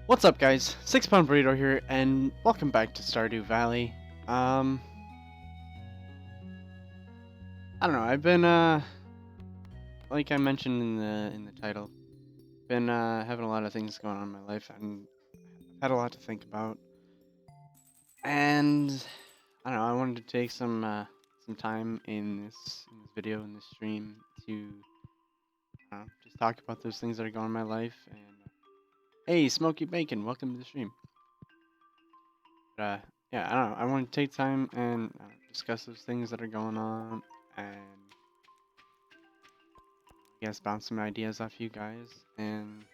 What's up, guys? 6 Pound Burrito here, and welcome back to Stardew Valley. Um, I don't know. I've been like I mentioned in the title, been having a lot of things going on in my life, and had a lot to think about. And I don't know. I wanted to take some time in this video in this stream to just talk about those things that are going on in my life. And hey, Smoky Bacon, welcome to the stream. But yeah, I don't know. I want to take time and discuss those things that are going on, and I guess bounce some ideas off you guys, and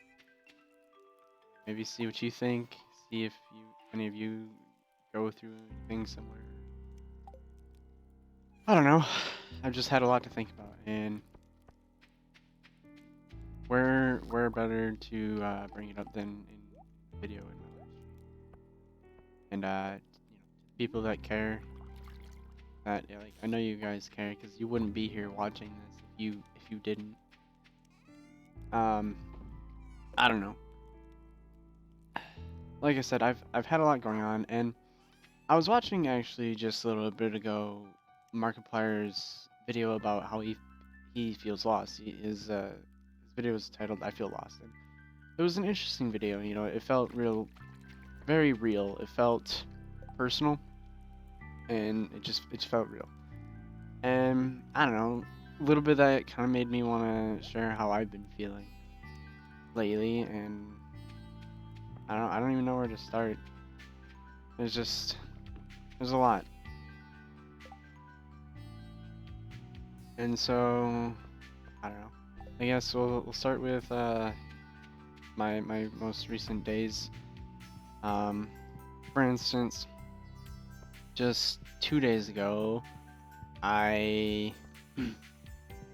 maybe see what you think. See if any of you go through anything similar. I don't know. I've just had a lot to think about, and where better to bring it up than in video in my live stream. And people that care. That yeah, like I know you guys care because you wouldn't be here watching this if you didn't. Um, I don't know. Like I said, I've had a lot going on, and I was watching actually just a little bit ago Markiplier's video about how he feels lost. His video was titled "I Feel Lost," and it was an interesting video. You know, it felt real, very real. It felt personal, and it just felt real. And I don't know, a little bit of that kind of made me want to share how I've been feeling lately, and I don't even know where to start. There's a lot. And so, I don't know. I guess we'll start with my most recent days. Um, for instance, just 2 days ago, I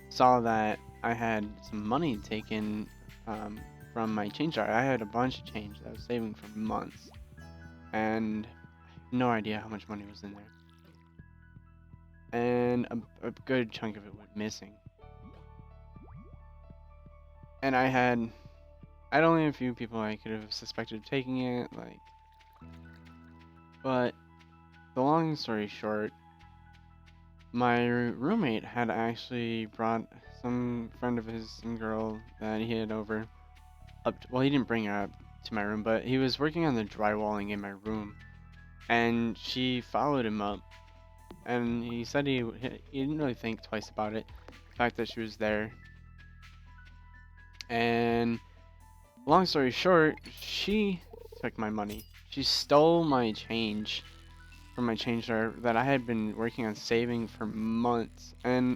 saw that I had some money taken from my change jar. I had a bunch of change that I was saving for months, and no idea how much money was in there. And a good chunk of it went missing. And I'd only a few people I could have suspected of taking it, like, but the long story short, my roommate had actually brought some friend of his, some girl that he had over well, he didn't bring her up to my room, but he was working on the drywalling in my room, and she followed him up, and he said he didn't really think twice about it, the fact that she was there. And long story short, she took my money. She stole my change from my change jar that I had been working on saving for months, and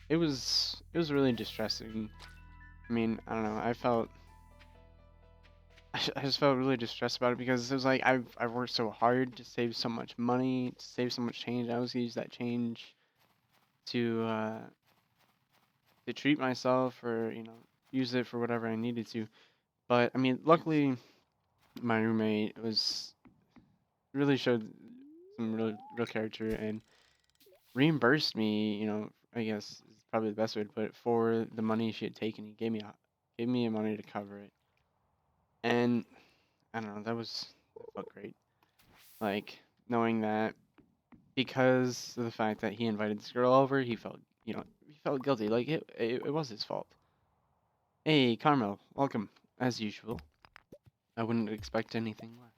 it was really distressing. I mean, I don't know. I just felt really distressed about it because it was like I've worked so hard to save so much money, to save so much change. I was gonna use that change to uh, to treat myself, or use it for whatever I needed to. But I mean, luckily my roommate was really showed some real character and reimbursed me. I guess is probably the best way to put it, for the money she had taken. He gave me money to cover it, and I don't know. That felt great. Like knowing that because of the fact that he invited this girl over, he felt guilty. Like it was his fault. Hey, Carmel, welcome as usual. I wouldn't expect anything less.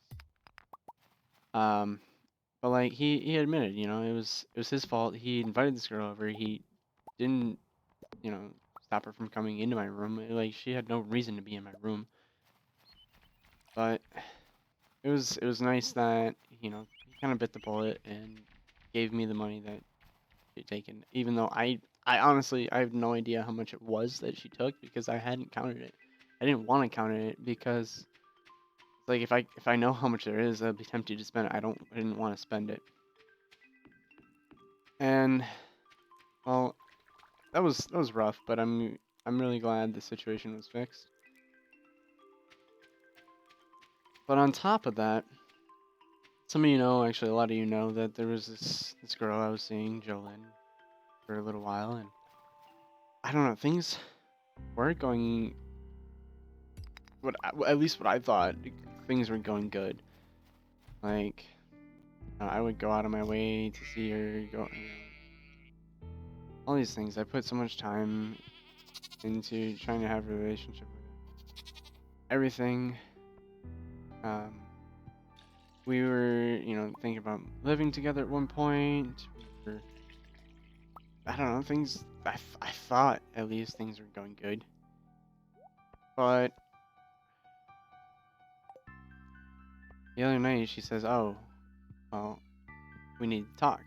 Um, but like he admitted, it was his fault. He invited this girl over. He didn't, you know, stop her from coming into my room. Like she had no reason to be in my room. But it was nice that he kind of bit the bullet and gave me the money that she'd taken, even though I honestly I have no idea how much it was that she took because I hadn't counted it. I didn't want to count it because like if I know how much there is, I'd be tempted to spend it. I didn't want to spend it. And well, that was rough, but I'm really glad the situation was fixed. But on top of that, some of you know, actually a lot of you know that there was this girl I was seeing, Jolene, for a little while, and I don't know, things weren't going at least what I thought, things were going good. Like I would go out of my way to see her, all these things. I put so much time into trying to have a relationship with her. Everything. Um, we were, thinking about living together at one point. We were, I don't know, things. I thought at least things were going good, but the other night she says, "Oh, well, we need to talk."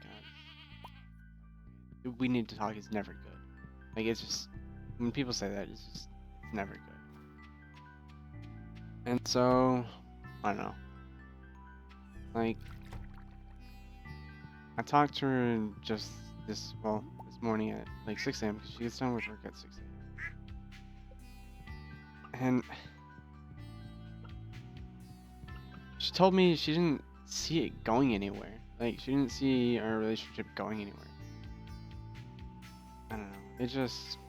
We need to talk is never good. Like it's just when people say that, it's never good. And so I don't know. Like I talked to her just this morning at like 6 a.m. because she gets done with work at 6 a.m. And she told me she didn't see it going anywhere. Like she didn't see our relationship going anywhere. I don't know. It just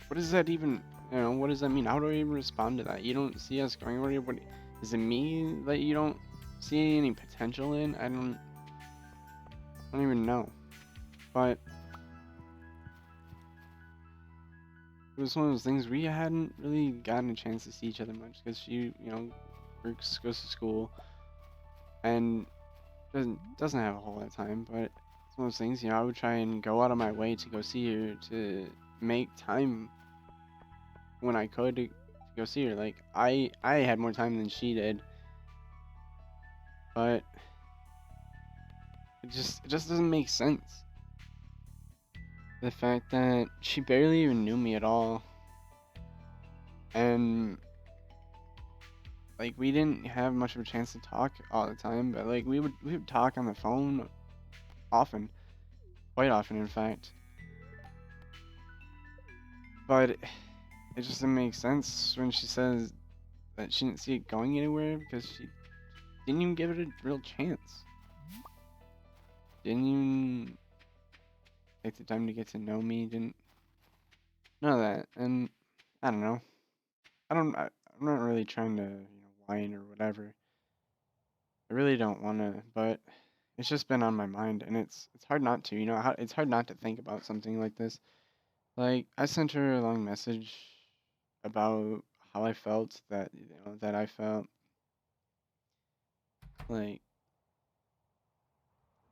what does that even what does that mean? How do I even respond to that? You don't see us going anywhere. What is it me that you don't see any potential in? I don't even know. But it was one of those things we hadn't really gotten a chance to see each other much because she, works, goes to school, and doesn't have a whole lot of time. But it's one of those things, I would try and go out of my way to go see her, to make time when I could to go see her. Like I had more time than she did, but it just doesn't make sense. The fact that she barely even knew me at all, and like we didn't have much of a chance to talk all the time, but like we would talk on the phone often, quite often in fact. But it just didn't make sense when she says that she didn't see it going anywhere because she didn't even give it a real chance. Didn't even take the time to get to know me. Didn't none of that. And I don't know. I'm not really trying to whine or whatever. I really don't want to, but it's just been on my mind, and it's hard not to. It's hard not to think about something like this. Like I sent her a long message about how I felt that I felt like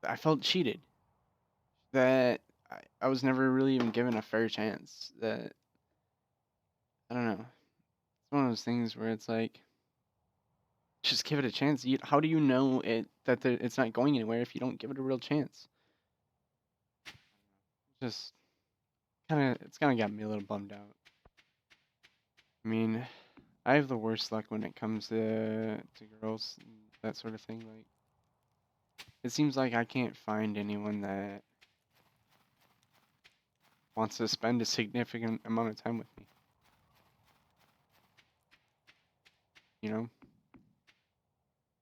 I felt cheated. That I was never really even given a fair chance. That I don't know. It's one of those things where it's like just give it a chance. How do you know it's not going anywhere if you don't give it a real chance? Just it's kind of got me a little bummed out. I mean, I have the worst luck when it comes to girls, and that sort of thing. Like, it seems like I can't find anyone that wants to spend a significant amount of time with me. You know,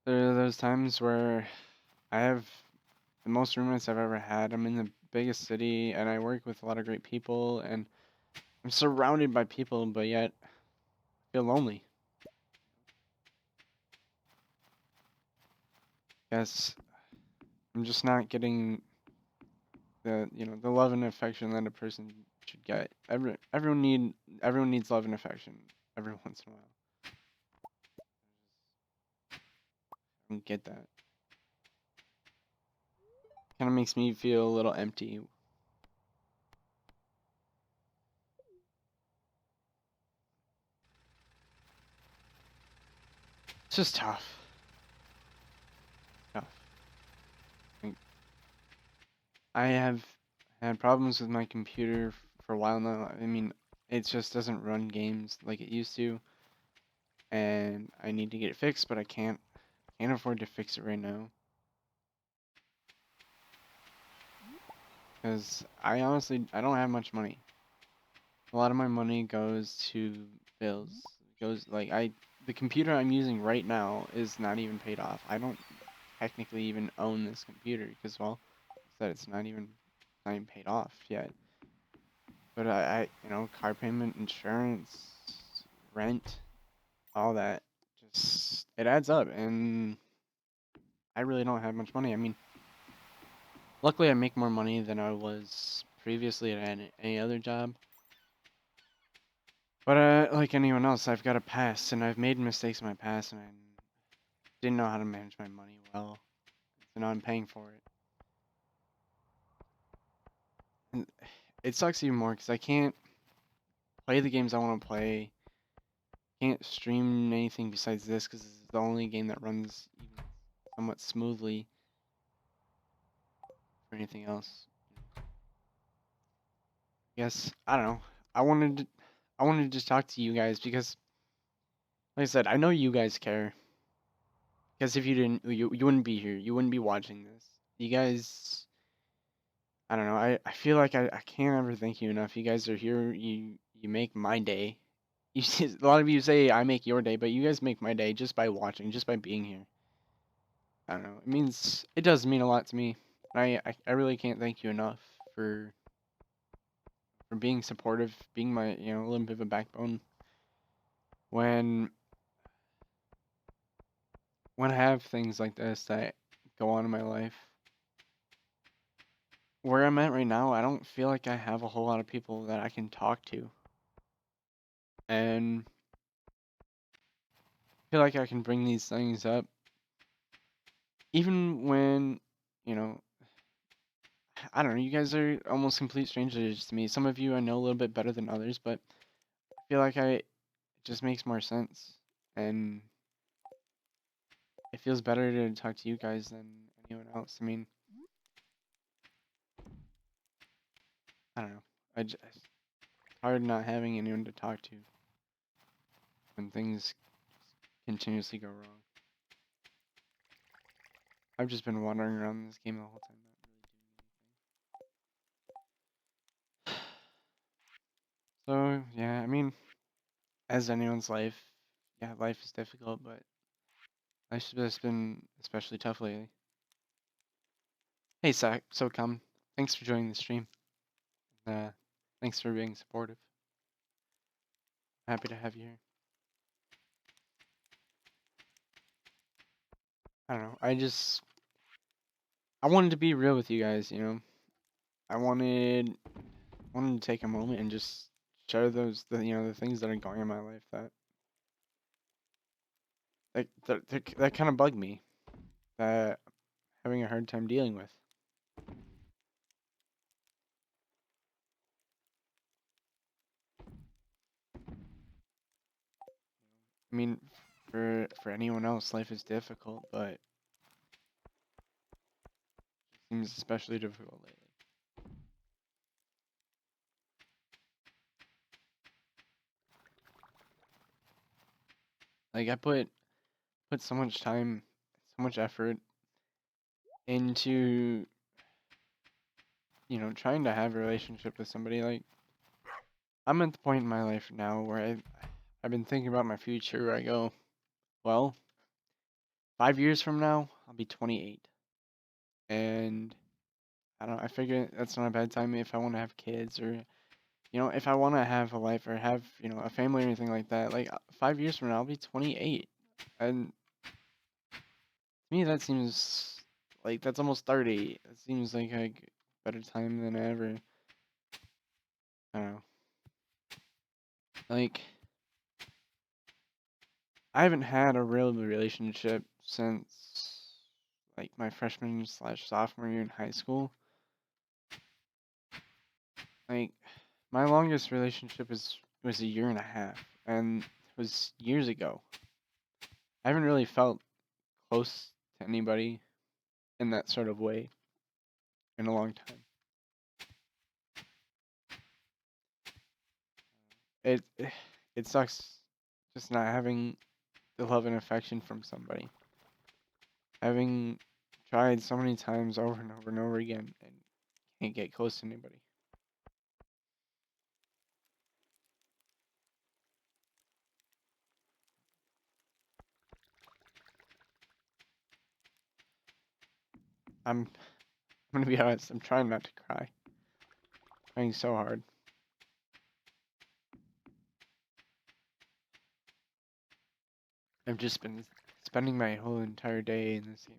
there are those times where I have the most roommates I've ever had. I'm in the biggest city, and I work with a lot of great people, and I'm surrounded by people, but yet I feel lonely. Yes, I'm just not getting the love and affection that a person should get. Everyone needs love and affection every once in a while. I don't get that. Kind of makes me feel a little empty. It's just tough. Tough. Like, I have had problems with my computer for a while now. I mean, it just doesn't run games like it used to, and I need to get it fixed, but I can't afford to fix it right now because I don't have much money. A lot of my money goes to bills. Goes like the computer I'm using right now is not even paid off. I don't technically even own this computer because well, I said it's not even paid off yet. But I car payment, insurance, rent, all that, just it adds up, and I really don't have much money. I mean, luckily I make more money than I was previously at any other job. But like anyone else, I've got a past, and I've made mistakes in my past, and I didn't know how to manage my money well. So now I'm paying for it. And it sucks even more because I can't play the games I want to play. Can't stream anything besides this because it's the only game that runs even somewhat smoothly for anything else. Yes, I don't know. I wanted to, I wanted to just talk to you guys because, like I said, I know you guys care. Because if you didn't, you wouldn't be here. You wouldn't be watching this. You guys, I don't know. I feel like I can't ever thank you enough. You guys are here. You make my day. You see, a lot of you say I make your day, but you guys make my day just by watching, just by being here. I don't know. It does mean a lot to me. I really can't thank you enough for being supportive, being my a little bit of a backbone when I have things like this that go on in my life. Where I'm at right now, I don't feel like I have a whole lot of people that I can talk to, and I feel like I can bring these things up even when you know I don't know. You guys are almost complete strangers to me. Some of you I know a little bit better than others, but I feel like it just makes more sense, and it feels better to talk to you guys than anyone else. I mean, I don't know. It's hard not having anyone to talk to when things continuously go wrong. I've just been wandering around this game the whole time, not really doing anything. So yeah, I mean, as anyone's life, yeah, life is difficult, but life's just been especially tough lately. Hey, SoCom, thanks for joining the stream. Uh, Thanks for being supportive. Happy to have you here. I don't know. I wanted to be real with you guys. I wanted to take a moment and just share the things that are going on in my life that kind of bug me, that I'm having a hard time dealing with. I mean, for anyone else, life is difficult, but it seems especially difficult lately. Like I put so much time, so much effort into trying to have a relationship with somebody. Like I'm at the point in my life now where I've been thinking about my future. Where I go, well, 5 years from now, I'll be 28, and I don't. I figure that's not a bad time if I want to have kids or if I want to have a life or have a family or anything like that. Like 5 years from now, I'll be 28, and to me that seems like that's almost 30. It seems like a better time than ever. I don't know. Like I haven't had a real relationship since like my freshman slash sophomore year in high school. Like my longest relationship was a year and a half, and it was years ago. I haven't really felt close to anybody in that sort of way in a long time. It it sucks just not having the love and affection from somebody. Having tried so many times over and over and over again and can't get close to anybody. I'm I'm gonna be honest, I'm trying not to cry. Trying so hard. I've just been spending my whole entire day in the same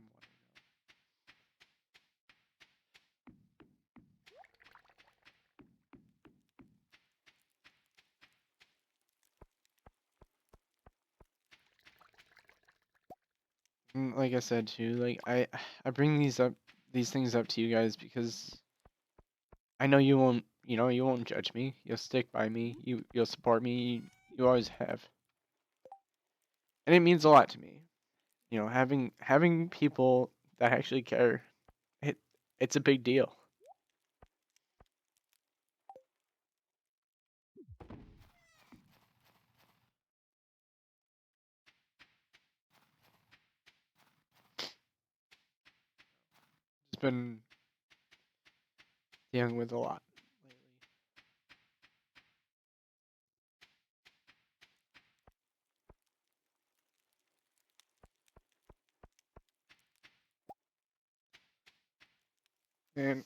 one. Like I said too, like I bring these things up to you guys because I know you won't judge me. You'll stick by me. You'll support me. You always have. And it means a lot to me. Having people that actually care, it it's a big deal. It's been dealing with a lot lately. And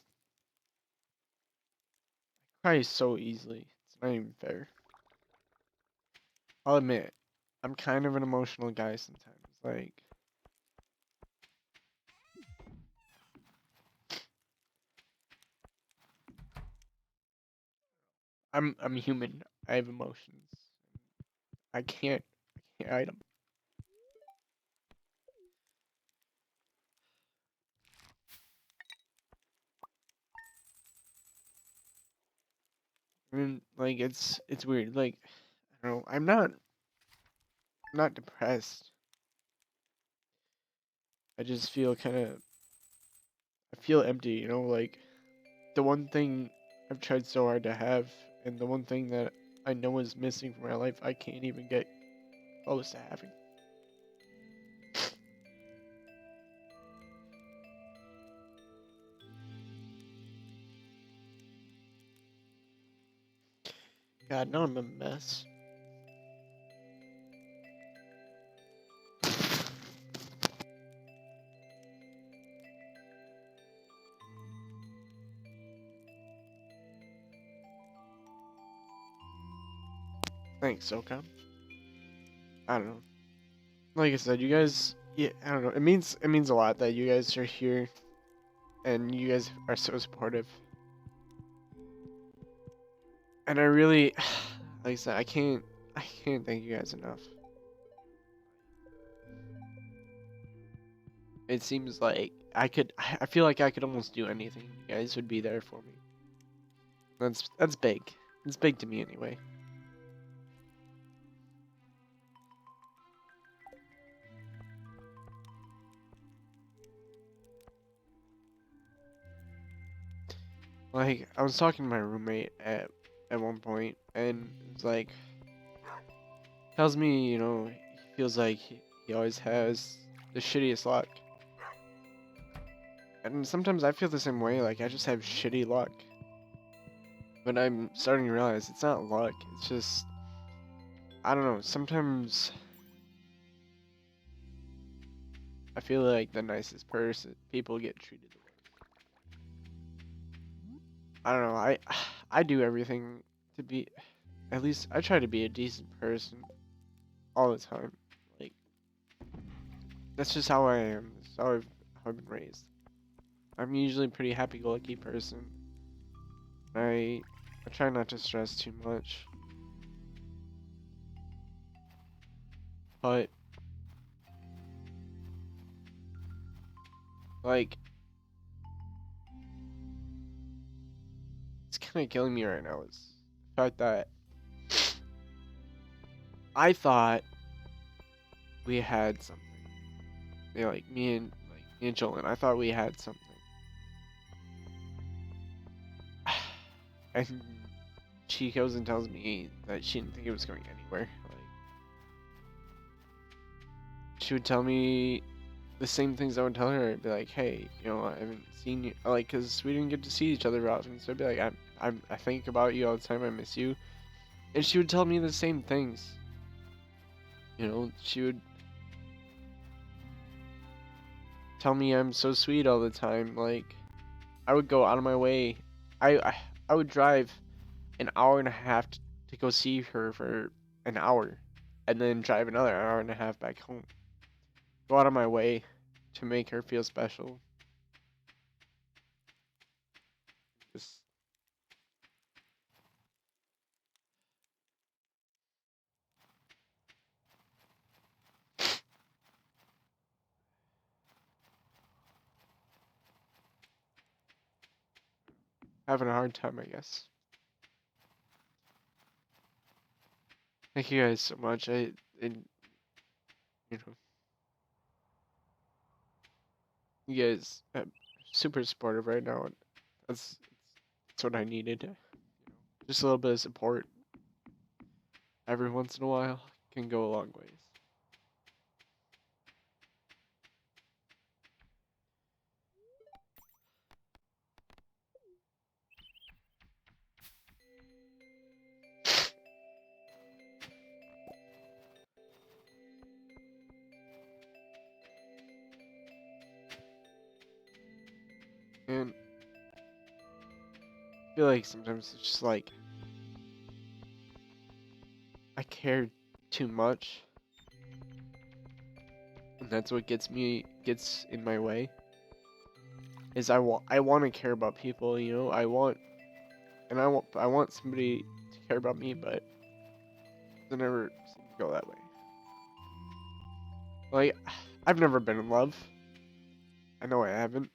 I cry so easily. It's not even fair. I'll admit, I'm kind of an emotional guy sometimes. Like I'm human. I have emotions. I can't hide them. I mean, like it's weird. Like I don't know. I'm not depressed. I just feel kind of I feel empty. Like the one thing I've tried so hard to have, and the one thing that I know is missing from my life, I can't even get close to having. God, now I'm a mess. Thanks, Oka. I don't know. Like I said, you guys, yeah, I don't know. It means a lot that you guys are here and you guys are so supportive. And I really, like I said, I can't thank you guys enough. It seems like I feel like I could almost do anything. You guys would be there for me. That's big. It's big to me anyway. Like I was talking to my roommate at one point, and it's like tells me he feels like he always has the shittiest luck. And sometimes I feel the same way, like I just have shitty luck. But I'm starting to realize it's not luck, it's just I don't know, sometimes I feel like the nicest person people get treated the worst. I don't know, I do everything to be at least I try to be a decent person all the time. Like that's just how I am. That's how I've been raised. I'm usually a pretty happy go lucky person. I try not to stress too much. But like it's kinda killing me right now is the fact that I thought we had something. Like me and Jolene, I thought we had something. And she goes and tells me that she didn't think it was going anywhere. Like she would tell me the same things I would tell her. I'd be like, hey, I haven't seen you, like, cause we didn't get to see each other often. So I'd be like, I think about you all the time. I miss you, and she would tell me the same things. She would tell me I'm so sweet all the time. Like I would go out of my way. I would drive an hour and a half to go see her for an hour and then drive another hour and a half back home. Go out of my way to make her feel special. Just having a hard time, I guess. Thank you guys so much. You know, you guys are super supportive right now, and that's what I needed. Just a little bit of support every once in a while can go a long ways. And I feel like sometimes it's just like I care too much, and that's what gets in my way. Is I want to care about people, you know. I want somebody to care about me, but it never seems to go that way. Like, I've never been in love. I know I haven't.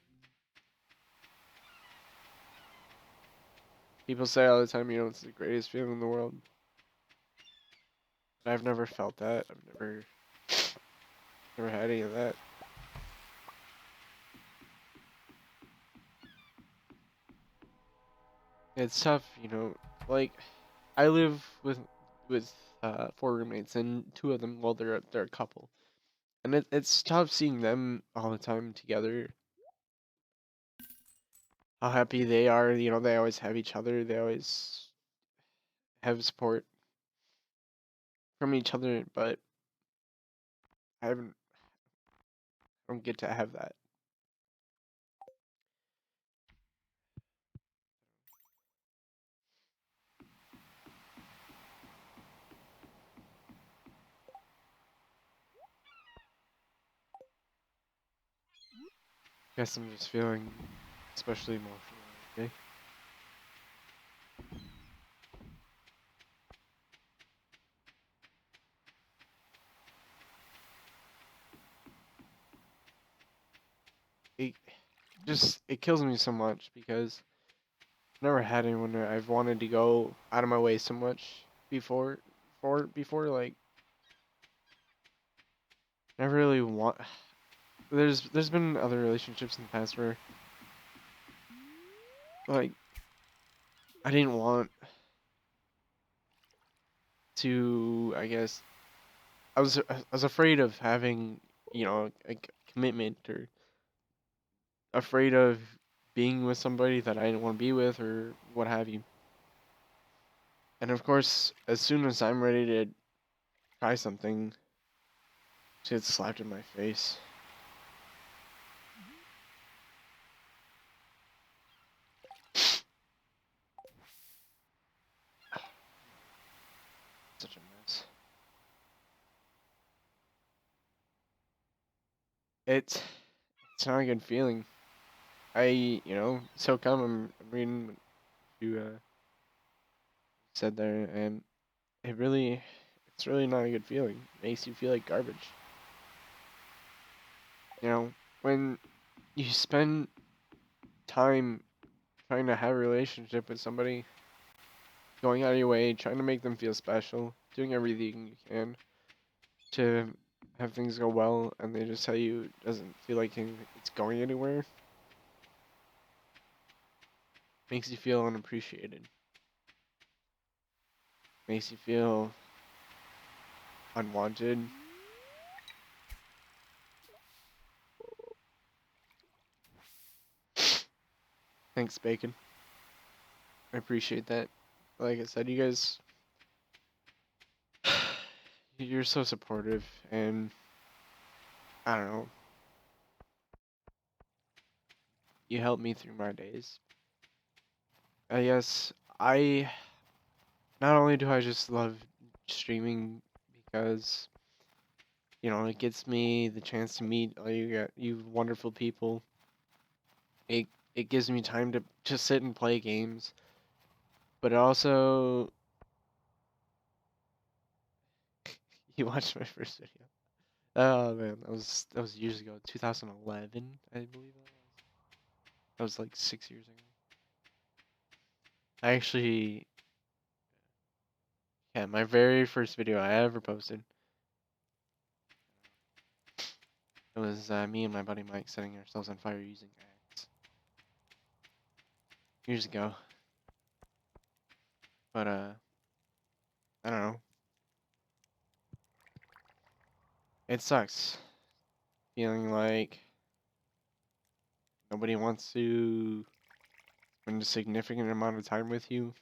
People say all the time, you know, it's the greatest feeling in the world. But I've never felt that. I've never had any of that. It's tough, you know. Like, I live with 4 roommates, and two of them, well, they're a couple, and it's tough seeing them all the time together. How happy they are, you know. They always have each other. They always have support from each other, but I haven't. I don't get to have that. Guess I'm just feeling especially emotional. Okay. It it kills me so much because I've never had anyone that I've wanted to go out of my way so much before. Before, like, never really want. There's been other relationships in the past where, like, I didn't want to. I guess I was afraid of having, you know, a commitment, or afraid of being with somebody that I didn't want to be with, or what have you. And of course, as soon as I'm ready to try something, it gets slapped in my face. Such a mess. It's not a good feeling. You know, so come I'm reading what you said there, and it's really not a good feeling. It makes you feel like garbage. You know, when you spend time trying to have a relationship with somebody, going out of your way, trying to make them feel special, doing everything you can to have things go well, and they just tell you it doesn't feel like it's going anywhere, makes you feel unappreciated. Makes you feel unwanted. Thanks, Bacon. I appreciate that. Like I said, you guys, you're so supportive, and I don't know, you help me through my days. I guess I not only do I just love streaming because it gets me the chance to meet all you wonderful people. It it gives me time to just sit and play games, but it also you watched my first video. Oh man, that was years ago, 2011, I believe that was. That was like 6 years ago. I actually, yeah, my very first video I ever posted. It was me and my buddy Mike setting ourselves on fire using axe years ago. But I don't know. It sucks feeling like nobody wants to spend a significant amount of time with you.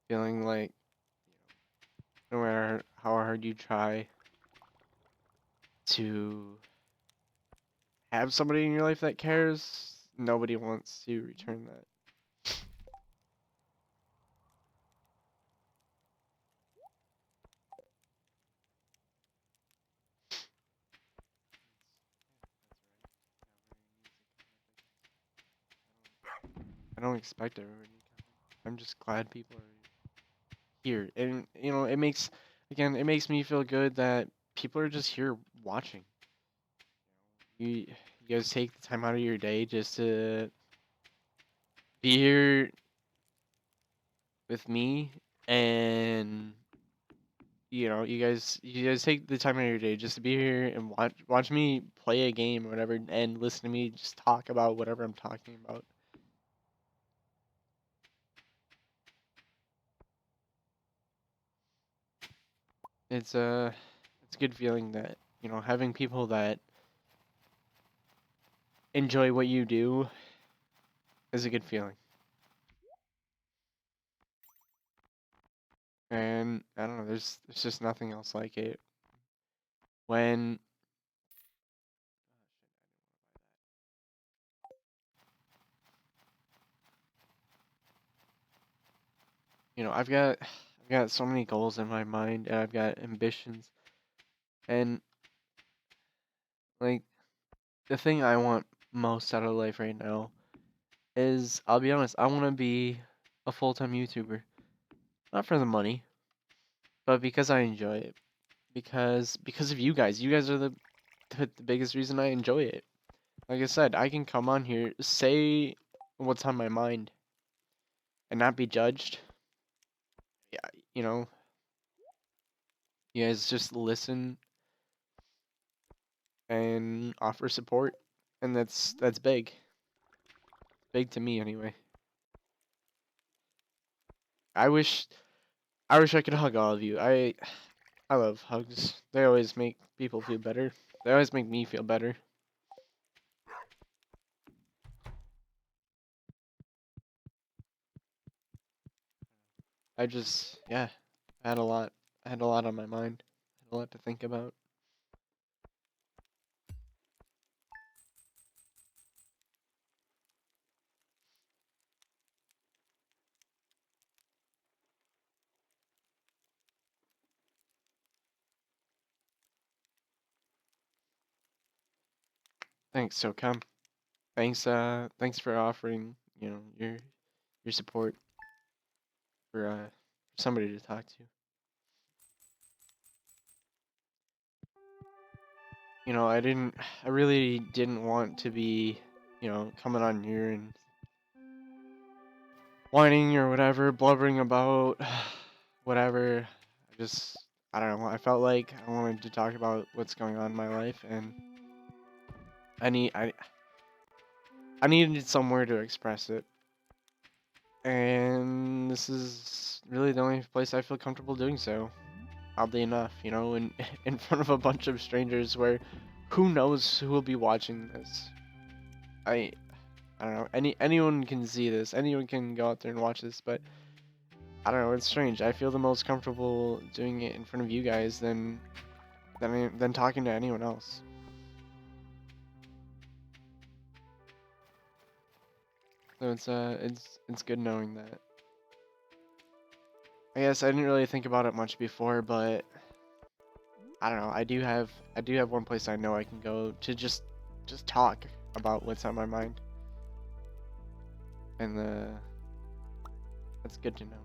Feeling like no matter how hard you try to have somebody in your life that cares, nobody wants to return that. I don't expect everybody to come. I'm just glad people are here, and it makes me feel good that people are just here watching. You guys take the time out of your day just to be here with me, and you guys take the time out of your day just to be here and watch me play a game or whatever, and listen to me just talk about whatever I'm talking about. It's a good feeling that having people that enjoy what you do is a good feeling. And I don't know, there's just nothing else like it. When I've got so many goals in my mind, and I've got ambitions, and like the thing I want most out of life right now is, I'll be honest, I want to be a full-time YouTuber. Not for the money, but because I enjoy it. Because of you guys. You guys are the biggest reason I enjoy it. Like I said, I can come on here, say what's on my mind, and not be judged. Yeah, you guys just listen and offer support, and that's big. Big to me anyway. I wish I wish I could hug all of you. I love hugs. They always make people feel better. They always make me feel better. Yeah, I had a lot. I had a lot on my mind. I had a lot to think about. Thanks, SOCOM. Thanks for offering, your support for somebody to talk to. I really didn't want to be, coming on here and whining or whatever, blubbering about whatever. I don't know. I felt like I wanted to talk about what's going on in my life, and I need, I needed somewhere to express it. And this is really the only place I feel comfortable doing so. Oddly enough, in in front of a bunch of strangers where who knows who will be watching this. I I don't know. Anyone can see this. Anyone can go out there and watch this, but I don't know, it's strange. I feel the most comfortable doing it in front of you guys than talking to anyone else. So it's good knowing that. I guess I didn't really think about it much before, but I don't know. I do have one place I know I can go to just talk about what's on my mind, and that's good to know.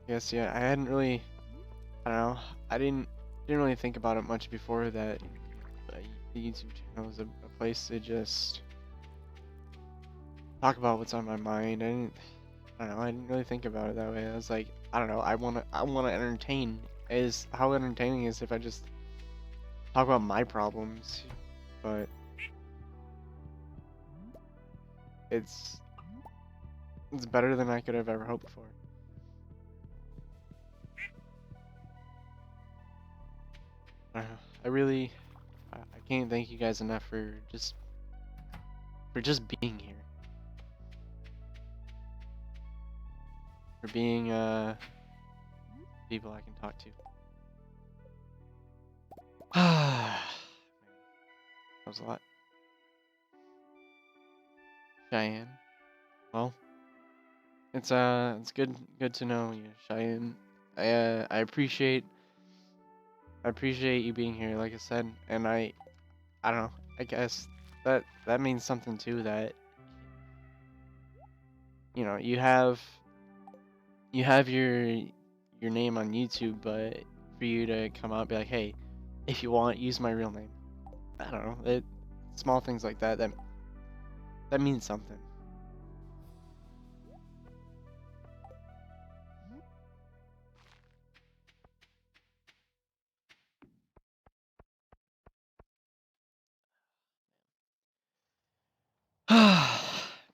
Yes, yeah. I hadn't really. I don't know. I didn't really think about it much before that. The YouTube channel is a place to just talk about what's on my mind. I don't know. I didn't really think about it that way. I was like, I don't know. I wanna entertain. Is how entertaining is if I just talk about my problems, but it's it's better than I could have ever hoped for. I, I really, I can't thank you guys enough for just being here, for being people I can talk to. That was a lot. Cheyenne. Well, it's good to know you, Cheyenne. I appreciate you being here, like I said, and I don't know. I guess that means something too. That you have your name on YouTube, but for you to come out and be like, hey, if you want, use my real name. I don't know. Small things like that means something.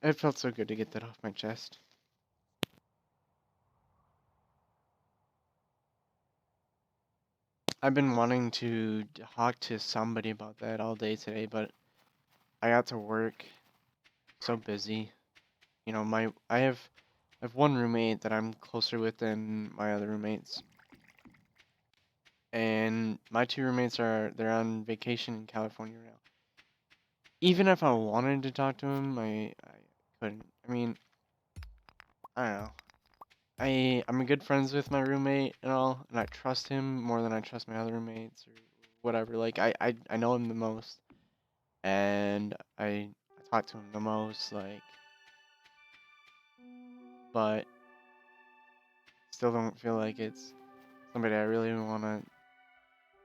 It felt so good to get that off my chest. I've been wanting to talk to somebody about that all day today, but I got to work so busy. I have one roommate that I'm closer with than my other roommates. And my two roommates they're on vacation in California right now. Even if I wanted to talk to him, I couldn't. I mean, I don't know. I'm good friends with my roommate and all, and I trust him more than I trust my other roommates or whatever. Like I know him the most, and I talk to him the most. Like, but still don't feel like it's somebody I really want to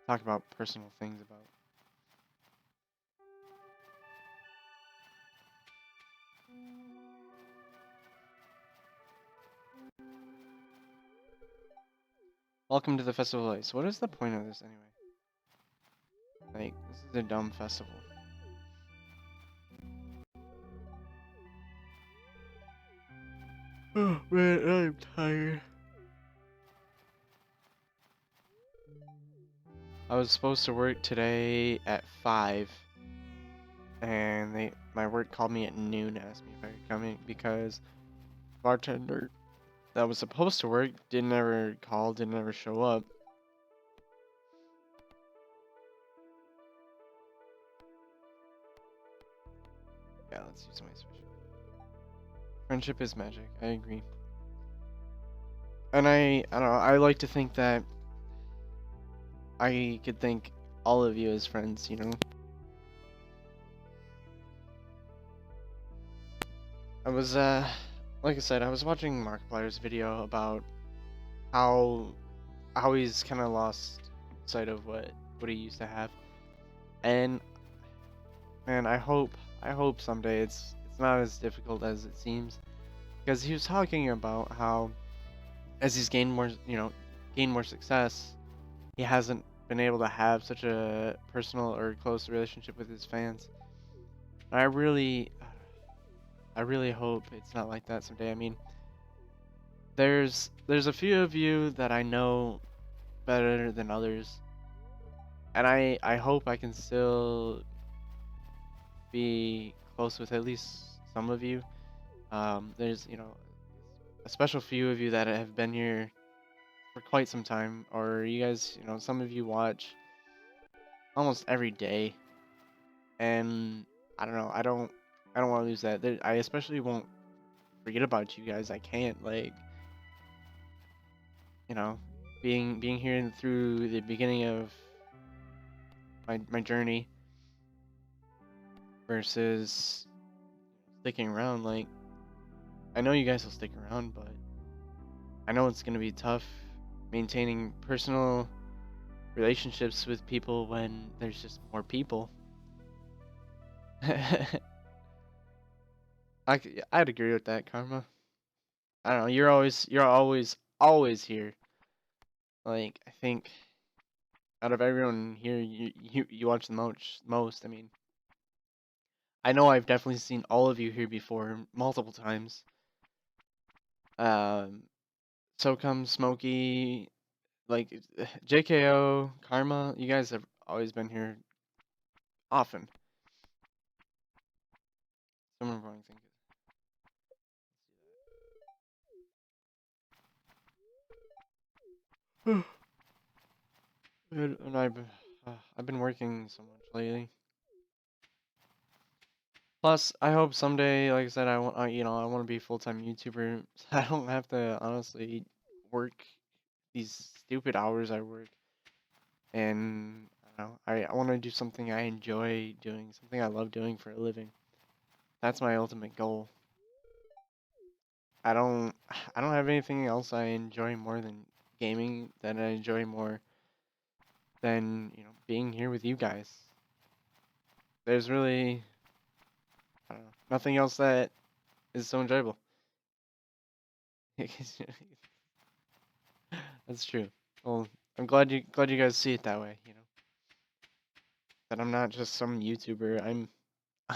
talk about personal things about. Welcome to the Festival of Ice. What is the point of this anyway? Like, this is a dumb festival. Oh man, I'm tired. I was supposed to work today at 5, and my work called me at noon, asked me if I could come in because bartender that was supposed to work didn't ever call, didn't ever show up. Yeah, let's use my switch. Friendship is magic. I agree. And I don't know. I like to think that I could thank all of you as friends. I was like I said, I was watching Markiplier's video about how he's kind of lost sight of what he used to have, and man, I hope someday it's not as difficult as it seems, because he was talking about how as he's gained more success, he hasn't been able to have such a personal or close relationship with his fans. I really hope it's not like that someday. I mean, there's a few of you that I know better than others, and I hope I can still be close with at least some of you. There's a special few of you that have been here for quite some time, or you guys, some of you watch almost every day, and I don't know, I don't want to lose that. I especially won't forget about you guys. I can't, like, you know, being here through the beginning of my journey versus sticking around. Like, I know you guys will stick around, but I know it's gonna be tough maintaining personal relationships with people when there's just more people. I'd agree with that, Karma. I don't know. You're always here. Like, I think out of everyone here, you watch the most. I mean, I know I've definitely seen all of you here before multiple times. Um, so come Smokey, like JKO, Karma. You guys have always been here often. Someone wrong thing. And I've been working so much lately. Plus, I hope someday, like I said, I want to be a full-time YouTuber. So I don't have to honestly work these stupid hours I work, and I don't know, I want to do something I enjoy doing, something I love doing for a living. That's my ultimate goal. I don't, I don't have anything else I enjoy more than gaming. That I enjoy more than being here with you guys. There's really, I don't know, nothing else that is so enjoyable. That's true. Well, I'm glad you guys see it that way. That I'm not just some YouTuber. I'm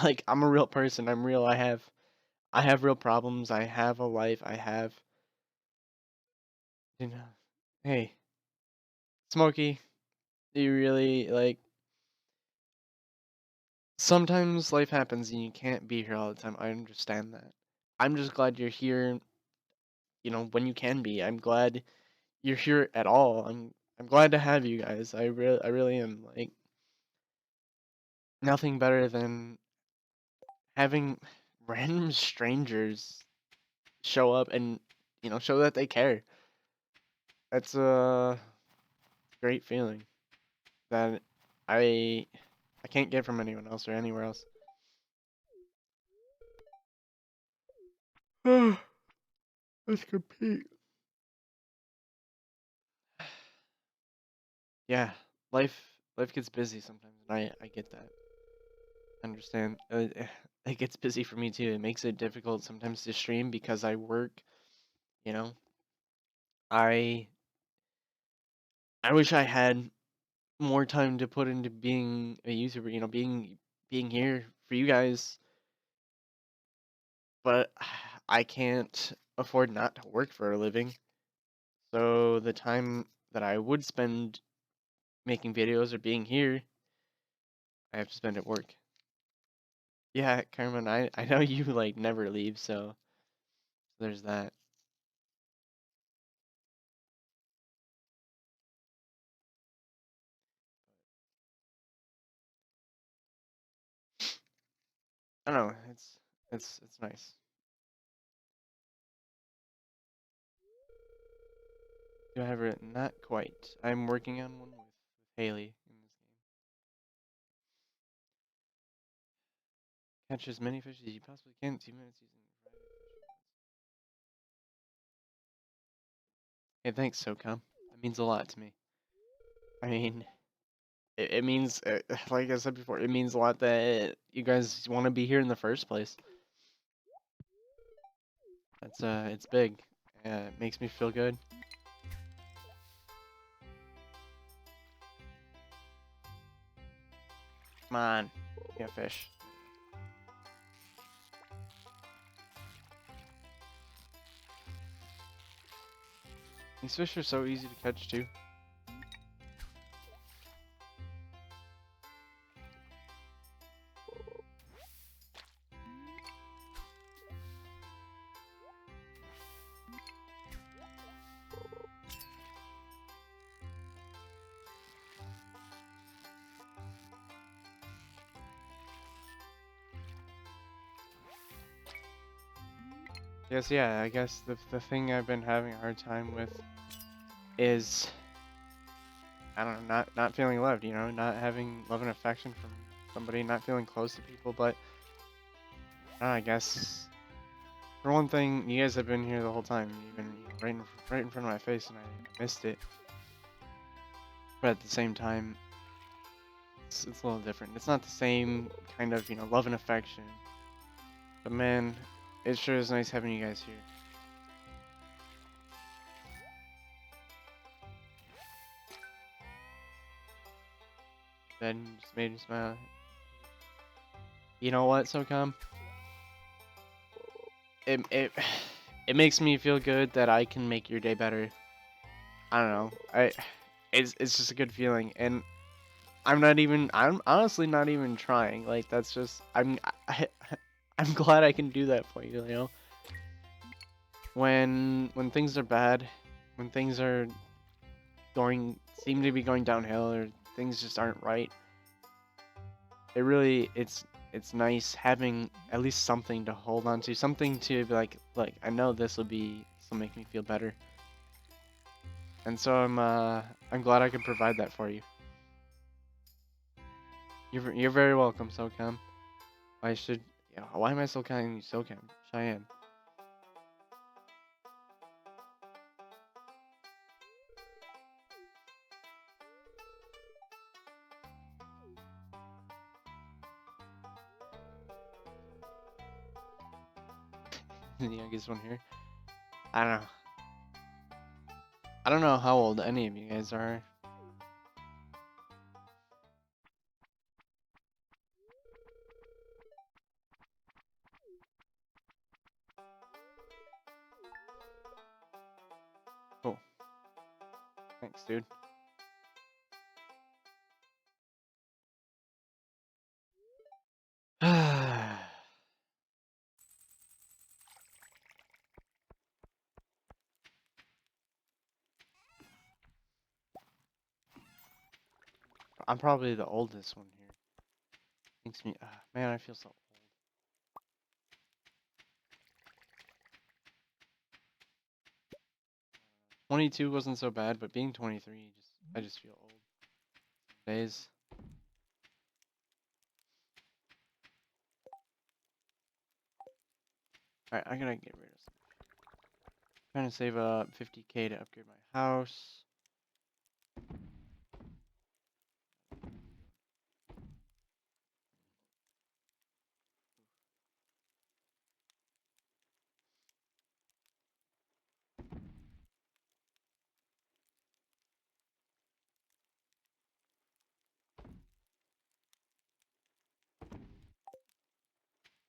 like I'm a real person. I'm real. I have real problems. I have a life. I have you know. Hey, Smokey, do you really like? Sometimes life happens and you can't be here all the time. I understand that. I'm just glad you're here. When you can be. I'm glad you're here at all. I'm glad to have you guys. I really am. Like, nothing better than having random strangers show up and show that they care. That's a great feeling that I I can't get from anyone else or anywhere else. Let's compete. Yeah, life gets busy sometimes, and I get that. I understand. It gets busy for me too. It makes it difficult sometimes to stream because I work. You know, I I wish I had more time to put into being a YouTuber. Being here for you guys, but I can't afford not to work for a living. So the time that I would spend making videos or being here, I have to spend at work. Yeah, Carmen, I know you like never leave, so there's that. I don't know. It's nice. Do I have it? Not quite. I'm working on one with Haley in this game. Catch as many fish as you possibly can. 2 minutes using a variety of fishing rods. Hey, thanks, SOCOM. That means a lot to me. I mean, it means, like I said before, it means a lot that you guys want to be here in the first place. It's big. It makes me feel good. Come on, yeah, fish. These fish are so easy to catch too. Yes, yeah. I guess the thing I've been having a hard time with is, I don't know, not feeling loved, not having love and affection from somebody, not feeling close to people. But I guess for one thing, you guys have been here the whole time. You've been right in front of my face, and I missed it. But at the same time, it's a little different. It's not the same kind of love and affection. But man, it sure is nice having you guys here. That just made me smile. You know what, SOCOM? It it makes me feel good that I can make your day better. I don't know. It's just a good feeling, and I'm honestly not even trying. Like that's just I'm glad I can do that for you, When things are bad, when things are seem to be going downhill, or things just aren't right, it's nice having at least something to hold on to, something to be like, look, I know this will make me feel better. And so I'm glad I could provide that for you. You're very welcome, SOCAM. Why am I still calling you SOCAM? Cheyenne. The youngest one here. I don't know. I don't know how old any of you guys are. Cool. Thanks, dude. I'm probably the oldest one here. Makes me, man, I feel so old. 22 wasn't so bad, but being 23, I just feel old. Some days. Alright, I gotta get rid of some. Trying to save up 50k to upgrade my house.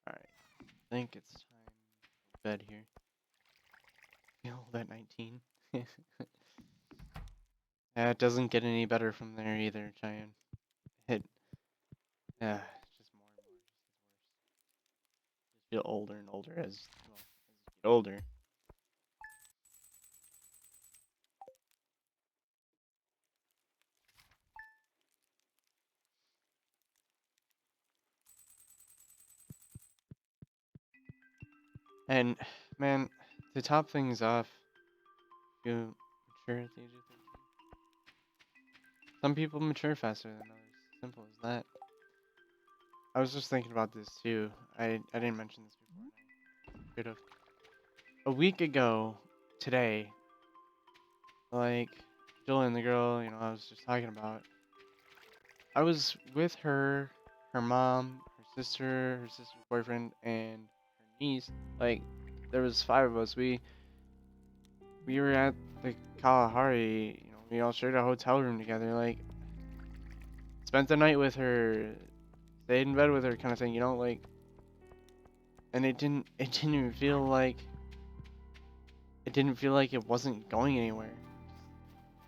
Alright, I think it's time for bed here. Feel that 19. Yeah, it doesn't get any better from there either, Cheyenne. It, yeah, it's just more and more. Just feel older and older as you get older. And man, to top things off, you mature at the age of 13. Some people mature faster than others. Simple as that. I was just thinking about this too. I didn't mention this before. And I could have. A week ago, today, like Jillian, the girl, I was just talking about. I was with her mom, her sister's boyfriend, and her niece. Like, there was 5 of us. We were at the Kalahari. We all shared a hotel room together. Like, spent the night with her, stayed in bed with her, kind of thing. Like, and it didn't even feel like it wasn't going anywhere.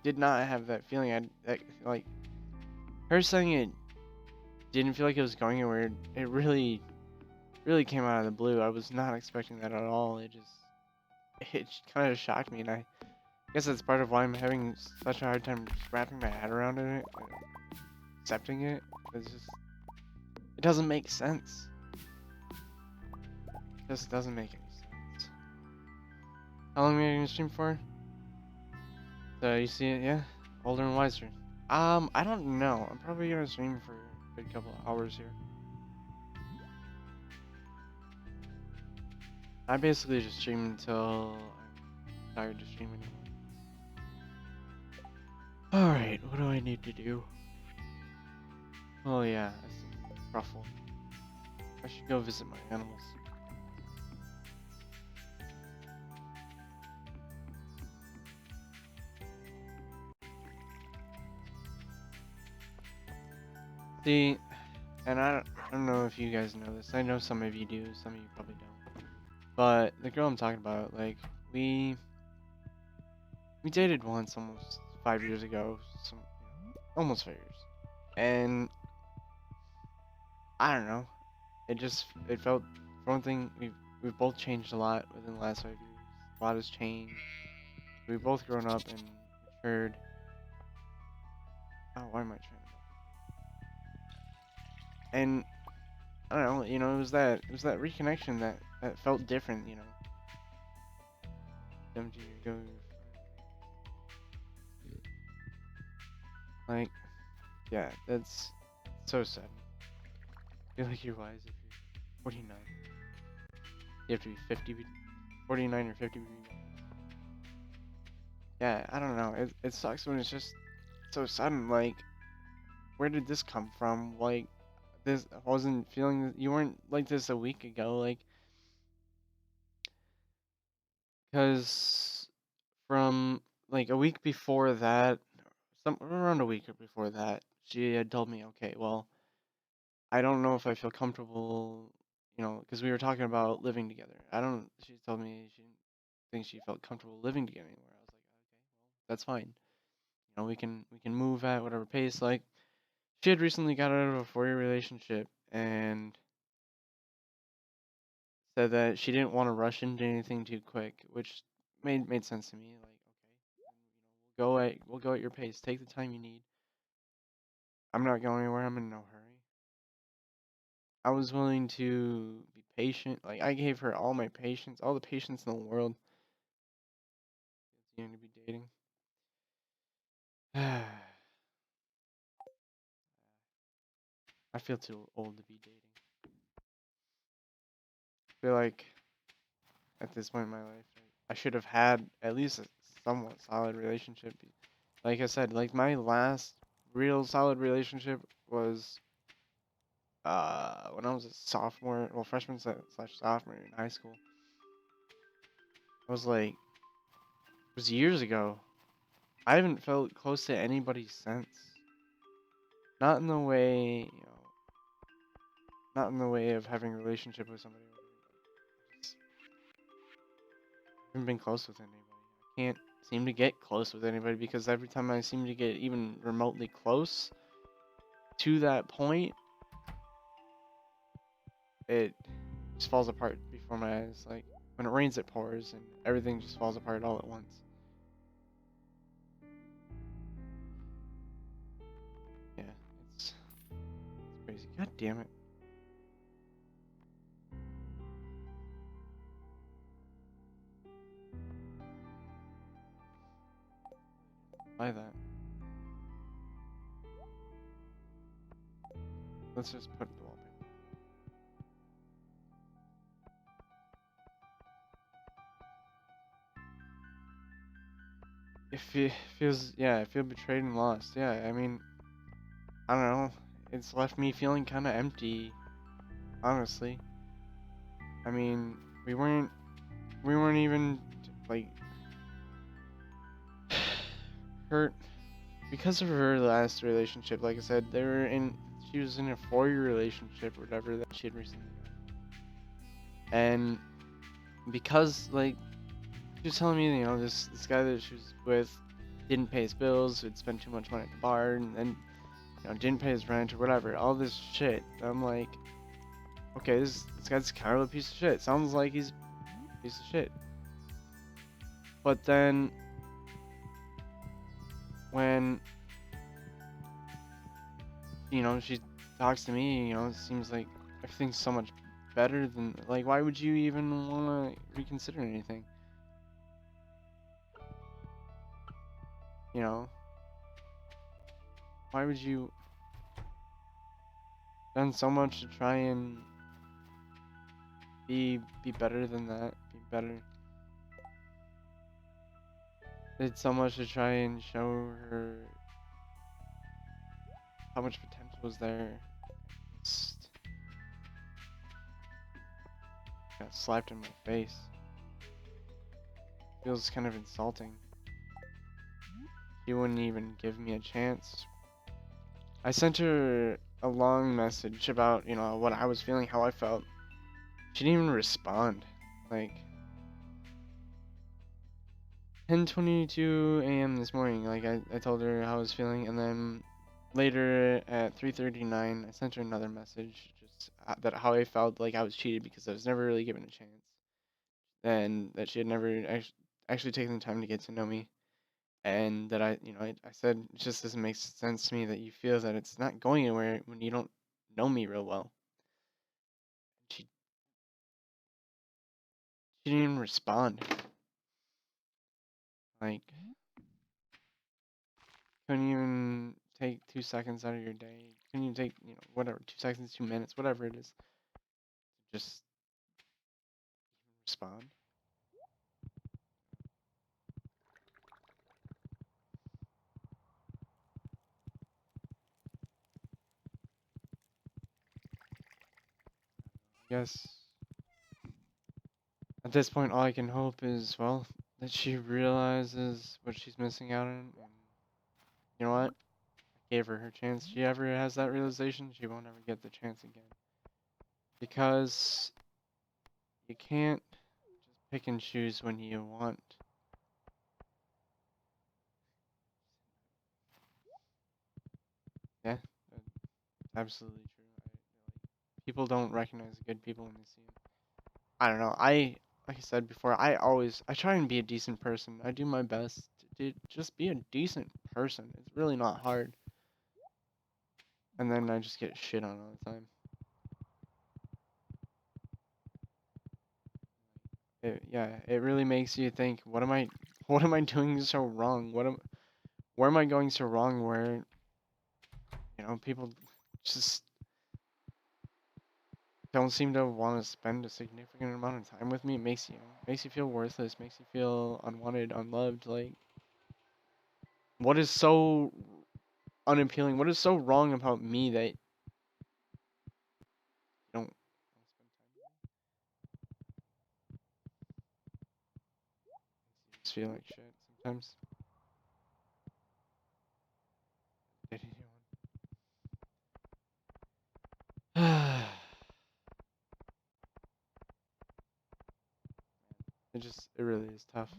Did not have that feeling. Like her saying it didn't feel like it was going anywhere. It really came out of the blue. I was not expecting that at all. It kind of shocked me, and I guess that's part of why I'm having such a hard time just wrapping my head around it, accepting it. It doesn't make sense. It just doesn't make any sense. How long are you gonna stream for? So you see it, yeah, older and wiser. I don't know. I'm probably gonna stream for a good couple of hours here. I basically just stream until I'm tired to stream anymore. Alright, what do I need to do? Oh yeah, I see. Ruffle. I should go visit my animals. See, and I don't know if you guys know this. I know some of you do, some of you probably don't. But the girl I'm talking about, like, we dated once almost 5 years ago, almost 5 years. And I don't know. It felt for one thing we've both changed a lot within the last 5 years. A lot has changed. We've both grown up and matured. Oh, why am I trying to? And I don't know, it was that reconnection that felt different, Them to go like yeah, that's so sad. I feel like you're wise if you're 49. You have to be 50, 49 or 50. Yeah, I don't know. It sucks when it's just so sudden. Like, where did this come from? Like, this I wasn't feeling. You weren't like this a week ago. Like, because from like a week before that, around a week before that, she had told me, okay, well, I don't know if I feel comfortable, because we were talking about living together. I don't. She told me she didn't think she felt comfortable living together anymore. I was like, okay, well, that's fine. We can move at whatever pace. Like, she had recently got out of a 4-year relationship and said that she didn't want to rush into anything too quick, which made sense to me. Like, okay, we'll go at your pace. Take the time you need. I'm not going anywhere. I'm in no hurry. I was willing to be patient. Like, I gave her all my patience, all the patience in the world. To be dating. I feel too old to be dating. I feel like at this point in my life, I should have had at least a somewhat solid relationship. Like I said, like my last real solid relationship was when I was a sophomore, well, freshman slash sophomore in high school. I was like, it was years ago. I haven't felt close to anybody since. Not in the way, not in the way of having a relationship with somebody. Just haven't been close with anybody. I can't seem to get close with anybody because every time I seem to get even remotely close to that point, it just falls apart before my eyes. Like when it rains, it pours, and everything just falls apart all at once. Yeah, it's crazy. God damn it. Buy that. Let's just put the wallpaper. I feel betrayed and lost. Yeah, I mean, I don't know. It's left me feeling kind of empty, honestly. I mean, we weren't even like hurt because of her last relationship. Like I said, she was in a 4-year relationship or whatever that she had recently got. And because like she was telling me, this guy that she was with didn't pay his bills, would spend too much money at the bar, and then didn't pay his rent or whatever, all this shit. I'm like, okay, this guy's kind of a piece of shit. Sounds like he's a piece of shit. But then when she talks to me, it seems like everything's so much better than, like, why would you even want to reconsider anything? You know, why would you done so much to try and be better than that? Be better. Did so much to try and show her how much potential was there. Just got slapped in my face. Feels kind of insulting. She wouldn't even give me a chance. I sent her a long message about, what I was feeling, how I felt. She didn't even respond. Like 10:22 a.m. this morning, like I told her how I was feeling, and then later at 3:39, I sent her another message, just that how I felt like I was cheated because I was never really given a chance, and that she had never actually taken the time to get to know me, and that I said it just doesn't make sense to me that you feel that it's not going anywhere when you don't know me real well. She didn't even respond. Like, couldn't even take 2 seconds out of your day. Couldn't even take, whatever, 2 seconds, 2 minutes, whatever it is. Just respond. I guess at this point, all I can hope is, well, that she realizes what she's missing out on. And you know what? I gave her her chance. She ever has that realization, she won't ever get the chance again. Because you can't just pick and choose when you want. Yeah, that's absolutely true. People don't recognize good people when they see them. I don't know. Like I said before, I try and be a decent person. I do my best to just be a decent person. It's really not hard. And then I just get shit on all the time. It really makes you think, what am I doing so wrong? Where am I going so wrong where, people just don't seem to want to spend a significant amount of time with me. It makes you feel worthless, makes you feel unwanted, unloved. Like, what is so unappealing? What is so wrong about me that you don't spend time with me? Just feel like shit sometimes. It really is tough.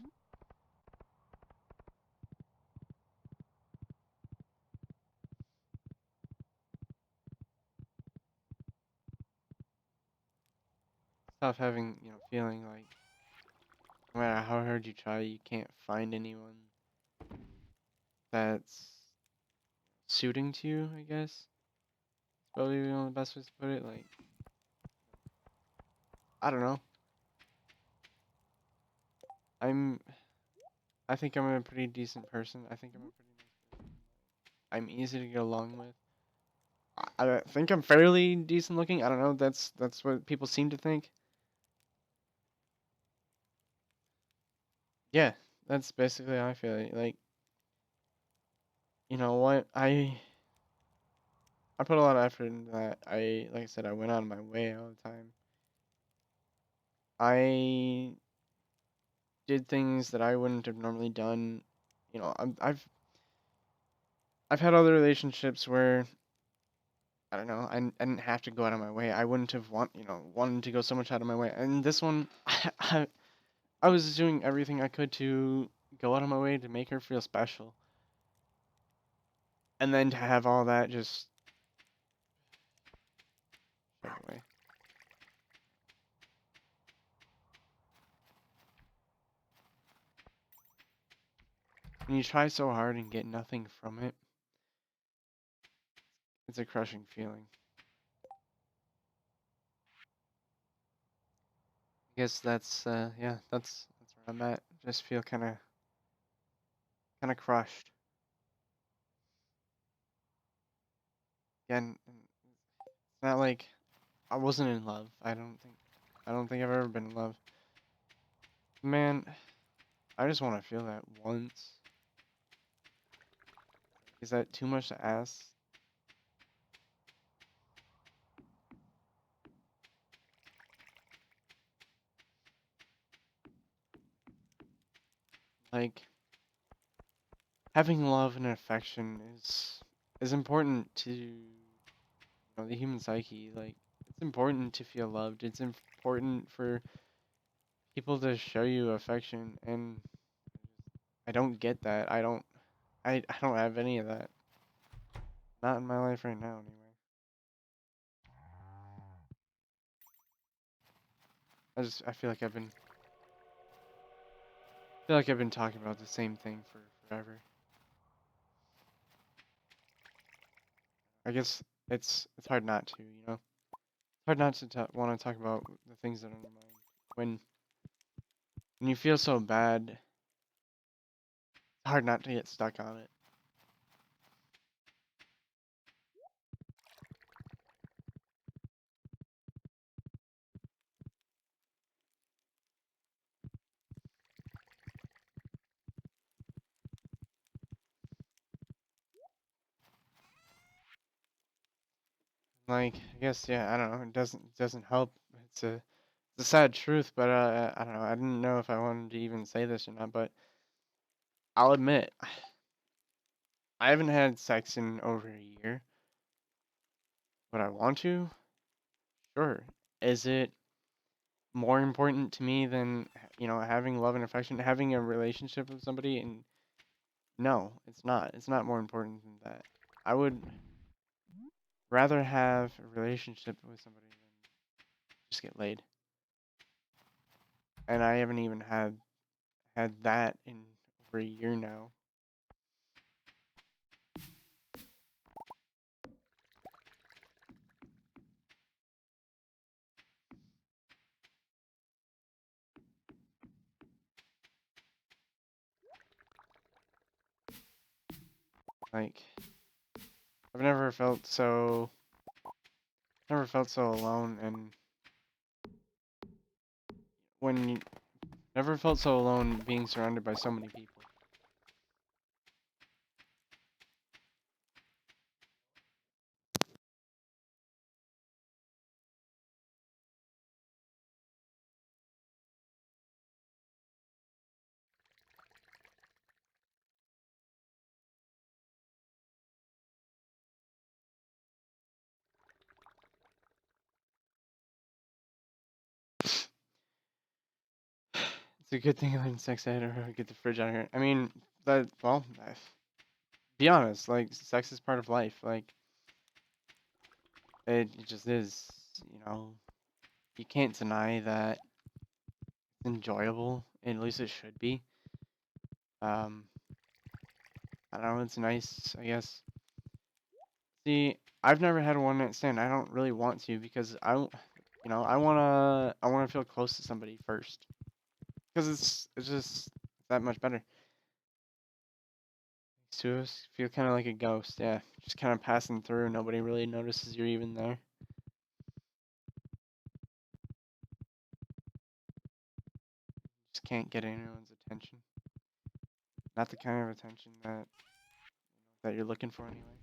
It's tough having, feeling like no matter how hard you try, you can't find anyone that's suiting to you, I guess. Probably the best way to put it. Like, I don't know. I'm, I think I'm a pretty decent person. I think I'm a pretty nice person. I'm easy to get along with. I think I'm fairly decent looking. I don't know. That's what people seem to think. Yeah, that's basically how I feel. Like, you know what? I put a lot of effort into that. Like I said, I went out of my way all the time. I did things that I wouldn't have normally done. I've had other relationships where I don't know. I didn't have to go out of my way. I wouldn't have wanted to go so much out of my way. And this one, I was doing everything I could to go out of my way to make her feel special, and then to have all that just shut away. When you try so hard and get nothing from it, it's a crushing feeling. I guess that's where I'm at. Just feel kind of crushed. again, it's not like I wasn't in love. I don't think I've ever been in love. Man, I just want to feel that once. Is that too much to ask? Like having love and affection is important to the human psyche. Like it's important to feel loved. It's important for people to show you affection, and I don't get that. I don't have any of that. Not in my life right now, anyway. I feel like I've been talking about the same thing for forever. I guess it's hard not to, you know. It's hard not to want to talk about the things that are on your mind when you feel so bad. It's hard not to get stuck on it. Like I guess yeah, I don't know. It doesn't help. It's a it's a sad truth, but I don't know. I didn't know if I wanted to even say this or not, but I'll admit I haven't had sex in over a year. But I want to? Sure. Is it more important to me than having love and affection, having a relationship with somebody? And no, it's not. It's not more important than that. I would rather have a relationship with somebody than just get laid. And I haven't even had that in over a year now. Like I've never felt so alone, and when you never felt so alone being surrounded by so many people. It's a good thing I didn't sex ed or get the fridge out of here. I mean, be honest, like sex is part of life. Like it just is. You know, you can't deny that it's enjoyable. At least it should be. Um, I don't know. It's nice, I guess. See, I've never had a one night stand. I don't really want to because I wanna feel close to somebody first because it's just that much better. To us, feel kind of like a ghost. Yeah, just kind of passing through. Nobody really notices you're even there. Just can't get anyone's attention. Not the kind of attention that you're looking for anyway.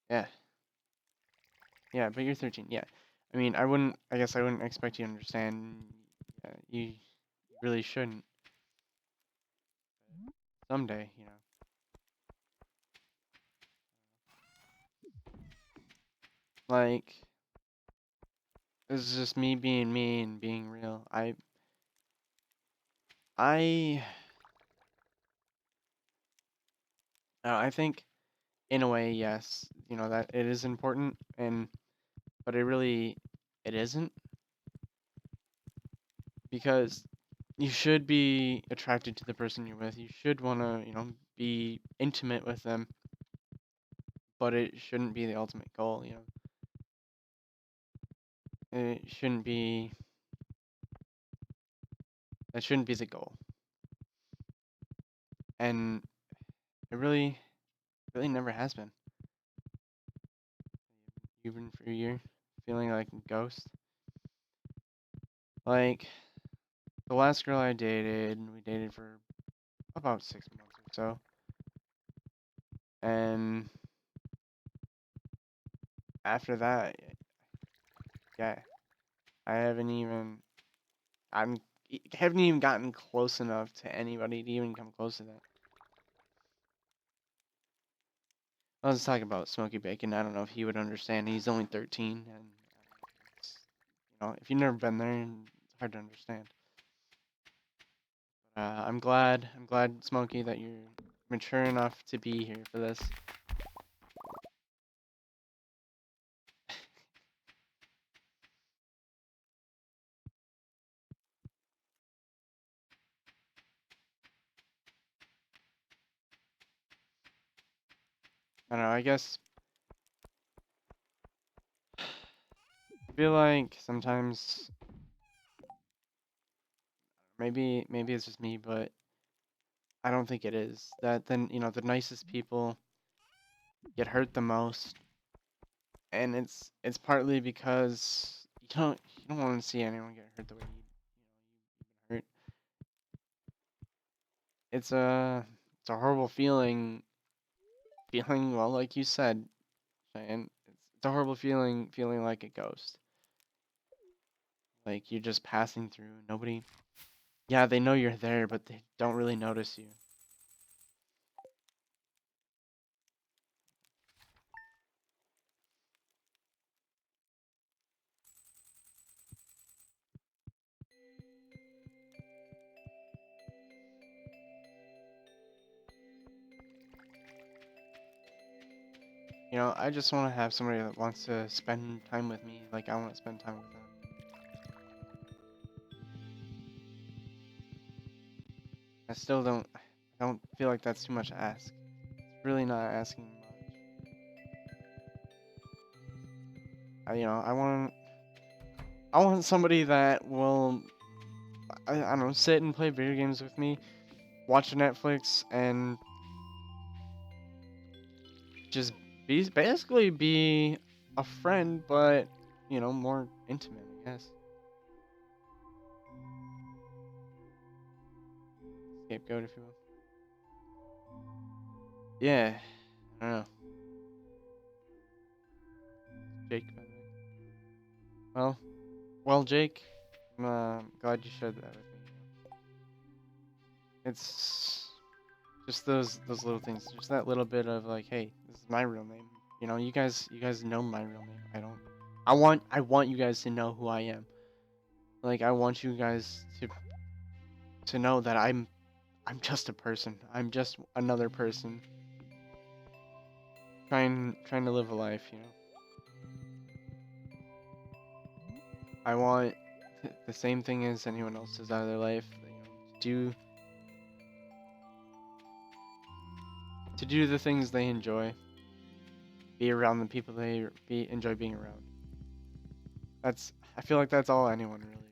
Yeah, yeah, but you're 13. Yeah, I mean, I wouldn't. I guess I wouldn't expect you to understand. Yeah, you really shouldn't. Someday, like this is just me and being real. I, I think in a way, yes, that it is important, but it isn't because you should be attracted to the person you're with. You should want to, be intimate with them, but it shouldn't be the ultimate goal, It shouldn't be that shouldn't be the goal. And it really never has been. even for a year, feeling like a ghost. Like the last girl I dated, we dated for about 6 months or so, and after that, yeah, I I'm haven't even gotten close enough to anybody to even come close to that. I was talking about Smokey Bacon. I don't know if he would understand. He's only 13, and it's, if you've never been there, it's hard to understand. I'm glad. I'm glad, Smokey, that you're mature enough to be here for this. I don't know. I guess I feel like sometimes maybe it's just me, but I don't think it is. That then the nicest people get hurt the most, and it's partly because you don't want to see anyone get hurt the way you've been hurt. It's a horrible feeling well, like you said, Cheyenne. It's a horrible feeling like a ghost. Like you're just passing through. Nobody, yeah, they know you're there, but they don't really notice you. I just want to have somebody that wants to spend time with me, like I want to spend time with them. I don't feel like that's too much to ask. It's really not asking much. I want somebody that will, I don't know, sit and play video games with me, watch Netflix, and just basically be a friend, but more intimate, I guess. Scapegoat, if you will. Yeah, I don't know. Jake, by the way. Well, Jake, I'm glad you shared that with me. It's just those little things, just that little bit of like, hey, this is my real name. You guys know my real name. I don't. I want you guys to know who I am. Like I want you guys to know that I'm just a person. I'm just another person trying to live a life. I want the same thing as anyone else does out of their life. Do to do the things they enjoy, be around the people they enjoy being around. I feel like that's all anyone really wants.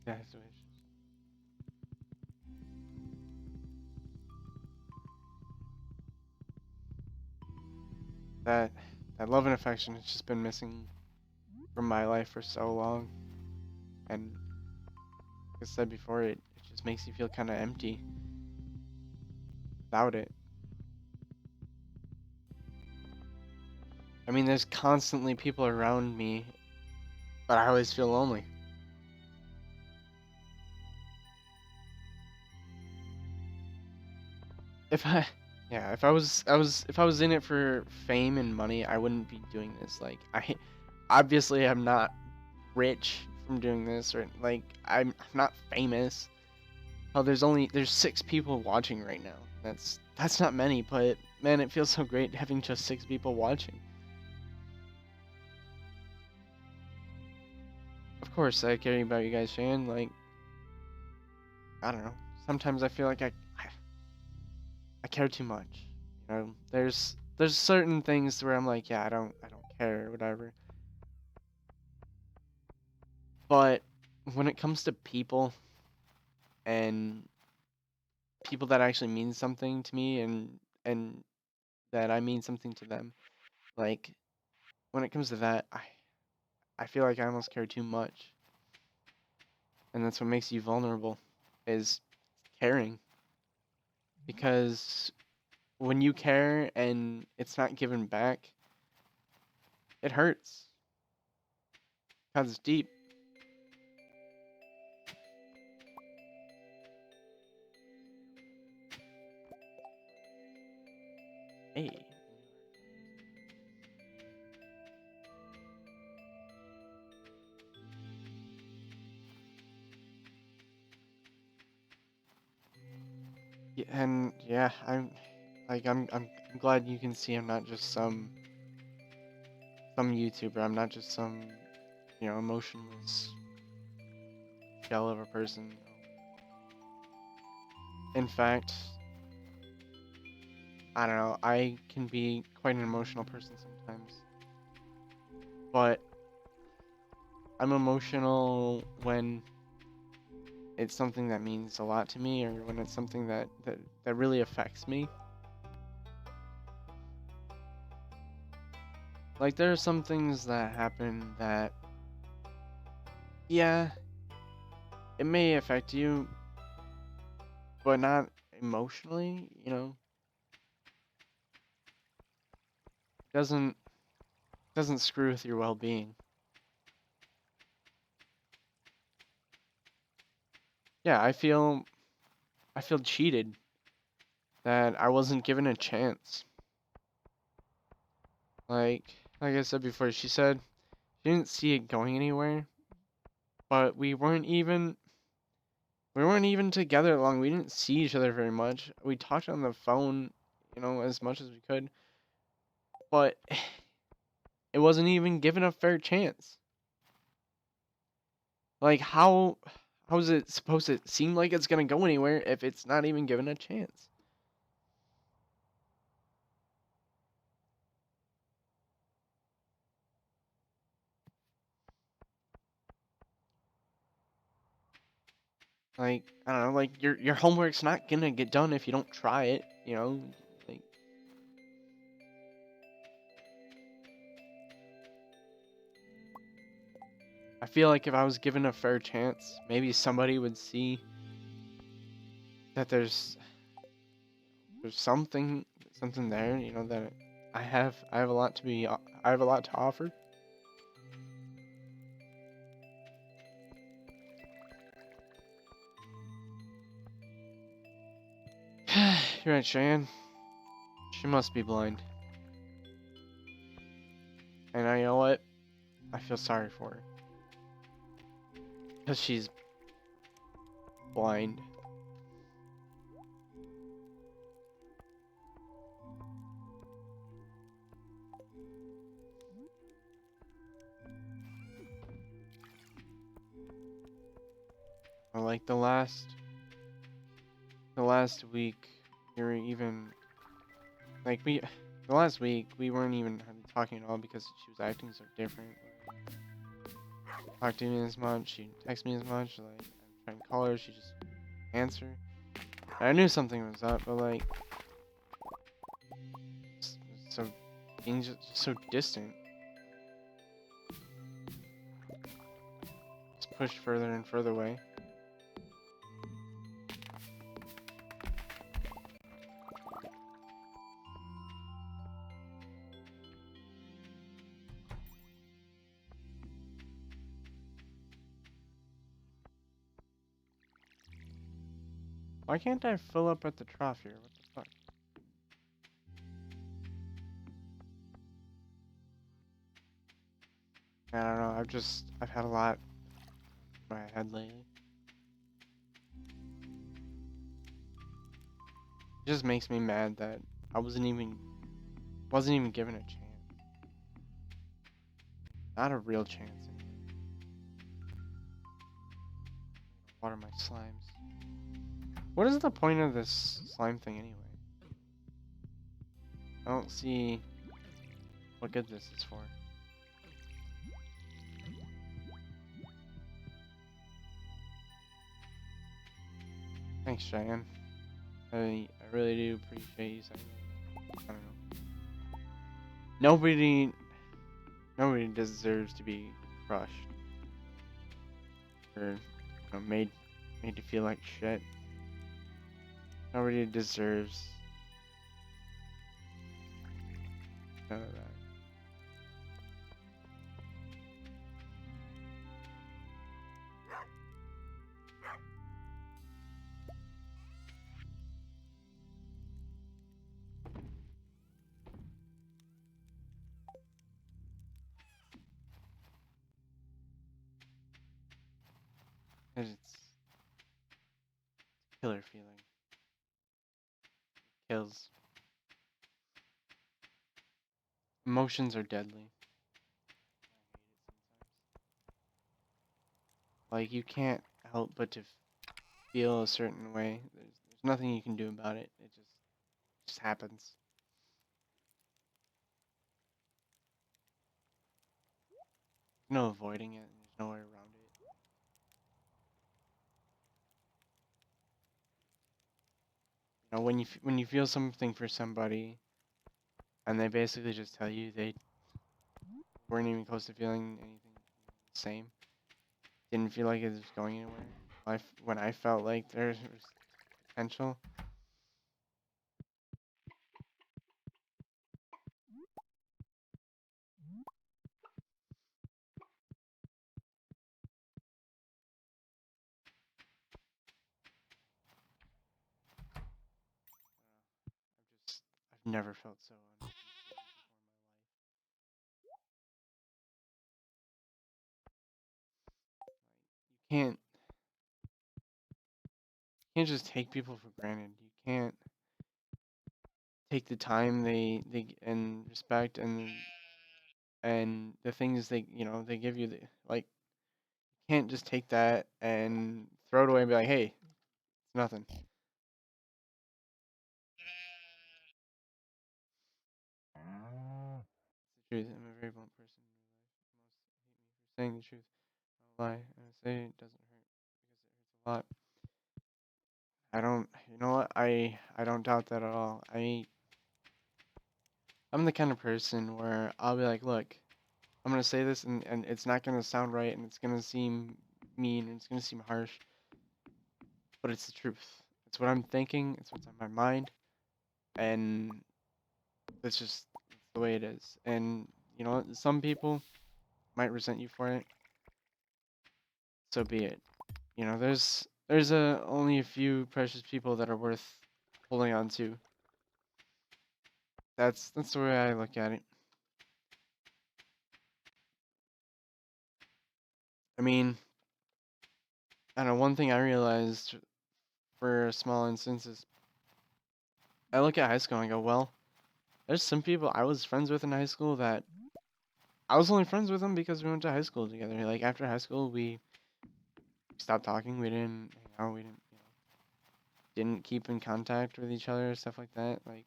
Yeah, so it's just, that that love and affection has just been missing from my life for so long, and like I said before, it just makes you feel kind of empty without it. I mean, there's constantly people around me, but I always feel lonely. If I Yeah, if I was in it for fame and money, I wouldn't be doing this. Like I obviously I'm not rich from doing this, or like I'm not famous. Oh, there's 6 people watching right now. That's not many, but man, it feels so great having just 6 people watching. Of course, I care about you guys, Shane. Like I don't know. Sometimes I feel like I care too much. There's certain things where I'm like, yeah, I don't care, or whatever. But when it comes to people and people that actually mean something to me and that I mean something to them, like when it comes to that, I feel like I almost care too much. And that's what makes you vulnerable is caring. Because when you care and it's not given back, it hurts. Because it's deep. Hey. Yeah, and yeah, I'm glad you can see I'm not just some YouTuber. I'm not just some, emotionless shell of a person. In fact, I don't know, I can be quite an emotional person sometimes. But I'm emotional when it's something that means a lot to me or when it's something that really affects me. Like there are some things that happen that yeah, it may affect you, but not emotionally, doesn't doesn't screw with your well-being. Yeah, I feel cheated that I wasn't given a chance. Like I said before, she said she didn't see it going anywhere, but we weren't even together long. We didn't see each other very much. We talked on the phone, as much as we could, but it wasn't even given a fair chance. Like how is it supposed to seem like it's gonna go anywhere if it's not even given a chance? Like I don't know, like your homework's not gonna get done if you don't try it. Like I feel like if I was given a fair chance, maybe somebody would see that there's something there, that I have a lot I have a lot to offer. You're right, Cheyenne. She must be blind. And I know what? I feel sorry for her. Because she's blind. Or like the last week, we were even like the last week we weren't even talking at all because she was acting so different. Talk to me as much, she text me as much. Like I'm trying to call her, she just answer. I knew something was up, but like so being just so distant, just pushed further and further away. Why can't I fill up at the trough here? What the fuck? I don't know. I've had a lot in my head lately. It just makes me mad that I wasn't even given a chance. Not a real chance. Water my slimes. What is the point of this slime thing anyway? I don't see what good this is for. Thanks, Cheyenne. I really do appreciate you saying that. I don't know. Nobody deserves to be crushed or made to feel like shit. Nobody deserves none of that. 'Cause it's a killer feeling. Kills. Emotions are deadly. Like you can't help but to feel a certain way. There's nothing you can do about it. It just happens. No avoiding it. There's no way around it. You know, when you feel something for somebody, and they basically just tell you they weren't even close to feeling anything the same, didn't feel like it was going anywhere. When I felt like there was potential, I've never felt so unappreciated before in my life. You can't just take people for granted. You can't take the time they and respect and the things they give you. Like you can't just take that and throw it away and be like, hey, it's nothing. It's the truth. I'm a very blunt person in real life. Most hate me for saying the truth. I'll lie and I say it doesn't hurt because it hurts a lot. I don't. You know what? I don't doubt that at all. I'm the kind of person where I'll be like, look, I'm gonna say this and it's not gonna sound right and it's gonna seem mean and it's gonna seem harsh, but it's the truth. It's what I'm thinking. It's what's on my mind, and it's the way it is. And you know, what? Some people might resent you for it. So be it. You know, there's only a few precious people that are worth holding on to. That's the way I look at it. I mean, I don't know. One thing I realized for a small instance is I look at high school and I go, well, there's some people I was friends with in high school that I was only friends with them because we went to high school together. Like after high school, we stopped talking. We didn't hang out. We didn't keep in contact with each other, stuff like that. Like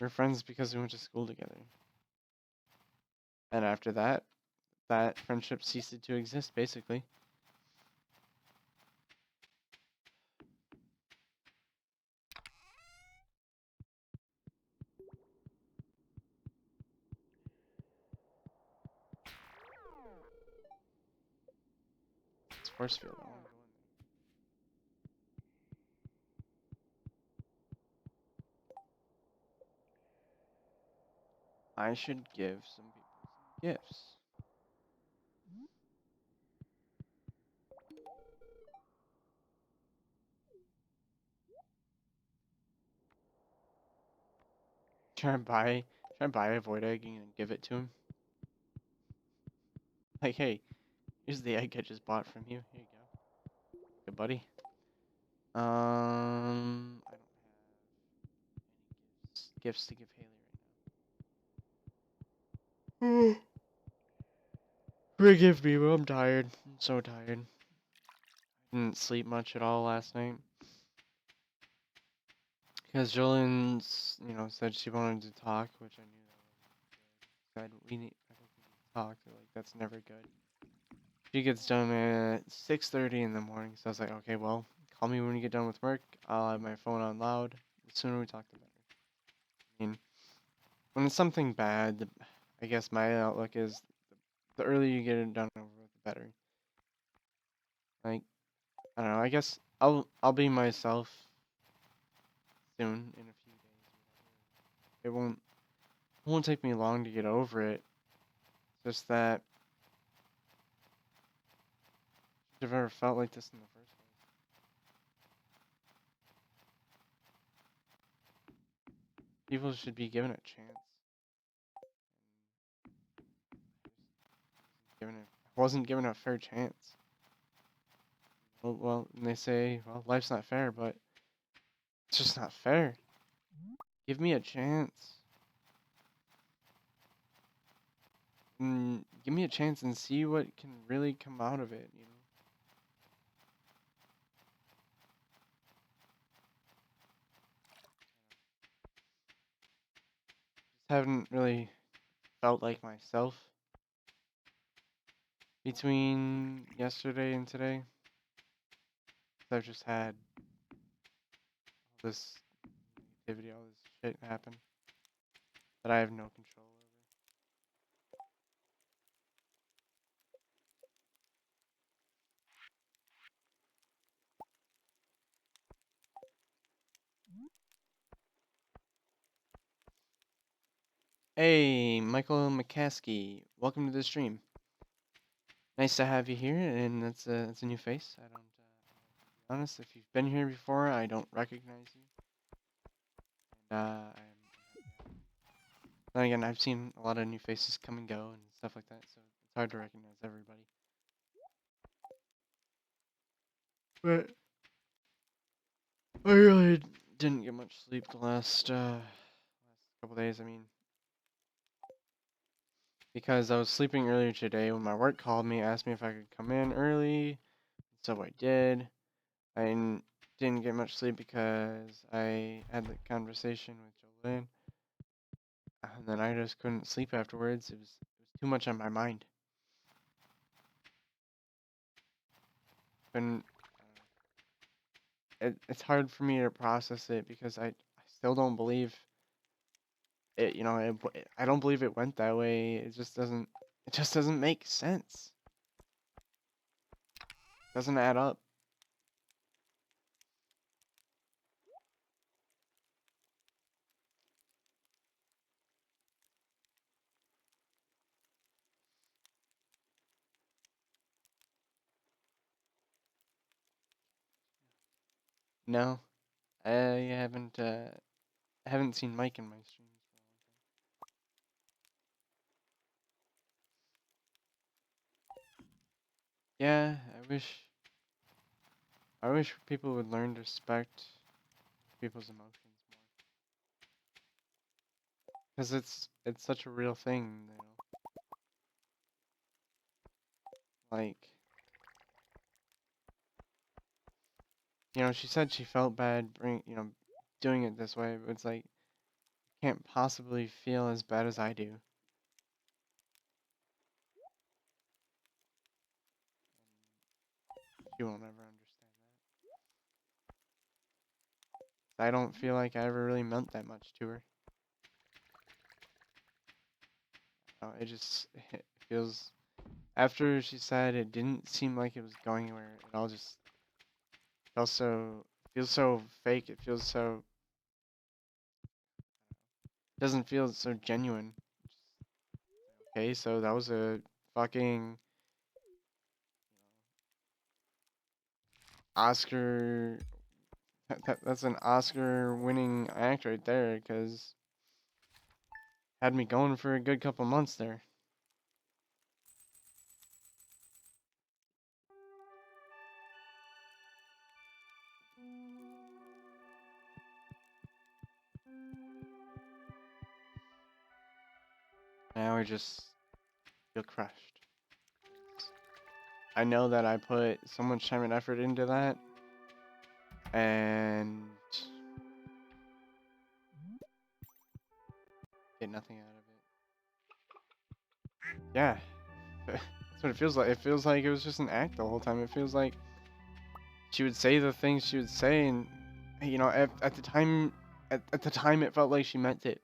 we're friends because we went to school together. And after that, that friendship ceased to exist, basically. It's force field. I want to go in there. I should give some people some gifts. Try and buy a void egg and give it to him. Like, hey, here's the egg I just bought from you. Here you go. Good buddy. I don't have any gifts to give Haley right now. Forgive me, but I'm tired. I'm so tired. I didn't sleep much at all last night. Because Jolene, said she wanted to talk, which I knew that wasn't good. I think we need to talk. Like, that's never good. She gets done at 6:30 in the morning, so I was like, okay, well, call me when you get done with work. I'll have my phone on loud. The sooner we talk, the better. I mean, when it's something bad, I guess my outlook is the earlier you get it done over with, the better. Like, I don't know. I guess I'll be myself soon in a few days. It won't take me long to get over it. It's just that I've ever felt like this in the first place. People should be given a chance. I wasn't given a fair chance. Well, and they say, well, life's not fair, but it's just not fair. Give me a chance. Give me a chance and see what can really come out of it, you know? Just haven't really felt like myself between yesterday and today. I've just had all this negativity, all this shit happen that I have no control over. Hey, Michael McCaskey, welcome to the stream. Nice to have you here, and that's a new face. I don't, to be honest, if you've been here before, I don't recognize you. And then again, I've seen a lot of new faces come and go and stuff like that, so it's hard to recognize everybody. But I really didn't get much sleep the last couple days. I mean, because I was sleeping earlier today when my work called me, asked me if I could come in early, so I did. I didn't get much sleep because I had the conversation with Jolene, and then I just couldn't sleep afterwards. It was too much on my mind. And it's hard for me to process it because I still don't believe it. You know, I don't believe it went that way. It just doesn't make sense. Doesn't add up. No, I haven't seen Mike in my streams for a long time. Yeah, I wish people would learn to respect people's emotions more, because it's such a real thing, you know. Like, you know, she said she felt bad doing it this way, but it's like can't possibly feel as bad as I do. She won't ever understand that. I don't feel like I ever really meant that much to her. It just it feels after she said it didn't seem like it was going anywhere. It all just feels so fake. It feels so doesn't feel so genuine. Okay, so that was a fucking Oscar. That's an Oscar-winning act right there, because had me going for a good couple months there. Now I just feel crushed. I know that I put so much time and effort into that, and get nothing out of it. Yeah, that's what it feels like. It feels like it was just an act the whole time. It feels like she would say the things she would say, and at the time, at the time, it felt like she meant it.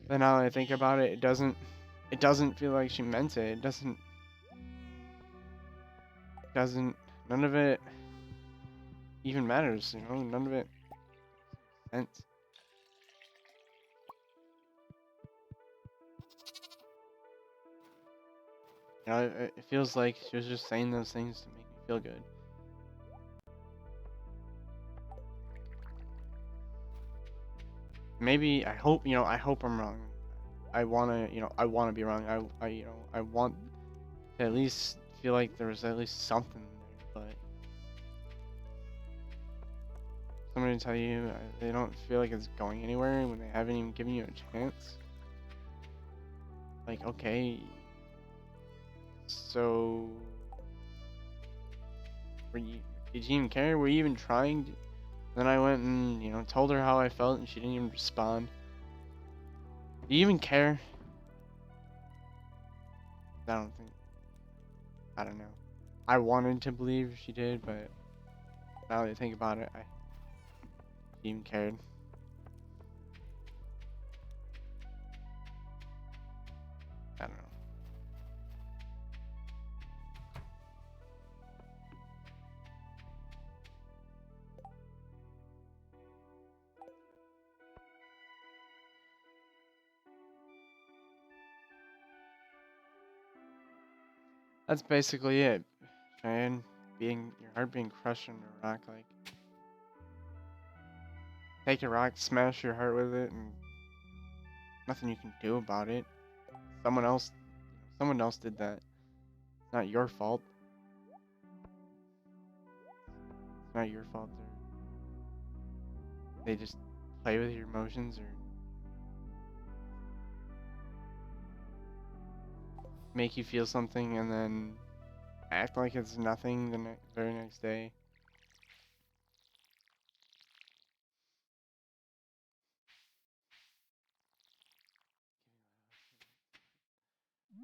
But now that I think about it, it doesn't feel like she meant it. It doesn't, none of it even matters, none of it makes sense. It feels like she was just saying those things to make me feel good. Maybe, I hope I'm wrong. I wanna be wrong. I want to at least feel like there was at least something there, but somebody tell you they don't feel like it's going anywhere when they haven't even given you a chance. Like, okay, so did you even care? Were you even trying? Then I went and told her how I felt, and she didn't even respond. Do you even care? I don't think. I don't know. I wanted to believe she did, but now that I think about it, she even cared. I don't know. That's basically it, man. Your heart being crushed under a rock, like take a rock, smash your heart with it, and nothing you can do about it. Someone else, someone else did that. It's not your fault. It's not your fault. They just play with your emotions or make you feel something and then act like it's nothing the very next day.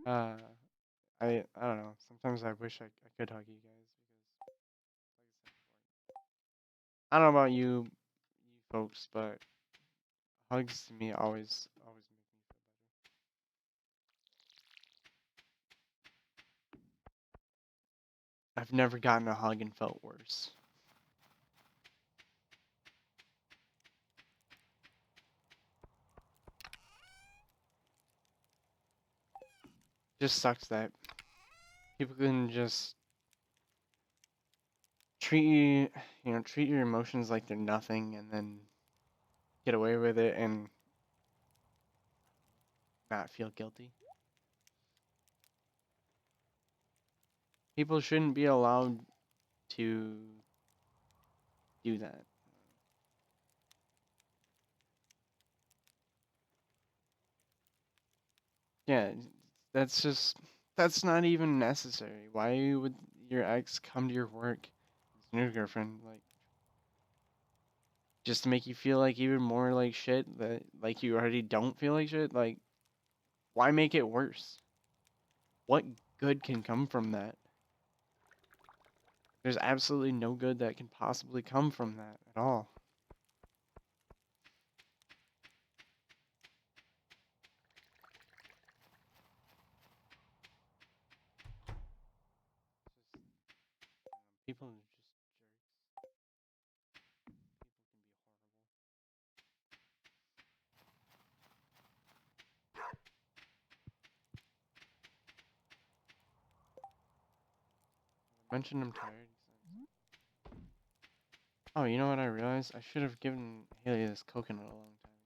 Uh, I don't know. Sometimes I wish I could hug you guys because, like I said before, I don't know about you folks, but hugs to me always make me feel better. I've never gotten a hug and felt worse. Just sucks that people can just treat treat your emotions like they're nothing and then get away with it and not feel guilty. People shouldn't be allowed to do that. Yeah, that's not even necessary. Why would your ex come to your work, his new girlfriend, like just to make you feel like even more like shit that like you already don't feel like shit? Like why make it worse? What good can come from that? There's absolutely no good that can possibly come from that at all. People are just jerks. People can be horrible. I mentioned I'm tired. Oh, you know what I realized? I should have given Haley this coconut a long time ago.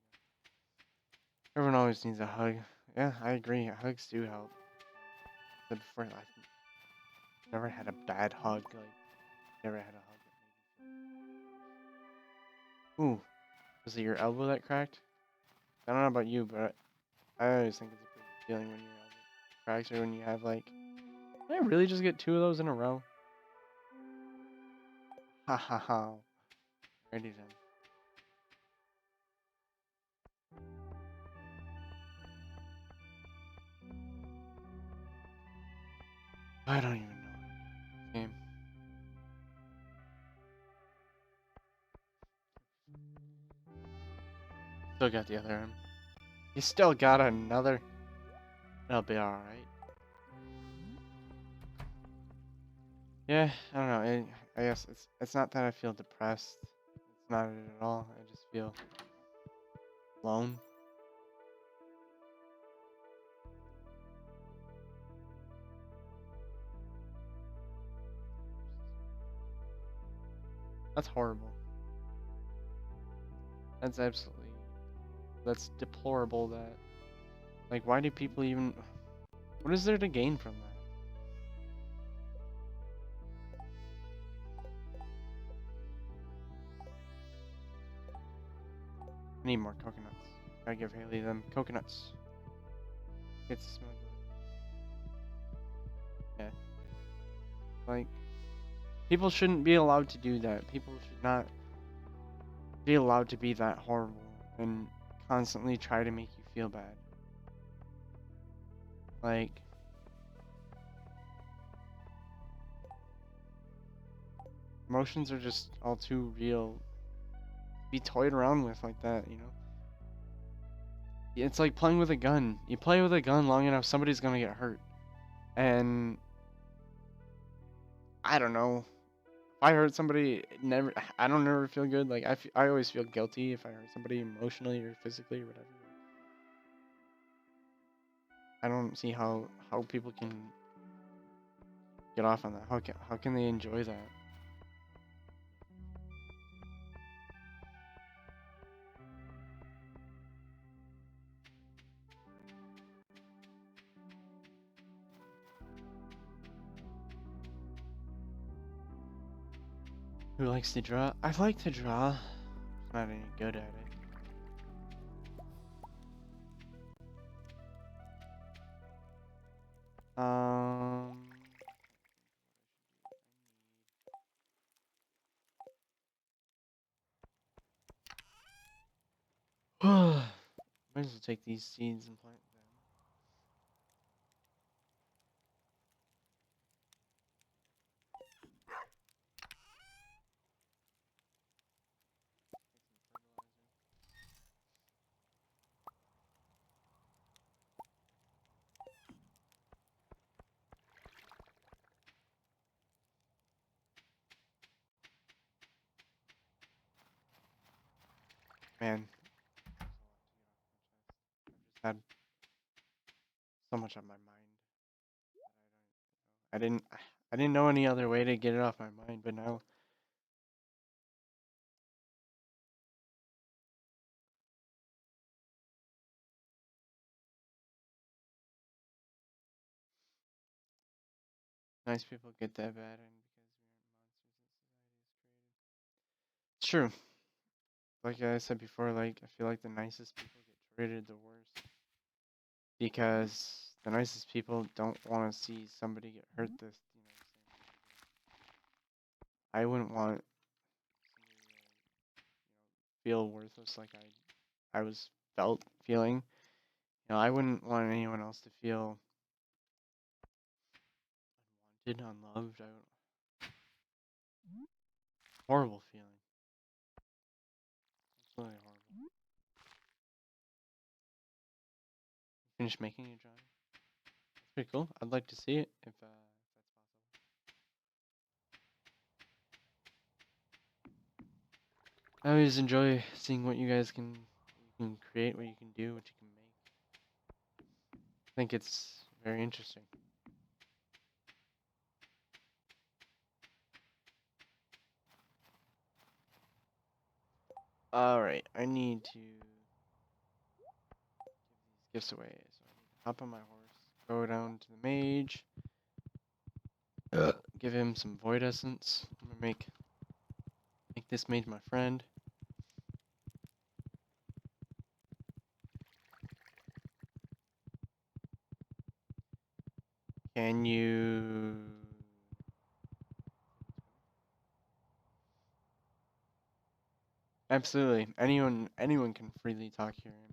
Everyone always needs a hug. Yeah, I agree. Hugs do help. I said before, I've never had a bad hug. Like, never had a hug that made me feel. Ooh, was it your elbow that cracked? I don't know about you, but I always think it's a pretty good feeling when your elbow cracks or when you have like. Did I really just get 2 of those in a row? Ha ha ha. Ready then. I don't even know. Game. Still got the other arm. You still got another. That'll be alright. Yeah, I don't know. I guess it's not that I feel depressed. It's not it at all. I just feel alone. That's horrible. That's absolutely. That's deplorable. That. Like, why do people even. What is there to gain from that? I need more coconuts. Gotta give Haley them coconuts. It's smell good. Yeah. Like, people shouldn't be allowed to do that. People should not be allowed to be that horrible and constantly try to make you feel bad. Like, emotions are just all too real to be toyed around with like that, you know? It's like playing with a gun. You play with a gun long enough, somebody's gonna get hurt. And I don't know. If I hurt somebody, I don't never feel good. Like, I always feel guilty if I hurt somebody emotionally or physically or whatever. I don't see how people can get off on that. How can they enjoy that? Who likes to draw? I like to draw. I'm not any good at it. Um. Might as well take these seeds and plant them. Man, I've just had so much on my mind. I didn't I didn't know any other way to get it off my mind, but now nice people get that bad and because we aren't monsters, it's true. Like I said before, like I feel like the nicest people get treated the worst because the nicest people don't want to see somebody get hurt this, you know, the same way. I wouldn't want feel worthless like I was felt feeling. You know, I wouldn't want anyone else to feel unwanted, unloved. Horrible feeling. It's really horrible. Finish making a drawing. That's pretty cool. I'd like to see it if that's possible. I always enjoy seeing what you guys can create, what you can do, what you can make. I think it's very interesting. All right, I need to give these gifts away. So I need to hop on my horse, go down to the mage, give him some void essence. I'm gonna make this mage my friend. Can you? Absolutely. Anyone can freely talk here. I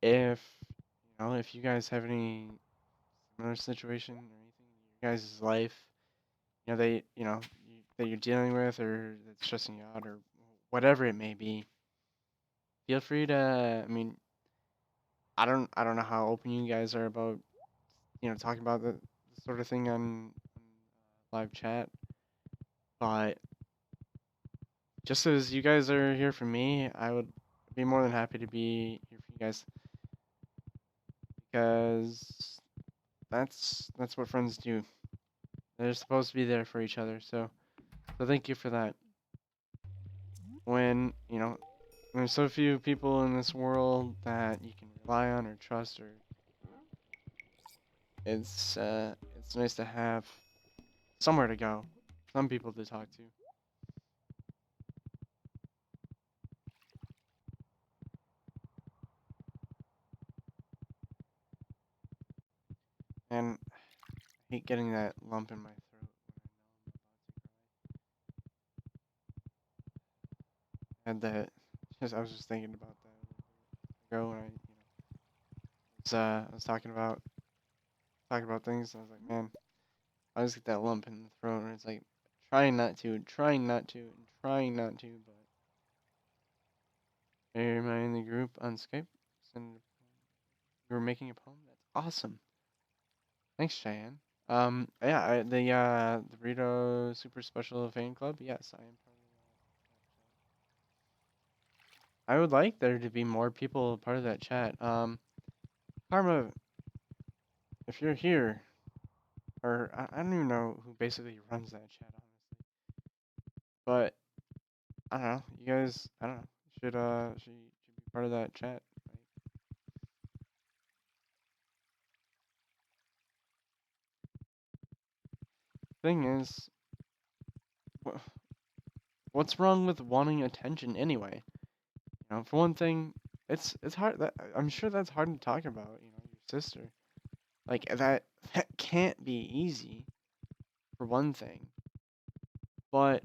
mean, if if you guys have any similar situation or anything in your guys' life, they that you're dealing with or that's stressing you out or whatever it may be, feel free to. I mean, I don't know how open you guys are about talking about the sort of thing on live chat, but just as you guys are here for me, I would be more than happy to be here for you guys because that's what friends do. They're supposed to be there for each other. So thank you for that. When there's so few people in this world that you can rely on or trust, or it's nice to have somewhere to go, some people to talk to. And I hate getting that lump in my throat when I know I'm about to cry. And that just I was just thinking about that a little bit ago when I was talking about things. And I was like, man, I just get that lump in the throat, and it's like trying not to, and trying not to. But am I in the group on Skype? Send You were making a poem. That's awesome. Thanks, Cheyenne. Yeah, the Burrito Super Special Fan Club. Yes, I am part of that. I would like there to be more people part of that chat. Karma, if you're here, or I don't even know who basically runs that chat, honestly. But I don't know. You guys, I don't know. Should be part of that chat. Like, thing is, what's wrong with wanting attention anyway? For one thing, it's hard. I'm sure that's hard to talk about. Your sister. Like that can't be easy for one thing. But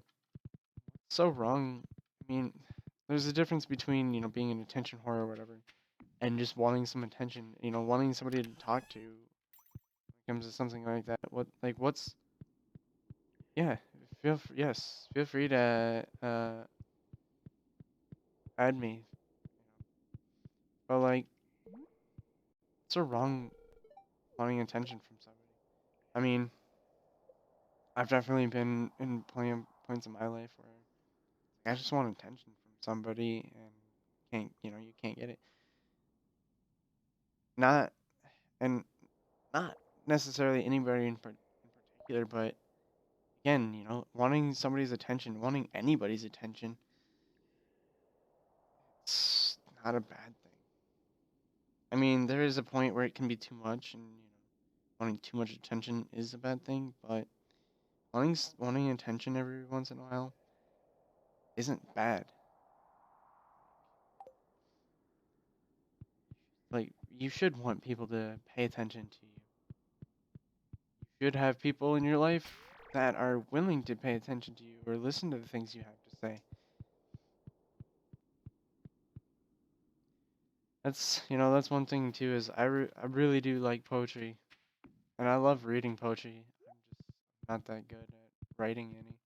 so wrong. I mean, there's a difference between being an attention whore or whatever, and just wanting some attention. Wanting somebody to talk to. When it comes to something like that. What's yeah. Feel free to add me. But like, what's so wrong wanting attention from somebody? I mean, I've definitely been in plenty of points in my life where I just want attention from somebody and you can't get it. Not and not necessarily anybody in particular, but again, wanting somebody's attention, wanting anybody's attention, it's not a bad thing. I mean, there is a point where it can be too much, and wanting too much attention is a bad thing, but wanting attention every once in a while isn't bad. Like, you should want people to pay attention to you. You should have people in your life that are willing to pay attention to you or listen to the things you have to say. That's one thing too, is I really do like poetry, and I love reading poetry. I'm just not that good at writing any.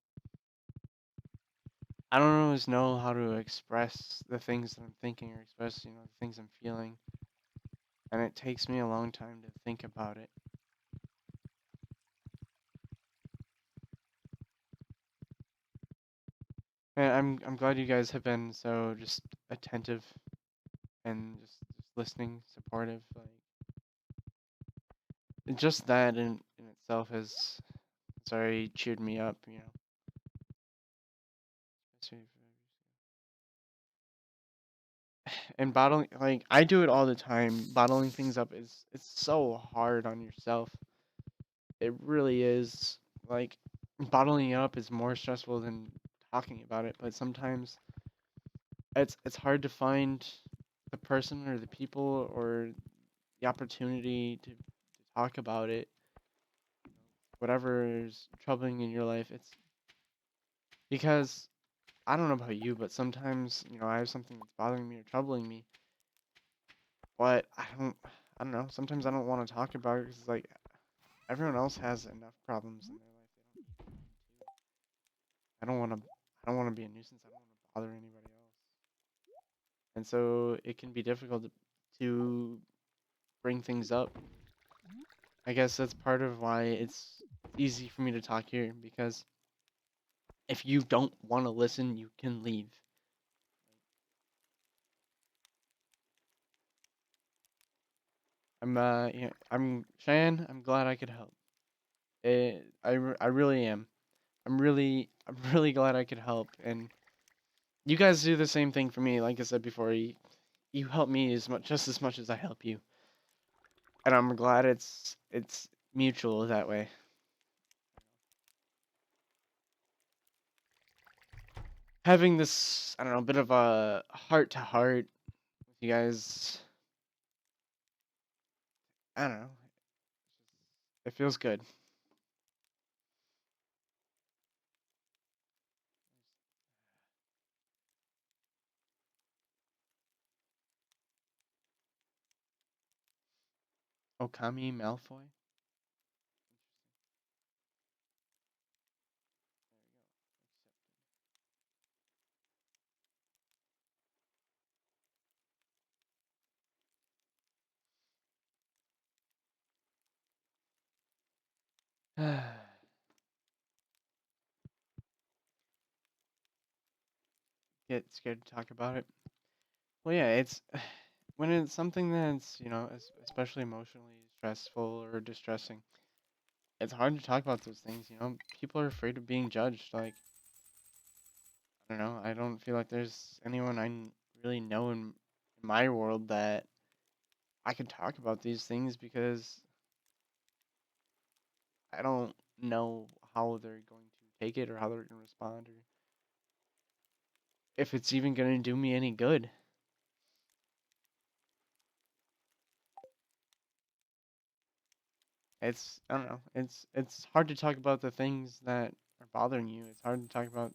I don't always know how to express the things that I'm thinking, or express the things I'm feeling, and it takes me a long time to think about it. And I'm glad you guys have been so just attentive and just listening, supportive. Like, just that in itself has sorry cheered me up. And bottling, like, I do it all the time. Bottling things up is it's so hard on yourself. It really is. Like, bottling it up is more stressful than talking about it, but sometimes it's hard to find the person or the people or the opportunity to talk about it. Whatever is troubling in your life, it's because I don't know about you, but sometimes I have something that's bothering me or troubling me, but I don't know. Sometimes I don't want to talk about it because like everyone else has enough problems in their life. They don't need mine too. I don't want to. I don't want to be a nuisance. I don't want to bother anybody else. and so it can be difficult to bring things up. I guess that's part of why it's easy for me to talk here, because if you don't want to listen, you can leave. I'm Cheyenne. I'm glad I could help. I really am. I'm really glad I could help, and you guys do the same thing for me. Like I said before, you help me just as much as I help you, and I'm glad it's mutual that way. Having this, I don't know, bit of a heart to heart with you guys, I don't know, it feels good. Okami Malfoy. Get scared to talk about it. Well, yeah, it's when it's something that's, especially emotionally stressful or distressing. It's hard to talk about those things. People are afraid of being judged. Like, I don't know. I don't feel like there's anyone really know in my world that I could talk about these things, because I don't know how they're going to take it, or how they're going to respond, or if it's even going to do me any good. I don't know. It's hard to talk about the things that are bothering you. It's hard to talk about,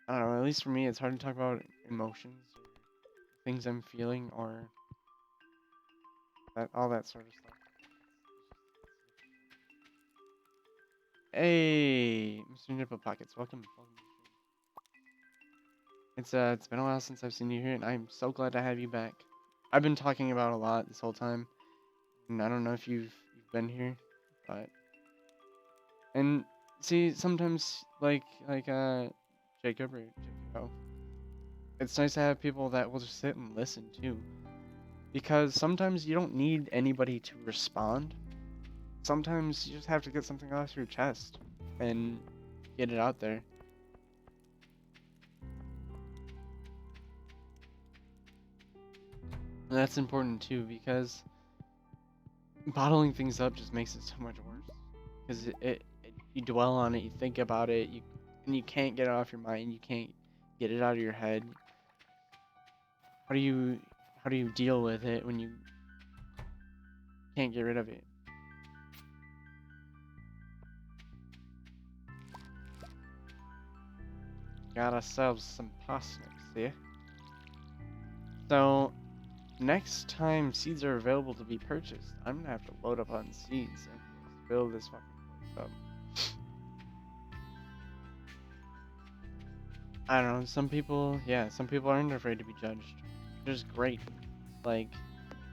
I don't know, at least for me, it's hard to talk about emotions or things I'm feeling, or that all that sort of stuff. Hey, Mr. Nipple Pockets, welcome to the stream. It's been a while since I've seen you here, and I'm so glad to have you back. I've been talking about a lot this whole time, and I don't know if you've been here, but and see, sometimes Jacob or Jacob, it's nice to have people that will just sit and listen too, because sometimes you don't need anybody to respond. Sometimes you just have to get something off your chest and get it out there. And that's important too, because bottling things up just makes it so much worse. Because you dwell on it, you think about it, and you can't get it off your mind. You can't get it out of your head. How do you how do you deal with it when you can't get rid of it? Got ourselves some parsnips here. So next time seeds are available to be purchased, I'm gonna have to load up on seeds and fill this fucking place up. I don't know. Some people aren't afraid to be judged, which is great. Like,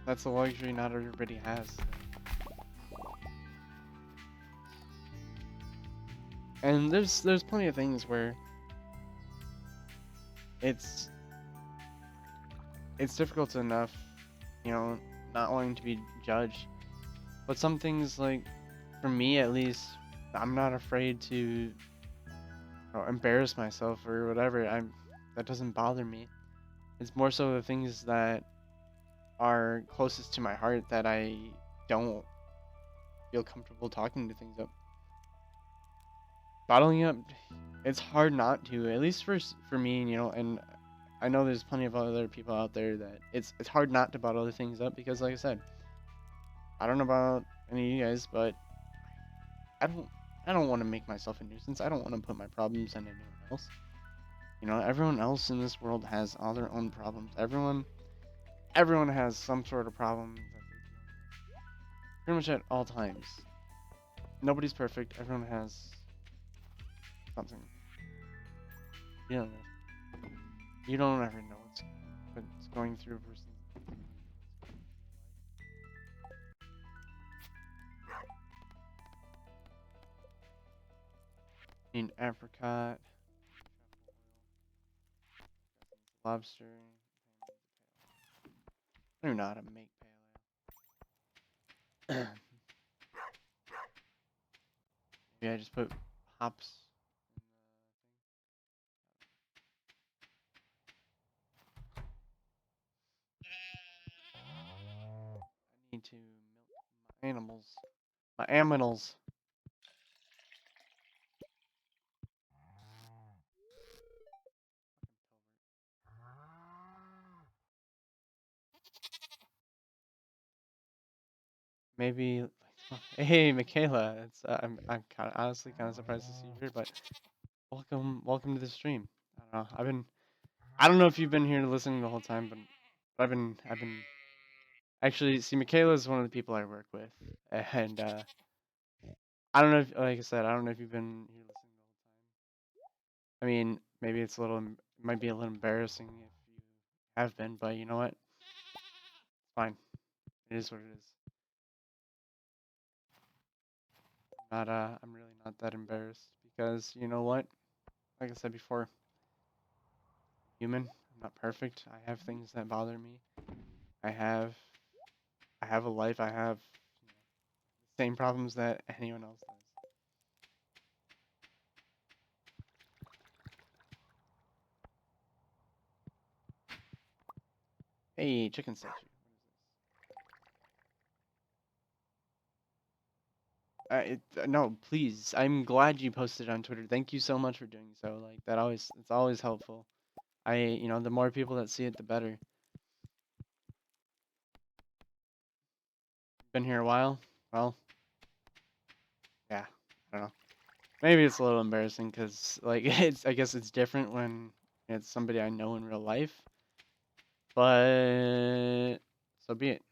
that's a luxury not everybody has. And there's plenty of things where it's it's difficult enough, you know, not wanting to be judged. But some things, like, for me at least, I'm not afraid to embarrass myself or whatever. That doesn't bother me. It's more so the things that are closest to my heart that I don't feel comfortable talking to things up. Bottling up, it's hard not to. At least for me, and I know there's plenty of other people out there that it's hard not to bottle the things up, because, like I said, I don't know about any of you guys, but I don't I don't want to make myself a nuisance. I don't want to put my problems on anyone else. Everyone else in this world has all their own problems. Everyone has some sort of problem that they're dealing with, pretty much at all times. Nobody's perfect. Everyone has something dealing with. You don't ever know what's going through a person's. Need apricot, lobster. I don't know how to make pale ale. Maybe I just put hops in the thing. I need to milk my animals. My aminals. Maybe. Hey, Michaela. It's I'm kind of honestly kind of surprised to see you here, but welcome to the stream. I don't know. I don't know if you've been here listening the whole time, but I've been actually see Michaela is one of the people I work with, and I don't know if, like I said, I don't know if you've been here listening the whole time. I mean, maybe it's a little, it might be a little embarrassing if you have been, but you know what? It's fine. It is what it is. I'm really not that embarrassed because you know what? Like I said before, human. I'm not perfect. I have things that bother me. I have, I have a life. I have the same problems that anyone else does. Hey, chicken statue. No, please. I'm glad you posted on Twitter. Thank you so much for doing so. Like that always, it's always helpful. The more people that see it, the better. Been here a while. Well, yeah. I don't know. Maybe it's a little embarrassing because, like, I guess it's different when it's somebody I know in real life. But so be it.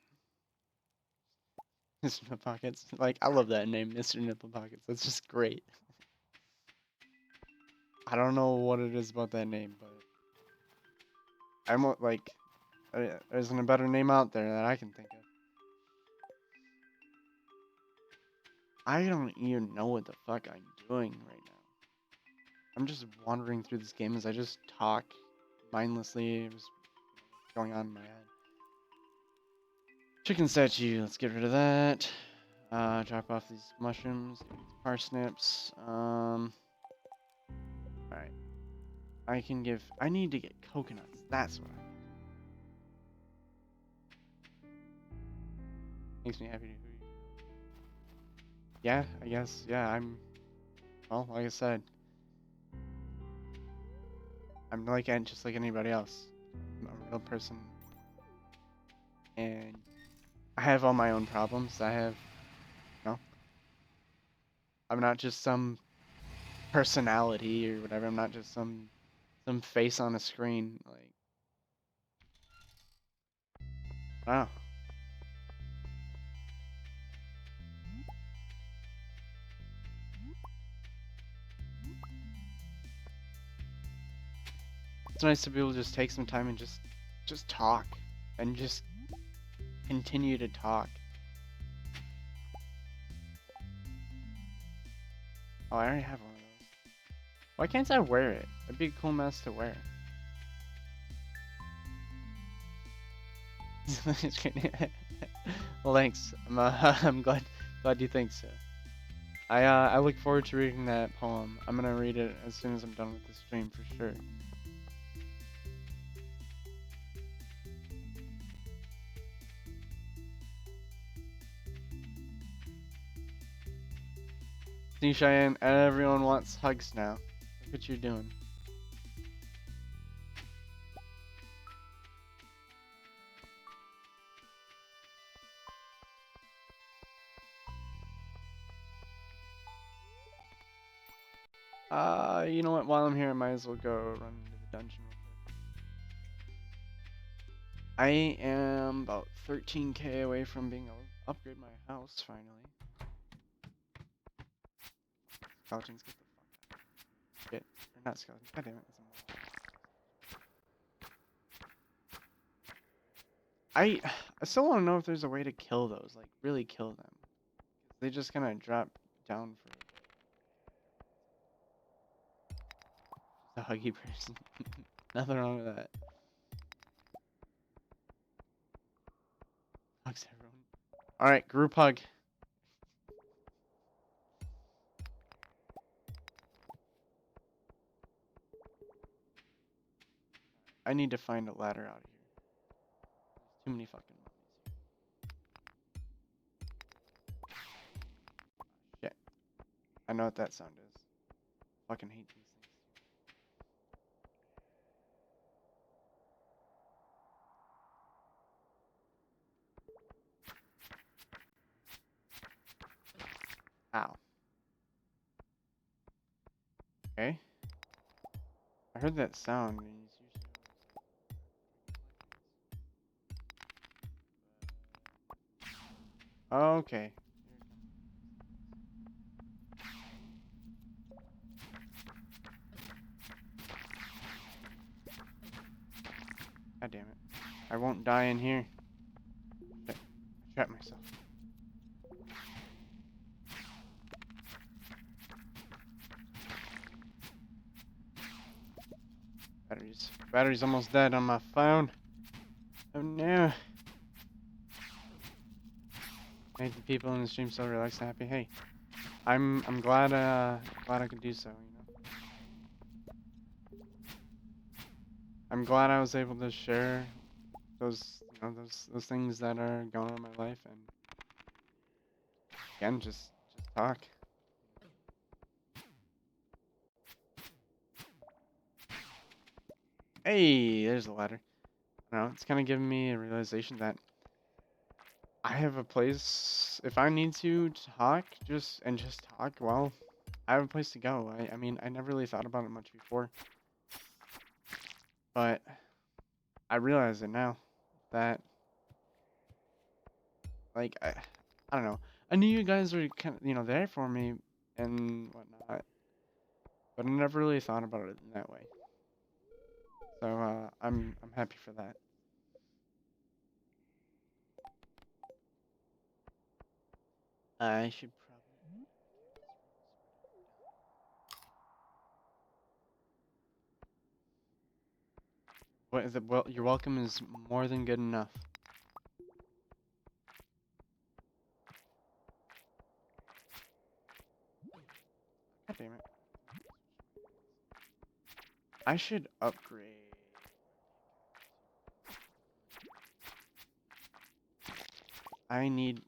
Mr. Nipple Pockets. Like, I love that name, Mr. Nipple Pockets. That's just great. I don't know what it is about that name, but I'm like, there isn't a better name out there that I can think of. I don't even know what the fuck I'm doing right now. I'm just wandering through this game as I just talk mindlessly. It was going on in my head. Chicken statue. Let's get rid of that. Drop off these mushrooms, parsnips. Alright. I need to get coconuts. That's what I need. Makes me happy to hear you. Yeah, I guess. Yeah, well, like I said, I'm like just like anybody else. I'm a real person. And I have all my own problems. I'm not just some personality or whatever. I'm not just some face on a screen. Like, wow. It's nice to be able to just take some time and just talk and just continue to talk. Oh, I already have one of those. Why can't I wear it? It'd be a cool mask to wear. Well, thanks. I'm glad you think so. I look forward to reading that poem. I'm gonna read it as soon as I'm done with the stream for sure. See, Cheyenne, everyone wants hugs now. Look what you're doing. You know what? While I'm here, I might as well go run into the dungeon real quick. I am about 13k away from being able to upgrade my house finally. Skeletons, get the fuck out. Shit. Or not skeletons. God damn it. It's a mob. I still want to know if there's a way to kill those, like really kill them. They just kind of drop down for a huggy person. Nothing wrong with that. Hugs everyone. All right, group hug. I need to find a ladder out here. There's too many fucking mummies here. Shit. I know what that sound is. Fucking hate these things. Ow. Okay. I heard that sound. And it's usually okay. God damn it. I won't die in here. Shit. I trapped myself. Battery's almost dead on my phone. Oh no. Make the people in the stream so relaxed and happy. Hey, I'm glad glad I could do so, you know. I'm glad I was able to share those those things that are going on in my life, and again just talk. Hey, there's a ladder. I don't know, it's kind of giving me a realization that I have a place if I need to talk, just talk. Well, I have a place to go. I mean, I never really thought about it much before, but I realize it now that like I don't know. I knew you guys were kind of there for me and whatnot, but I never really thought about it in that way. So I'm happy for that. I should probably. What is it? Well, your welcome is more than good enough. God damn it. I should upgrade. I need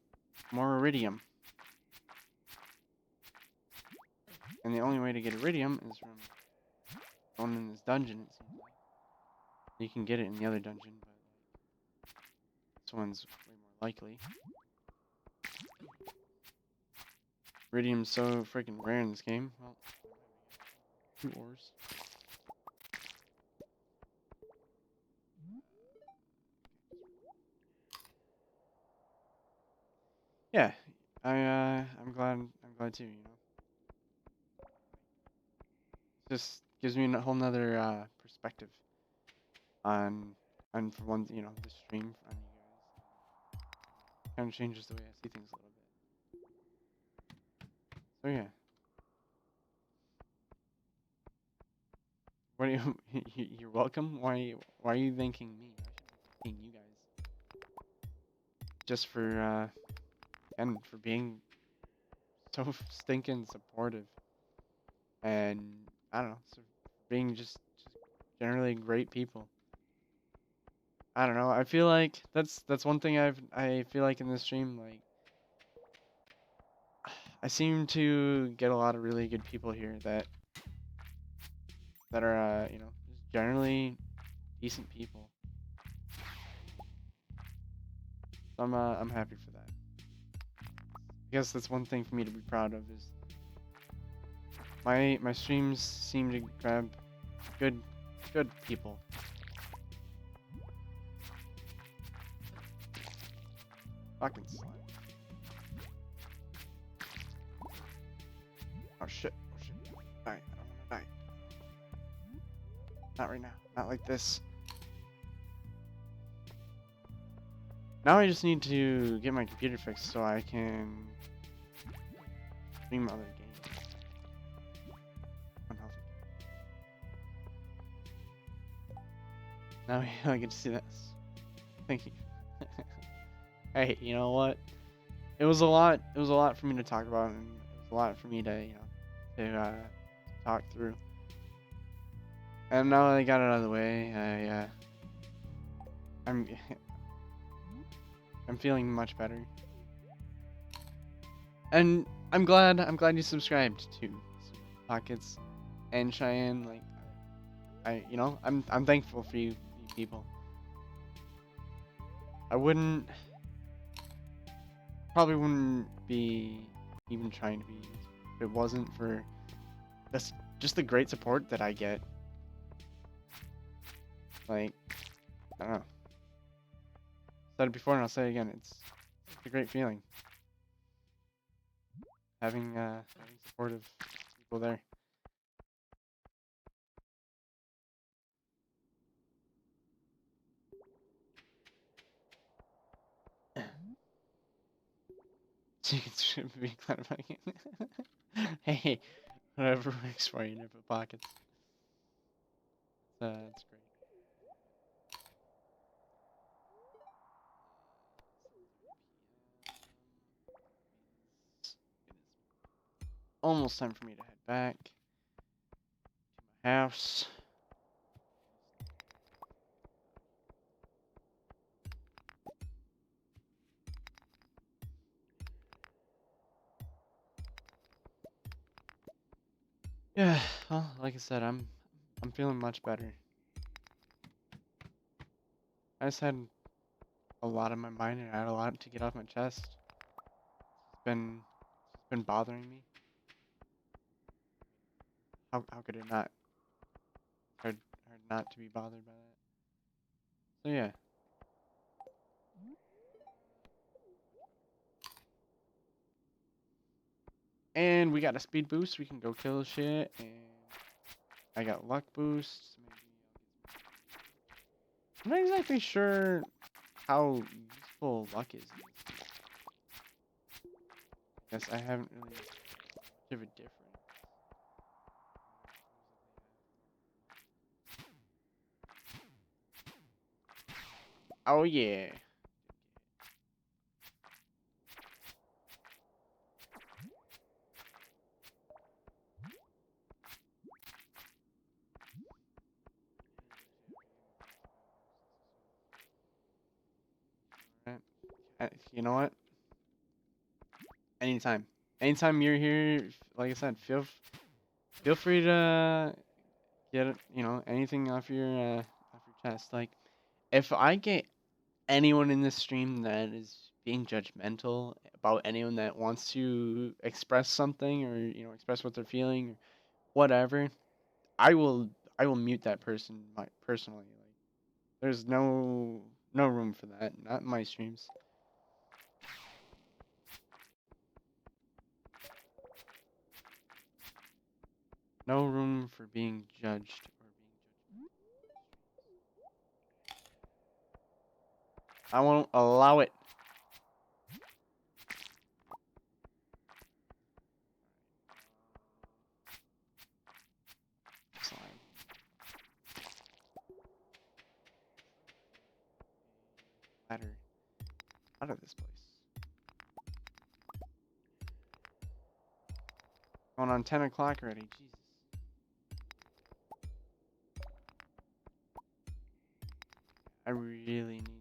more iridium. And the only way to get iridium is from going in this dungeon, it seems like. You can get it in the other dungeon, but this one's way more likely. Iridium's so freaking rare in this game. Well, 2 ores. Yeah, I'm glad too, you know. Just gives me a whole nother perspective on for one, the stream on you guys. Kind of changes the way I see things a little bit. So yeah. What are you you're welcome. Why are you thanking me? I should be thanking you guys. Just for and for being so stinking supportive. And I don't know, so being just generally great people. I don't know. I feel like that's one thing I feel like in this stream, like I seem to get a lot of really good people here that are just generally decent people. So I'm happy for that. I guess that's one thing for me to be proud of is my streams seem to grab good people. Fucking slime. Oh shit. Oh shit. Die. I don't wanna die. Not right now. Not like this. Now I just need to get my computer fixed so I can stream other games. Unhealthy. Now I get to see this. Thank you. Hey, you know what? It was a lot. It was a lot for me to talk about, and it was a lot for me to, talk through. And now that I got it out of the way, I'm, I'm feeling much better. And I'm glad you subscribed to Pockets and Cheyenne. Like, I'm thankful for you people. I probably wouldn't be even trying to be if it wasn't for just the great support that I get. Like, I don't know. Said it before and I'll say it again. It's a great feeling having supportive people there. So you can be clarifying. Hey, whatever works for you, Nipple Pockets. It's great. Almost time for me to head back to my house. Yeah, well, like I said, I'm feeling much better. I just had a lot on my mind and I had a lot to get off my chest. It's been bothering me. How could it not? Hard not to be bothered by that. So yeah. And we got a speed boost. We can go kill shit. And I got luck boost. I'm not exactly sure how useful luck is. I guess I haven't really much of a difference. Oh yeah. You know what? Anytime. Anytime you're here, like I said, feel free to get anything off your chest. Like if I get anyone in this stream that is being judgmental about anyone that wants to express something or express what they're feeling or whatever, I will mute that person personally. Like there's no room for that. Not in my streams. No room for being judged or being judged. I won't allow it. Slime. Ladder out of this place. Going on 10 o'clock already. Jesus. I really need to.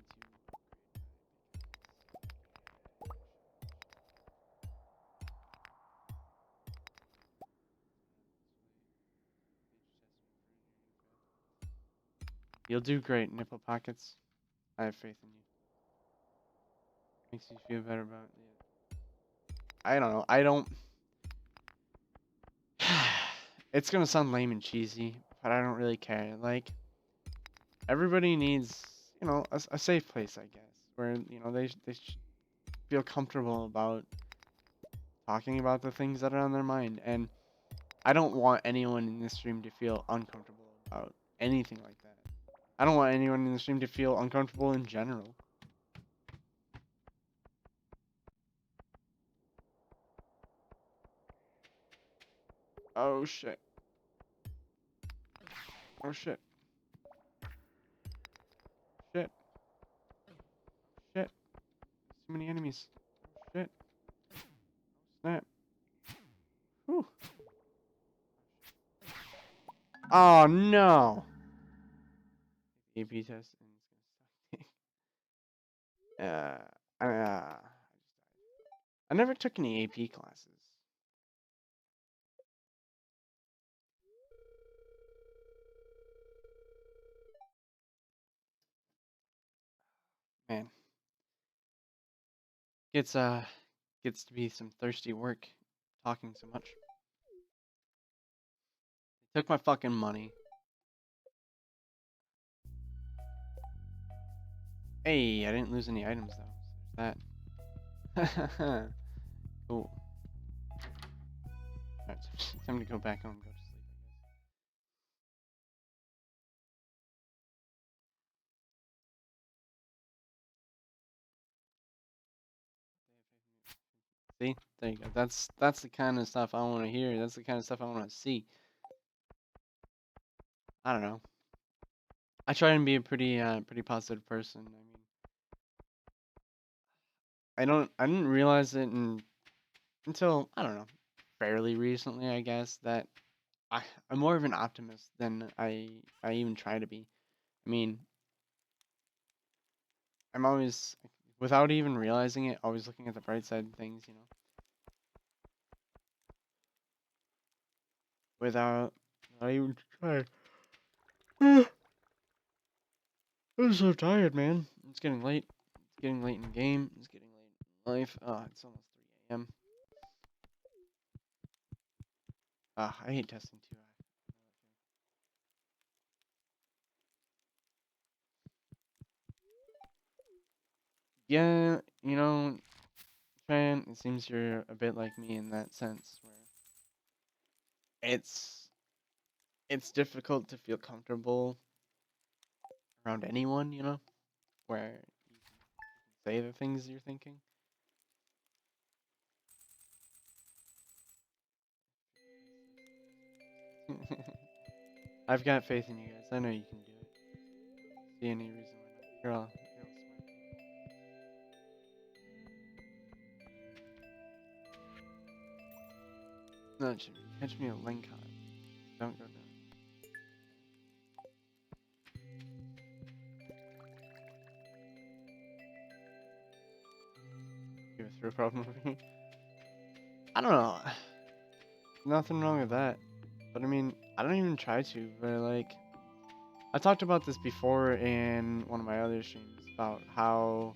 You'll do great, Nipple Pockets. I have faith in you. Makes you feel better about it. I don't know. I don't. It's gonna sound lame and cheesy, but I don't really care. Like, everybody needs, a safe place, I guess, where they feel comfortable about talking about the things that are on their mind. And I don't want anyone in this stream to feel uncomfortable about anything like that. I don't want anyone in the stream to feel uncomfortable in general. Oh shit. Oh shit. Shit. Shit. Too many enemies. Oh shit. Snap. Whew. Oh no. AP test and it's gonna suck. I never took any AP classes. Man, gets to be some thirsty work talking so much. They took my fucking money. Hey, I didn't lose any items though. So there's that. Cool. Alright, so time to go back home, go to sleep, I guess. See? There you go. That's the kind of stuff I want to hear. That's the kind of stuff I want to see. I don't know. I try and be a pretty positive person. I mean, I didn't realize it until I don't know, fairly recently, I guess, that I'm more of an optimist than I even try to be. I mean, I'm always, without even realizing it, always looking at the bright side of things, you know. Without even trying. I'm so tired, man. It's getting late. It's getting late in the game. It's getting late in life. It's almost 3 a.m. I hate testing too. Yeah, you know, Tran, it seems you're a bit like me in that sense, where it's it's difficult to feel comfortable around anyone, you know, where you can say the things you're thinking. I've got faith in you guys. I know you can do it. See any reason why not? You're all smart. No, Jimmy, catch me a Lincoln. Don't go down. You have a throat problem over here? I don't know. Nothing wrong with that. But I mean, I don't even try to, but like, I talked about this before in one of my other streams about how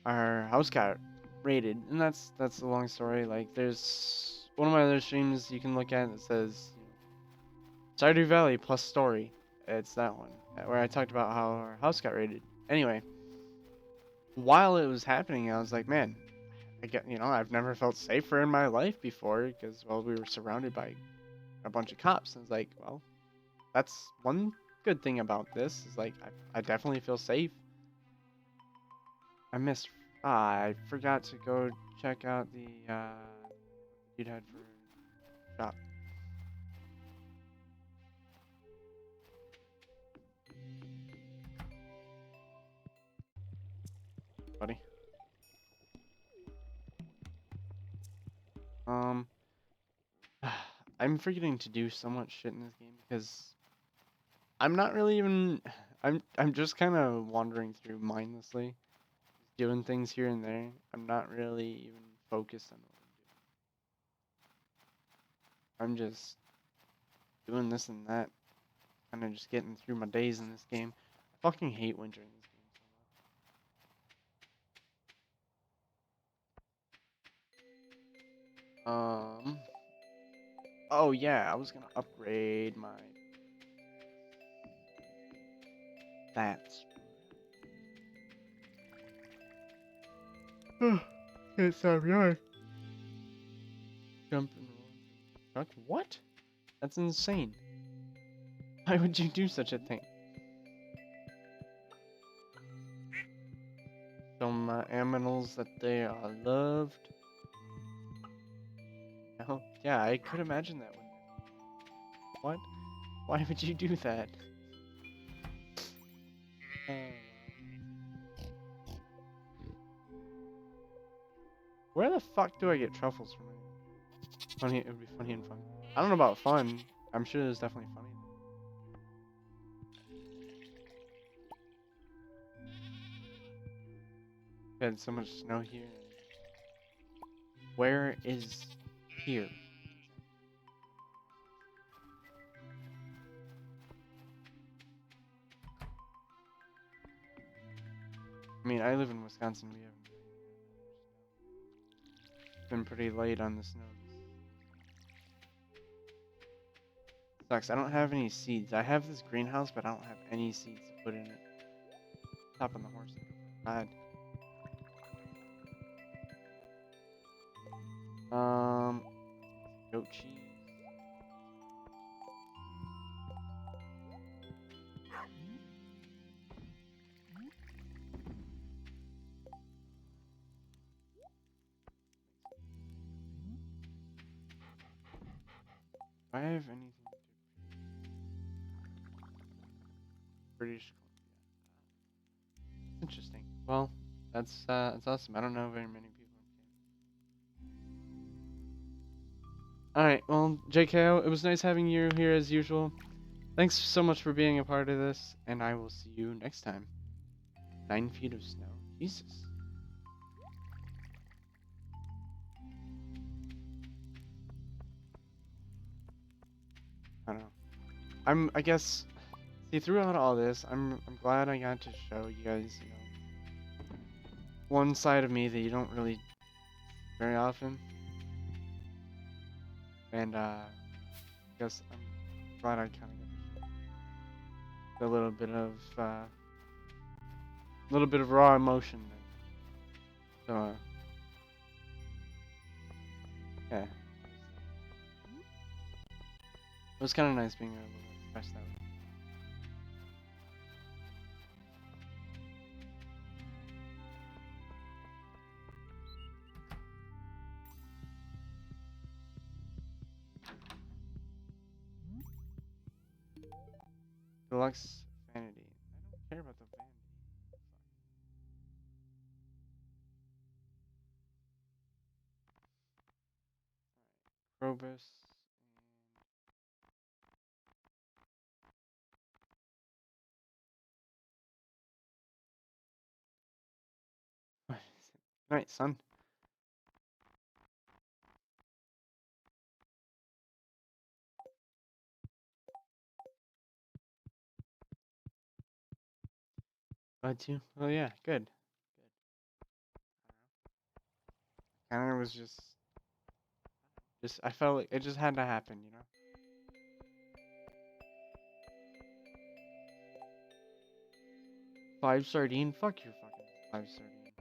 our house got raided, and that's a long story. Like, there's one of my other streams you can look at that says Stardew Valley plus story. It's that one where I talked about how our house got raided. Anyway, while it was happening, I was like, man, I've never felt safer in my life before because well, we were surrounded by a bunch of cops. And I was like, well, that's one good thing about this is like I definitely feel safe. I missed. I forgot to go check out the you'd had for shop, buddy. Um, I'm forgetting to do so much shit in this game because I'm not really even. I'm just kind of wandering through mindlessly, doing things here and there. I'm not really even focused on what I'm doing. I'm just doing this and that, kind of just getting through my days in this game. I fucking hate winter in this game so much. Oh yeah, I was gonna upgrade my stats. Can't stop yawning. Jump and roll. Truck? What? That's insane. Why would you do such a thing? Show my aminals that they are loved. Oh, yeah, I could imagine that one. What? Why would you do that? Oh, where the fuck do I get truffles from? Funny, it would be funny and fun. I don't know about fun. I'm sure there's definitely funny. We had so much snow here. Where is here? I mean, I live in Wisconsin. We haven't been pretty late on the snow. Sucks. I don't have any seeds. I have this greenhouse, but I don't have any seeds to put in it. Top on the horse. God. Goat cheese. Do I have anything to British Columbia? Interesting. Well, that's awesome. I don't know very many people. Alright, well, JKO, it was nice having you here as usual. Thanks so much for being a part of this, and I will see you next time. 9 feet of snow. Jesus. I don't know. I guess, see, throughout all this, I'm glad I got to show you guys, one side of me that you don't really very often. And, I guess I'm glad I kind of got to show a little bit of raw emotion there. So, yeah. It was kind of nice being able to express that. Deluxe vanity. I don't care about the vanity. Probus. What is it? Good night, son. Glad to. Oh yeah, good. Kind of was just I felt like it just had to happen. 5 sardine? Fuck your fucking 5 sardine.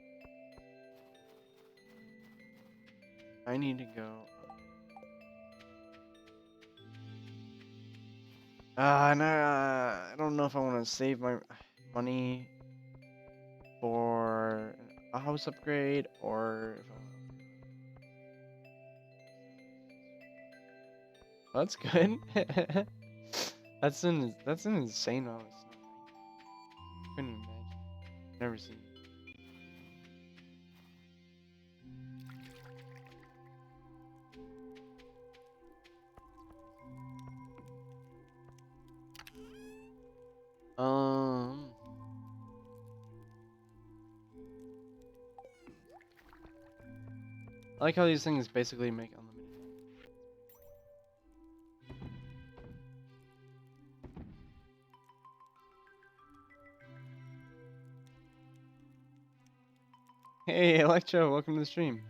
I need to go. And I don't know if I want to save my money for a house upgrade or if I wanna... That's good. That's an insane amount of snow. Couldn't imagine. Never seen. Um, I like how these things basically make unlimited. Hey, Electro, welcome to the stream.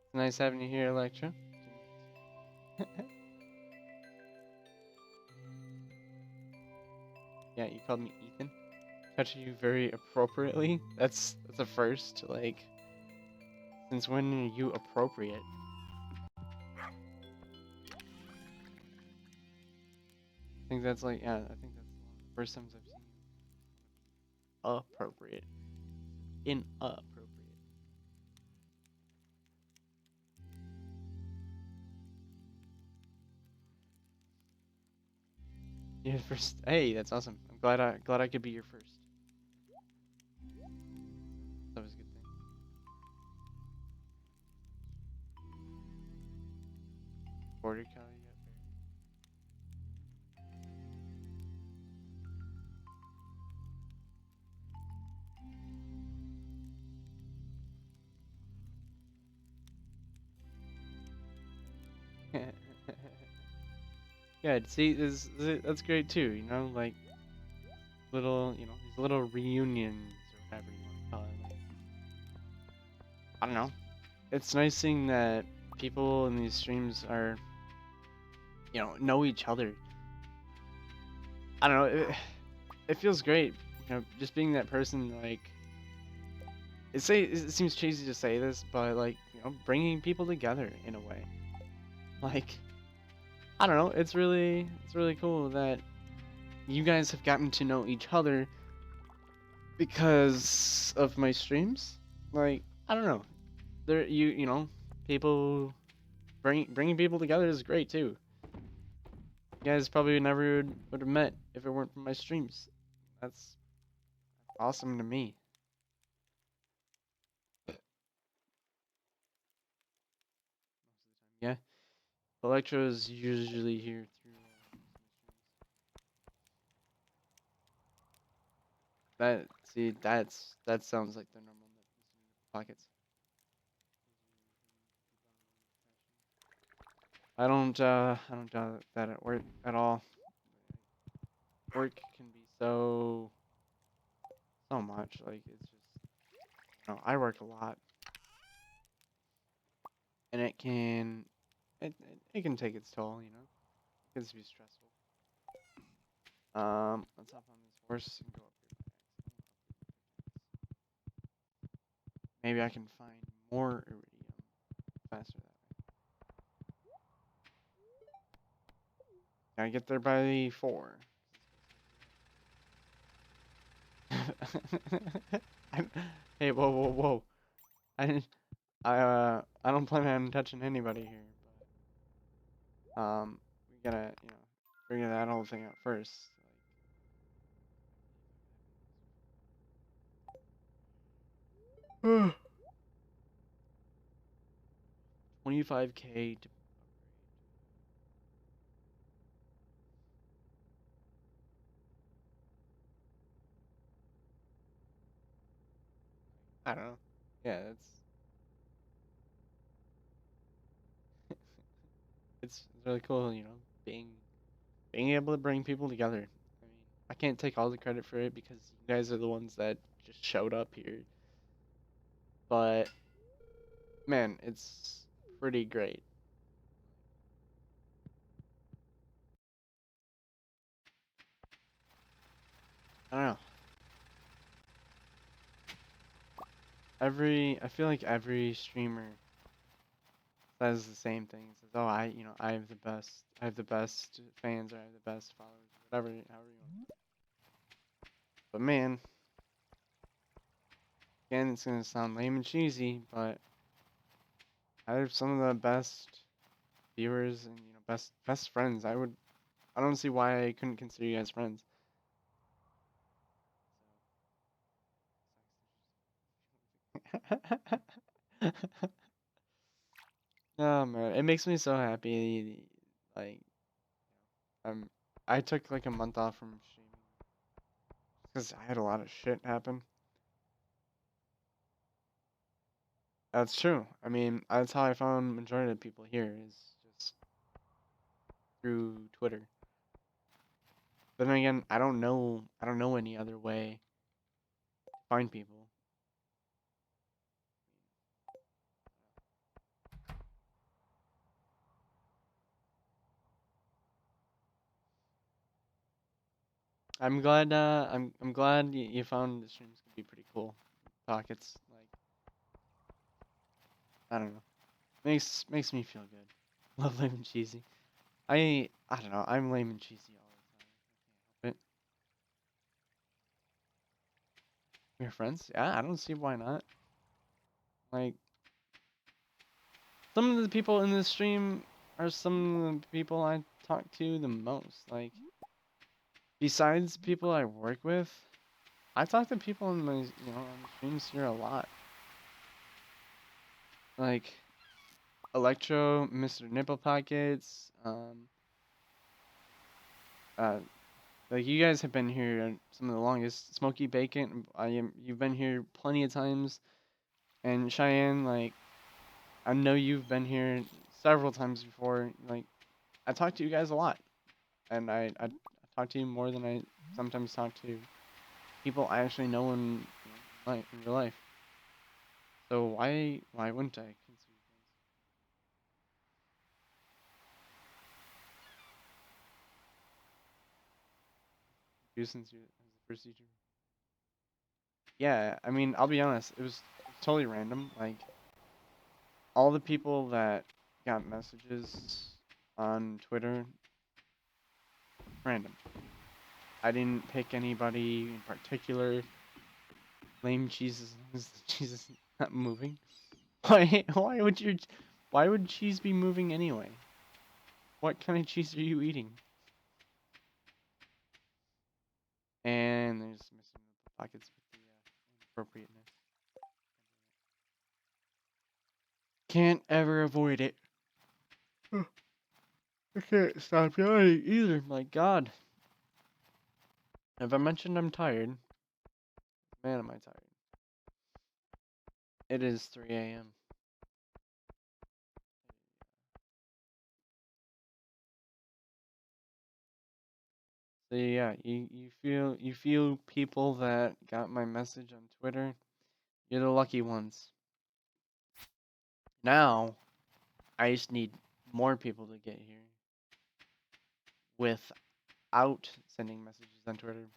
It's nice having you here, Electro. Yeah, you called me Ethan. Touching you very appropriately. That's a first. Like, since when are you appropriate? I think that's I think that's one of the first times I've seen you appropriate. inappropriate. You're first. Hey, that's awesome. I'm glad I could be your first. That was a good thing. Border collie got buried. Yeah, see, that's great too. You know, like little, these little reunions or whatever you want to call it. Like, I don't know. It's nice seeing that people in these streams are, know each other. I don't know. It feels great, just being that person. Like, it seems cheesy to say this, but like, bringing people together in a way. Like, I don't know. It's really cool that you guys have gotten to know each other because of my streams. Like, I don't know. People bringing people together is great too. You guys probably never would have met if it weren't for my streams. That's awesome to me. Yeah, Electro is usually here through that. See, that sounds like the normal pockets. I don't do that at work at all. Work can be so much. Like, it's just, I work a lot, and it can take its toll. It can be stressful. Let's hop on this horse and go up here. Maybe I can find more iridium faster that way. Gotta get there by 4. Hey, whoa, whoa, whoa! I didn't- I don't plan on touching anybody here, but we gotta figure that whole thing out first. Like, 25K to upgrade. I don't know. Yeah, it's really cool. Being able to bring people together. I mean, I can't take all the credit for it because you guys are the ones that just showed up here. But man, it's pretty great. I don't know. I feel like every streamer says the same thing. Says, "Oh, I have the best. I have the best fans. Or I have the best followers. Whatever, however you want." But man, again, it's gonna sound lame and cheesy, but I have some of the best viewers and best friends. I don't see why I couldn't consider you guys friends. Oh man, it makes me so happy. Like, um, I took like a month off from streaming because I had a lot of shit happen. That's true. I mean, that's how I found majority of people here is just through Twitter. But then again, I don't know any other way to find people. I'm glad you found the streams could be pretty cool. Pockets, like, I don't know. Makes me feel good. Love lame and cheesy. I don't know. I'm lame and cheesy all the time. I can't help it. Your friends? Yeah, I don't see why not. Like, some of the people in this stream are some of the people I talk to the most. Like, besides people I work with, I talk to people in my, on the streams here a lot. Like, Electro, Mr. Nipple Pockets, uh, like you guys have been here some of the longest. Smoky Bacon, you've been here plenty of times, and Cheyenne, like I know you've been here several times before. Like I talk to you guys a lot, and I talk to you more than I sometimes talk to people I actually know in real life. So why wouldn't I consider you since you're as the first teacher? Yeah, I mean I'll be honest, it was totally random. Like all the people that got messages on Twitter, random. I didn't pick anybody in particular. Lame cheese as long as the cheese is not moving. Why would cheese be moving anyway? What kind of cheese are you eating? And there's missing the pockets with the inappropriateness. Can't ever avoid it. I can't stop yawning either. My God. Have I mentioned I'm tired? Man, am I tired. It is 3 a.m. So yeah, you feel people that got my message on Twitter. You're the lucky ones. Now, I just need more people to get here without sending messages on Twitter.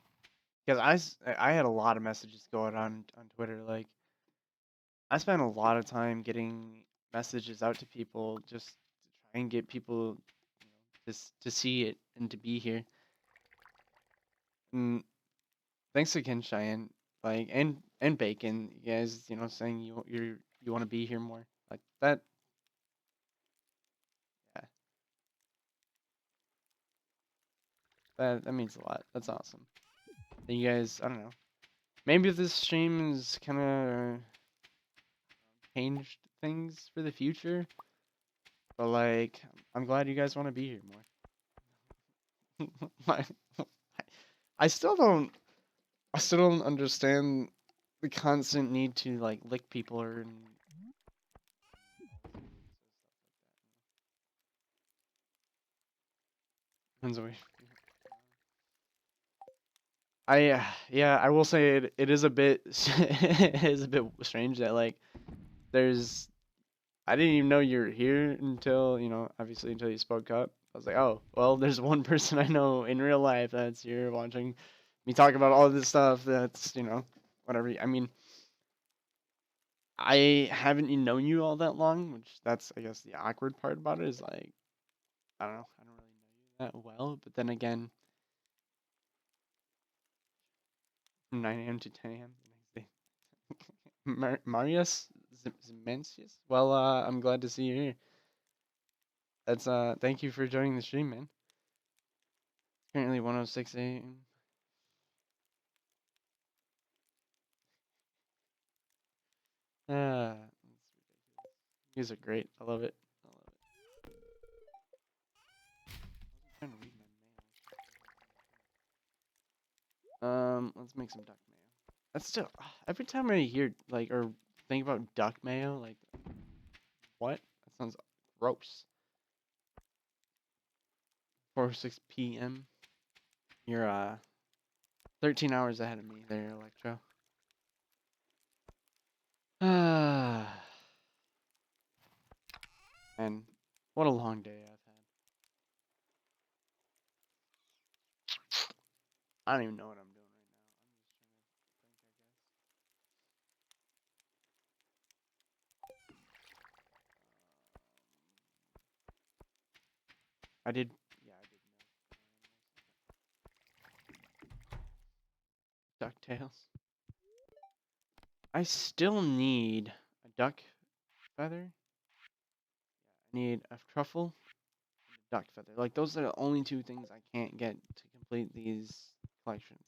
Because I had a lot of messages going on Twitter. Like I spent a lot of time getting messages out to people just to try and get people, just to see it and to be here. And thanks again, Cheyenne. Like and Bacon, you guys, saying you want to be here more. Like that. Yeah, that means a lot. That's awesome. And you guys, I don't know. Maybe this stream has kind of changed things for the future, but like, I'm glad you guys want to be here more. Like, I still don't, I still don't understand the constant need to like lick people or and so yeah, I will say it is a bit it is a bit strange that like there's I didn't even know you were here until, obviously until you spoke up. I was like, oh, well, there's one person I know in real life that's here watching me talk about all this stuff that's, whatever. I mean, I haven't known you all that long, which that's, I guess, the awkward part about it is like, I don't know, I don't really know you that well. But then again, from 9 a.m. to 10 a.m. the next day. Marius Zemencius? Well, I'm glad to see you here. That's, thank you for joining the stream, man. Currently 106 a.m. Ah, you guys are great. I love it. I love it. I wasn't trying to read my mail. Let's make some duck mayo. That's still every time I hear like or think about duck mayo, like what? That sounds gross. 4 6 p.m. You're 13 hours ahead of me there, Electro. Ah, and what a long day I've had. I don't even know what I'm doing right now. I'm just trying to think, I guess. I did, yeah, I did know. DuckTales. I still need a duck feather. I need a truffle and a duck feather. Like those are the only two things I can't get to complete these collections.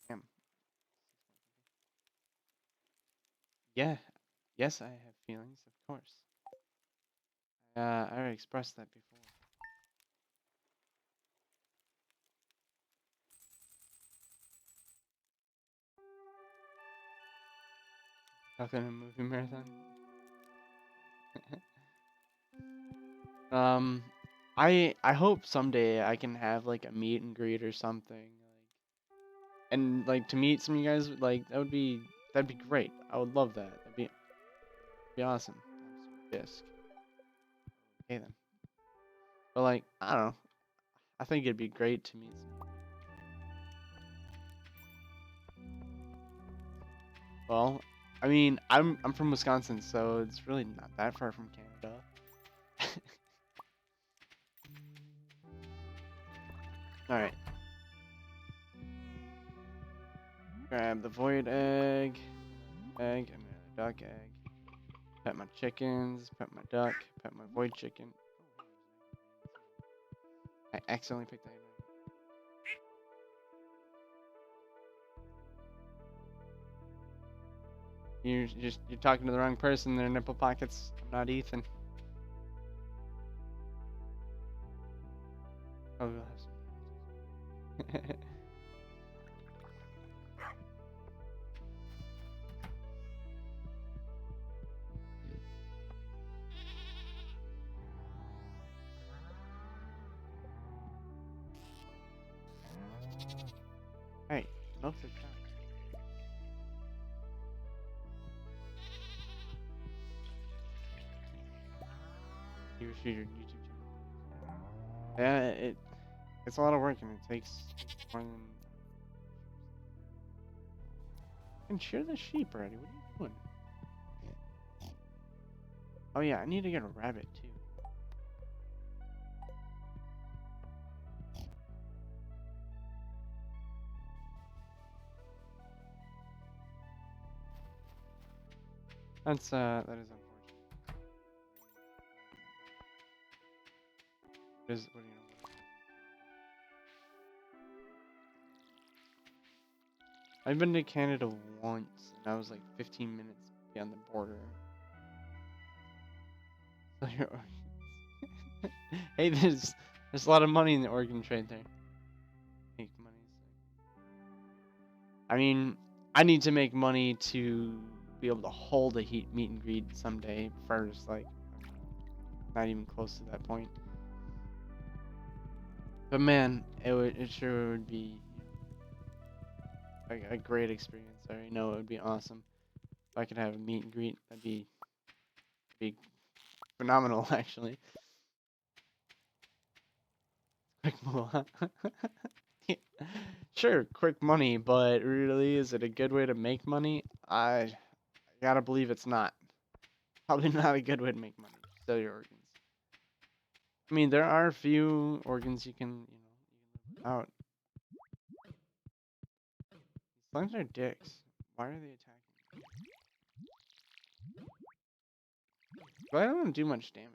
Damn. Yeah. Yes, I have feelings, of course. I already expressed that before. Talking a movie marathon. um, I hope someday I can have like a meet and greet or something, like, and like to meet some of you guys. Like that'd be great. I would love that. That'd be awesome. Bisque. Okay then. But like I don't know. I think it'd be great to meet some. Well, I mean, I'm from Wisconsin, so it's really not that far from Canada. All right. Grab the void egg, and a duck egg. Pet my chickens, pet my duck, pet my void chicken. I accidentally picked that. You're talking to the wrong person. They're nipple pockets. I'm not Ethan. Oh, we'll have some. Hey, milk the cow. You shoot your YouTube channel. Yeah, it's a lot of work and it takes more than. And shear the sheep already. What are you doing? Oh yeah, I need to get a rabbit too. That is unfortunate. What do you know? I've been to Canada once, and I was like 15 minutes beyond the border. So hey, there's a lot of money in the organ trade there. Make money. I mean, I need to make money to be able to hold a heat meet and greet someday first. Like, not even close to that point. But man, it sure would be a great experience. I already know it would be awesome. If I could have a meet and greet, that'd be phenomenal, actually. Quick moolah. Sure, quick money, but really, is it a good way to make money? I gotta believe it's not. Probably not a good way to make money. Sell your organs. I mean, there are a few organs you can live out. Slimes are dicks. Why are they attacking? But I don't do much damage.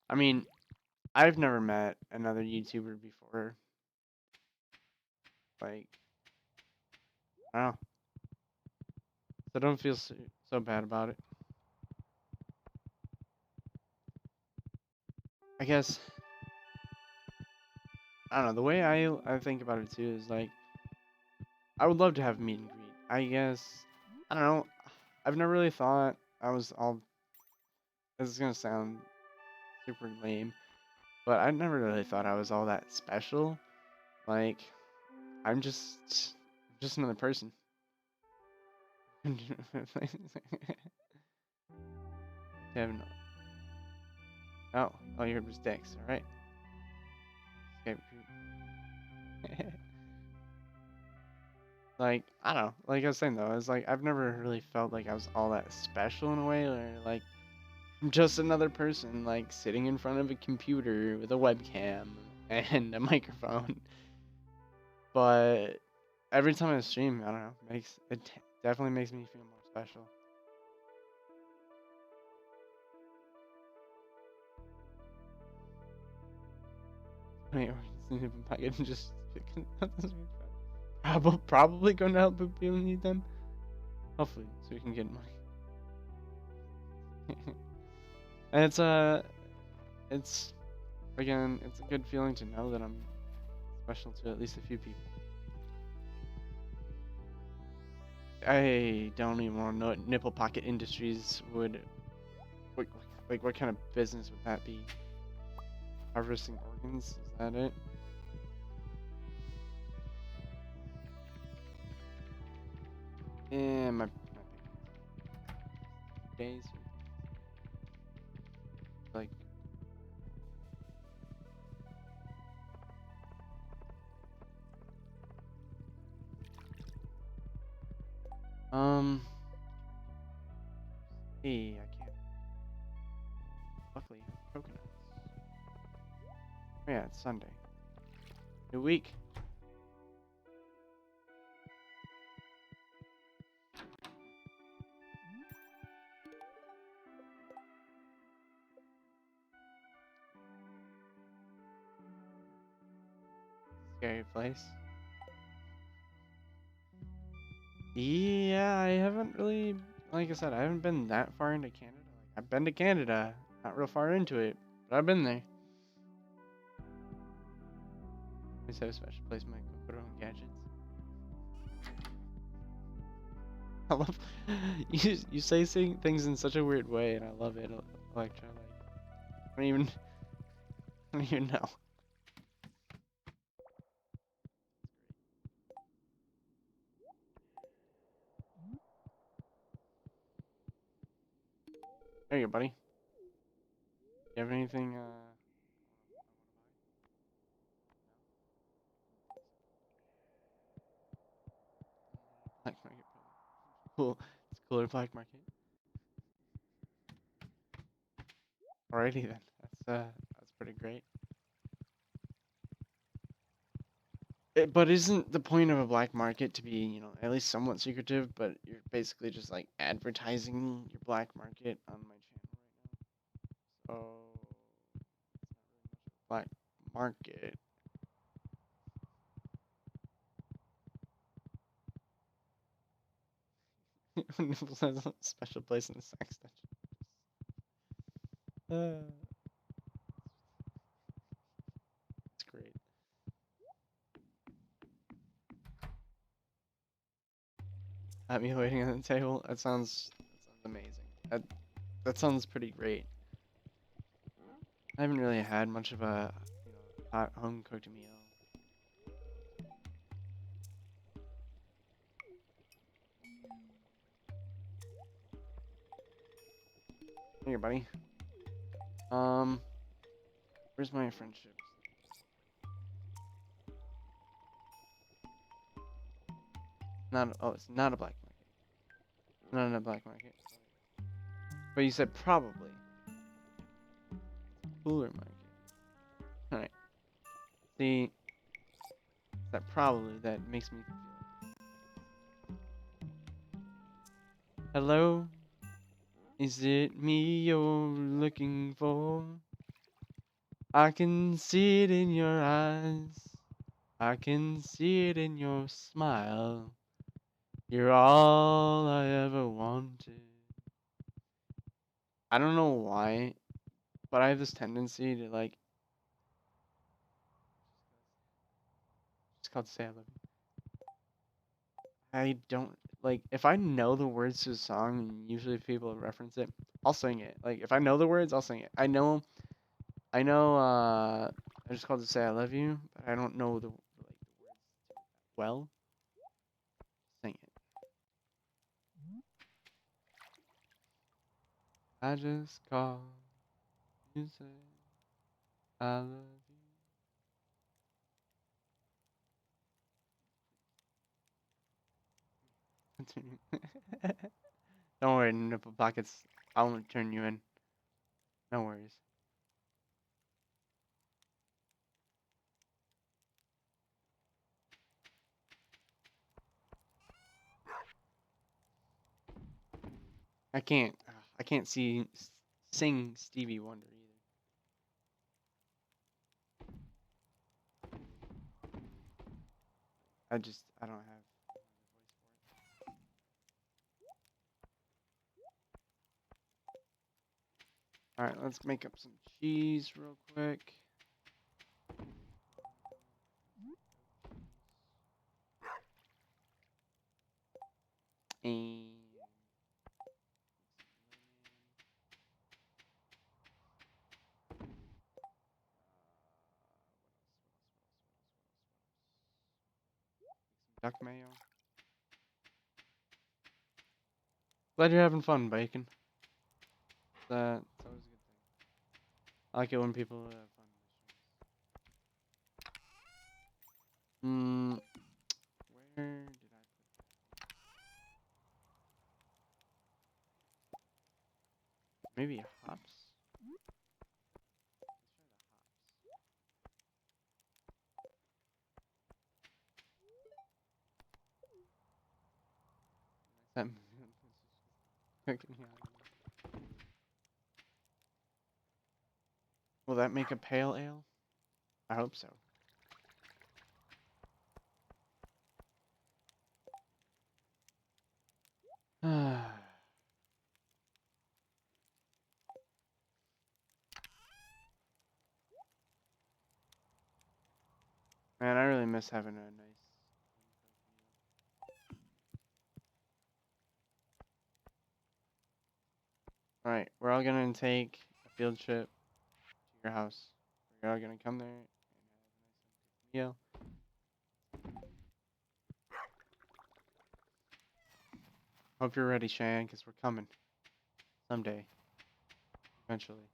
I mean, I've never met another YouTuber before. Like, I don't know. So don't feel so bad about it. I guess, I don't know. The way I think about it too is like, I would love to have a meet and greet. I guess, I don't know. I've never really thought I was all. This is gonna sound super lame, but I never really thought I was all that special. Like, I'm just another person. Kevin. Oh, you heard was Dex. All right. Escape group. Like, I don't know. Like I was saying though, it's like I've never really felt like I was all that special in a way, or like I'm just another person, like, sitting in front of a computer with a webcam and a microphone. But every time I stream, I don't know, definitely makes me feel more special. Wait, I can just probably going to help people need them. Hopefully, so we can get money. And it's again, it's a good feeling to know that I'm special to at least a few people. I don't even want to know what Nipple Pocket Industries would. What kind of business would that be? Harvesting organs? Is that it? Yeah, my days like hey, I can't. Luckily, I have coconuts. Oh, yeah, it's Sunday. New week. Scary place. Yeah, I haven't really, like I said, I haven't been that far into Canada. Like, I've been to Canada, not real far into it, but I've been there. I just have a special place in my Kokoro and gadgets. I love you say things in such a weird way, and I love it, Electra. Like, I don't even know. There you go, buddy. You have anything? Black market, probably. Cool. It's cooler black market. Alrighty then. That's pretty great. But isn't the point of a black market to be, at least somewhat secretive, but you're basically just like advertising your black market on my channel right now? So, black market. Nipples has a special place in the sex dungeon. It's great. Have me waiting on the table. That sounds amazing. That sounds pretty great. I haven't really had much of a hot home cooked meal. Here, buddy. Um, where's my friendships? It's not a black market. Not a black market. But you said probably cooler market. All right. See, that probably that makes me feel. Hello, is it me you're looking for? I can see it in your eyes. I can see it in your smile. You're all I ever wanted. I don't know why, but I have this tendency to like. It's called Say I Love You. I don't like if I know the words to a song and usually if people reference it, I'll sing it. Like if I know the words, I'll sing it. I just called to say I love you, but I don't know the words well. Sing it. I just called you say I love you. Don't worry, nipple pockets. I won't turn you in. No worries. I can't. I can't sing Stevie Wonder either. I don't have the voice for it. All right, let's make up some cheese real quick. And duck mayo. Glad you're having fun, Bacon. That's always a good thing. I like it when people have fun. Hmm. Where did I put that? Maybe hops? Let's try the hops. Cooking, yeah. Will that make a pale ale? I hope so. Man, I really miss having a nice. Alright, we're all gonna take a field trip to your house. We're all gonna come there and have a nice meal. Hope you're ready, Cheyenne, because we're coming. Someday. Eventually.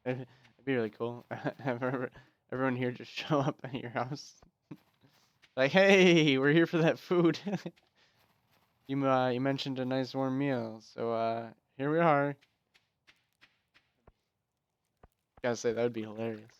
It'd be really cool. Have everyone here just show up at your house. Like, hey, we're here for that food. You mentioned a nice warm meal, so here we are. Gotta say, that would be hilarious.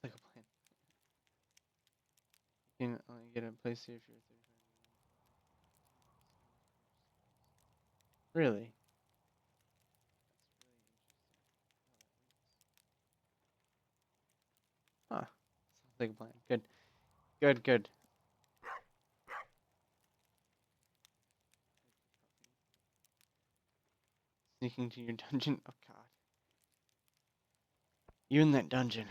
Like a plan. You can only get a place here if you're 35. Really? Huh. Sounds like a plan. Good. Good, good. Sneaking to your dungeon? Oh, God. You in that dungeon.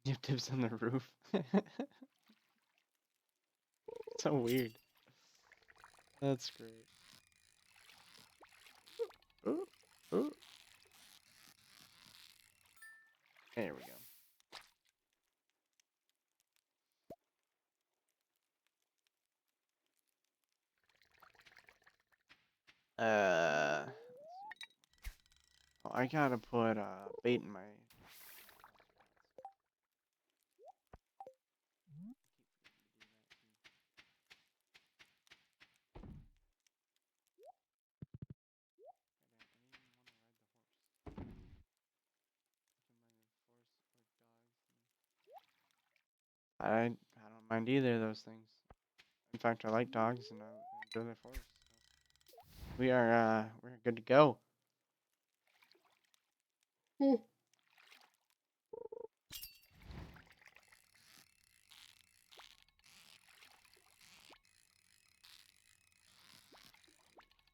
You have tips on the roof. So weird. That's great. Ooh, ooh. There we go. Uh, oh, I gotta put bait in my. I don't mind either of those things. In fact, I like dogs and I enjoy the forest. We're good to go. Ooh.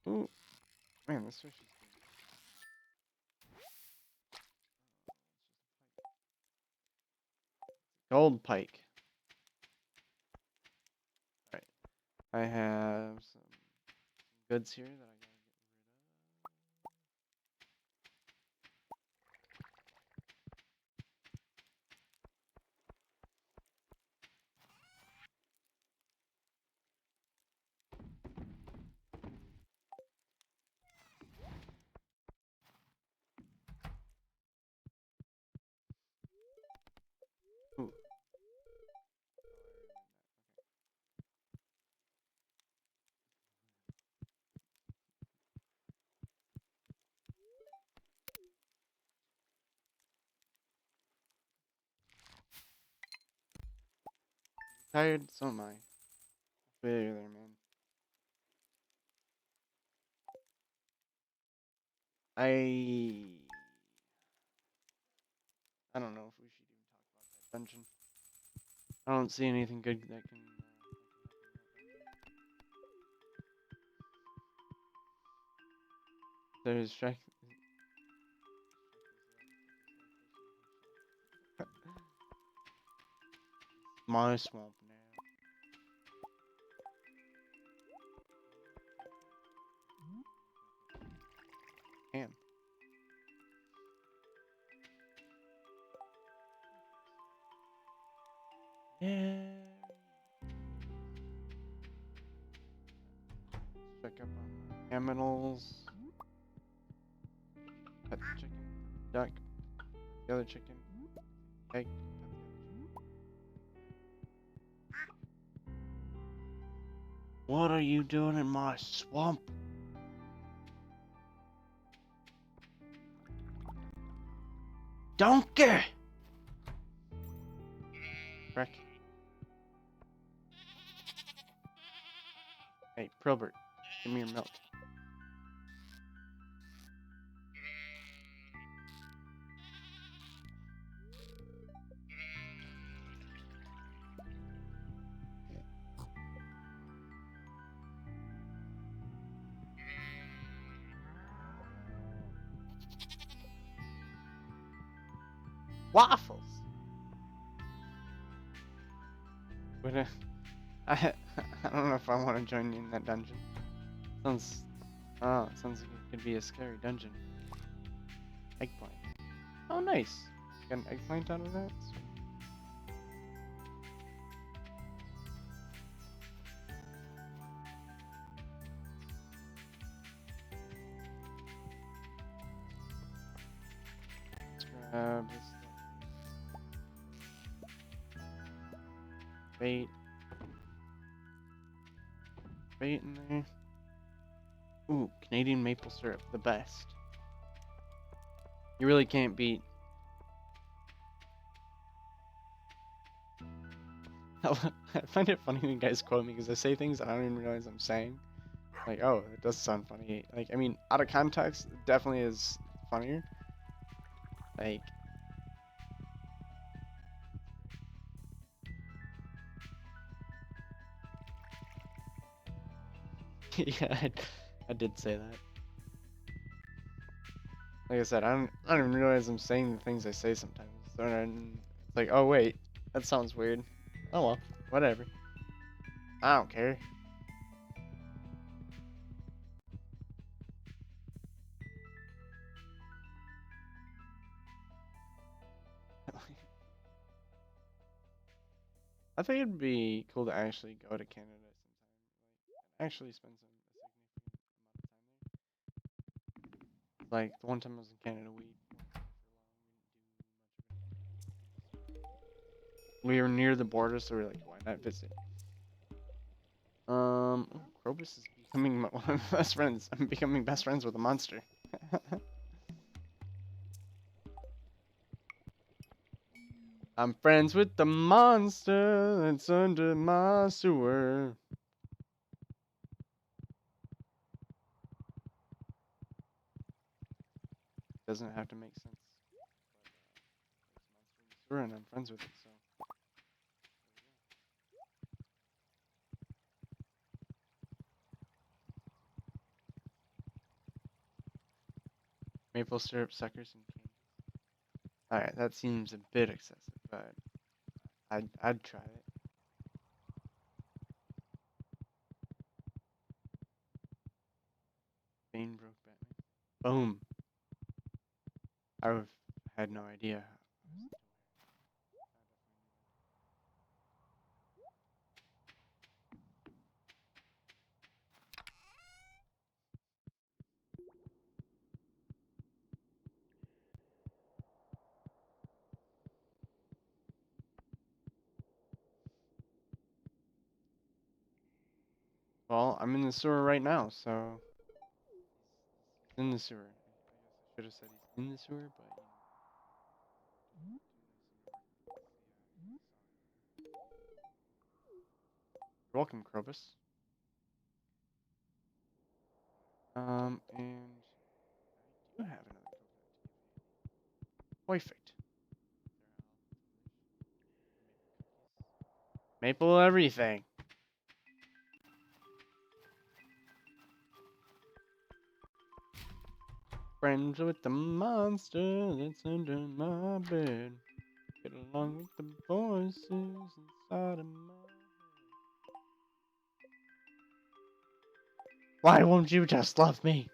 Ooh. Man, this fish is gold pike. Alright. I have some goods here that I gotta get rid of. Tired? So am I. Feel you there, man. I I don't know if we should even talk about that dungeon. I don't see anything good that can. There's Shrek. My swamp now. Damn. Yeah. Check up on aminals. Pet the chicken. Duck. The other chicken. Egg. What are you doing in my swamp? Donkey! Frick. Hey, Probert. Give me your milk. Waffles! But, I don't know if I want to join you in that dungeon. Sounds, sounds like it could be a scary dungeon. Eggplant. Oh, nice. Got an eggplant out of that? Let's grab this bait. Bait in there. Ooh, Canadian maple syrup, the best. You really can't beat. I find it funny when guys quote me because I say things I don't even realize I'm saying. Like, oh, it does sound funny. Like, I mean, out of context, it definitely is funnier. Like, yeah, I did say that. Like I said, I don't even realize I'm saying the things I say sometimes. So it's like, oh wait, that sounds weird. Oh well, whatever. I don't care. I think it'd be cool to actually go to Canada sometime. Like, actually spend some a significant amount of time there. Like the one time I was in Canada, we were near the border, so we are like, why not visit? Krobus is becoming one of my best friends. I'm becoming best friends with a monster. I'm friends with the monster that's under my sewer. Doesn't have to make sense. But there's a monster in the sewer and I'm friends with it, so. Maple syrup suckers and candy. Alright, that seems a bit excessive, but I'd try it. Bane broke Batman. Boom. I had no idea. Well, I'm in the sewer right now, so he's in the sewer. I guess I should have said he's in the sewer, but you know. You're welcome, Krobus. And I do have another coconut. Perfect. Maple everything. Friends with the monster that's under my bed. Get along with the voices inside of my head. Why won't you just love me?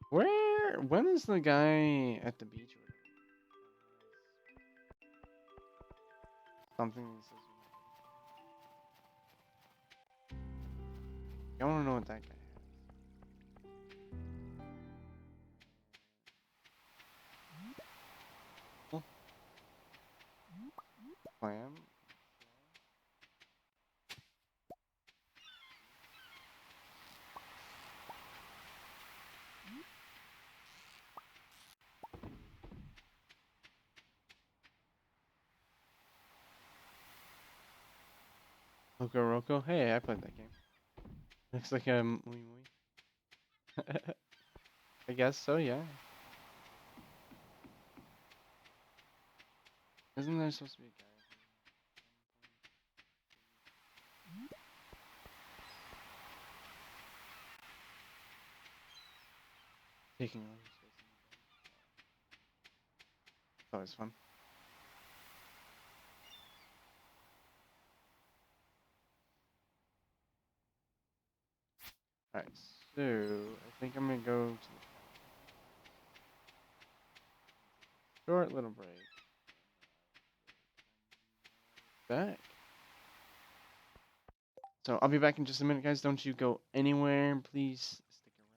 When is the guy at the beach or whatever? Something that says I want to know what that guy has. Clam? Loco Roco? Hey, I played that game. Looks like a Mui Mui. I guess so, yeah. Isn't there supposed to be a guy? Taking over space in the game. It's always fun. Alright, so I think I'm gonna go to the short little break. Back. So I'll be back in just a minute, guys. Don't you go anywhere. Please stick around.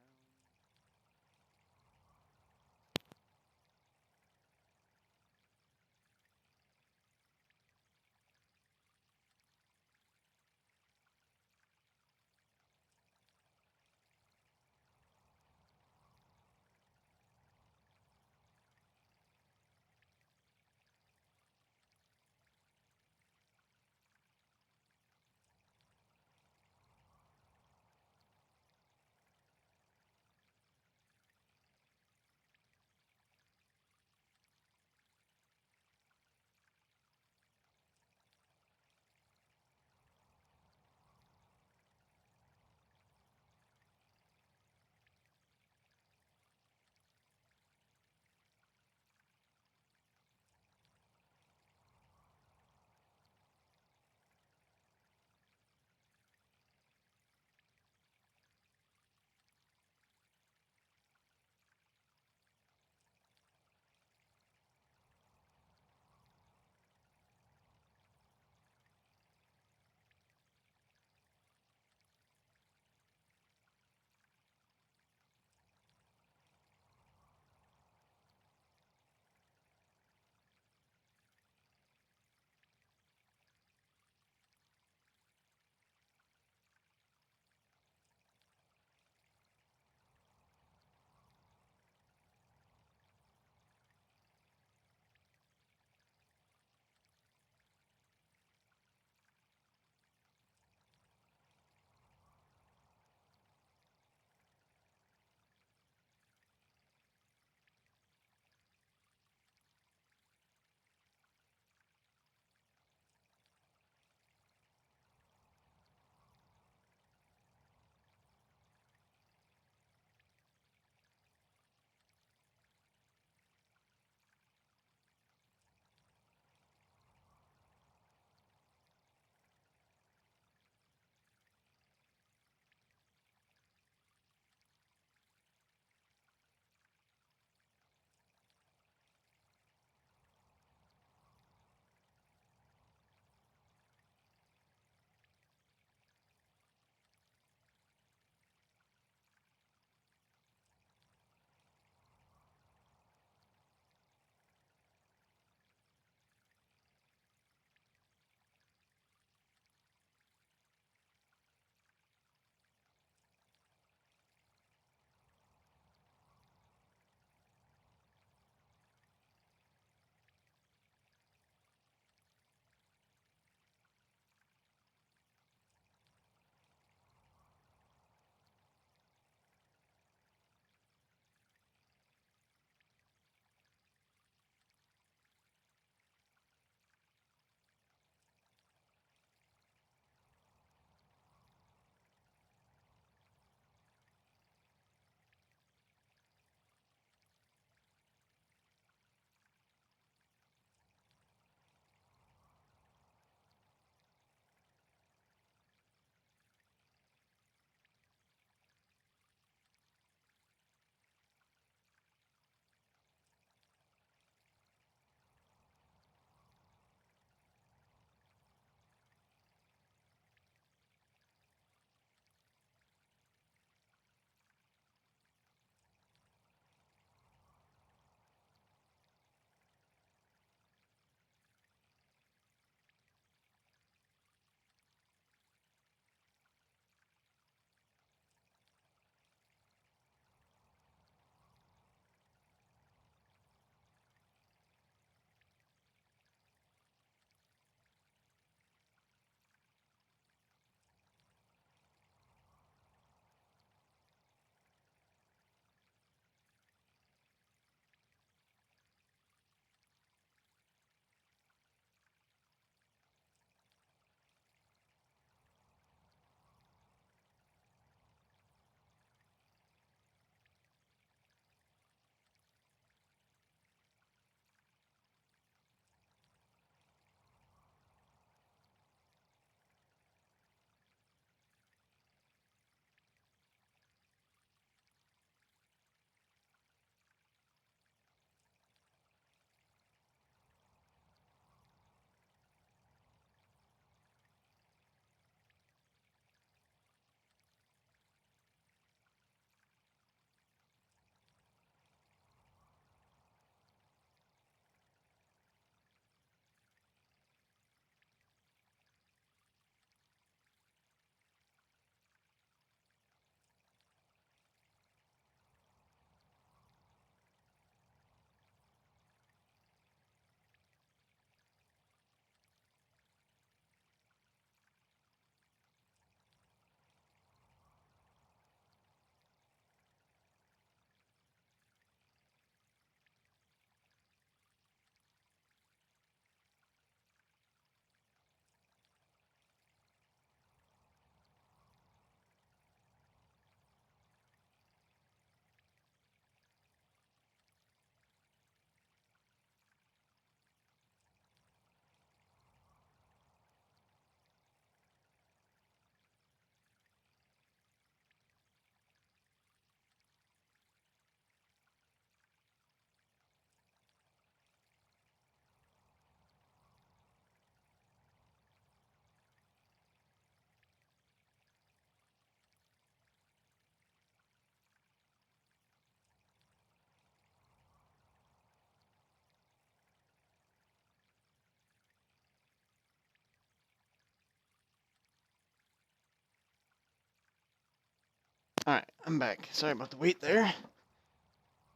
Alright, I'm back. Sorry about the wait there.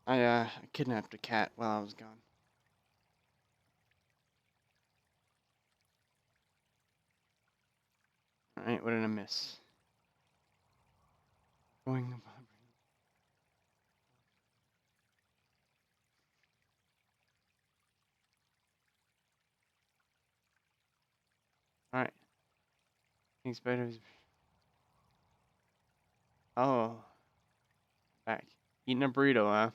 I kidnapped a cat while I was gone. Alright, what did I miss? Going above. Alright. Thanks, better. Oh, back. Eating a burrito, huh?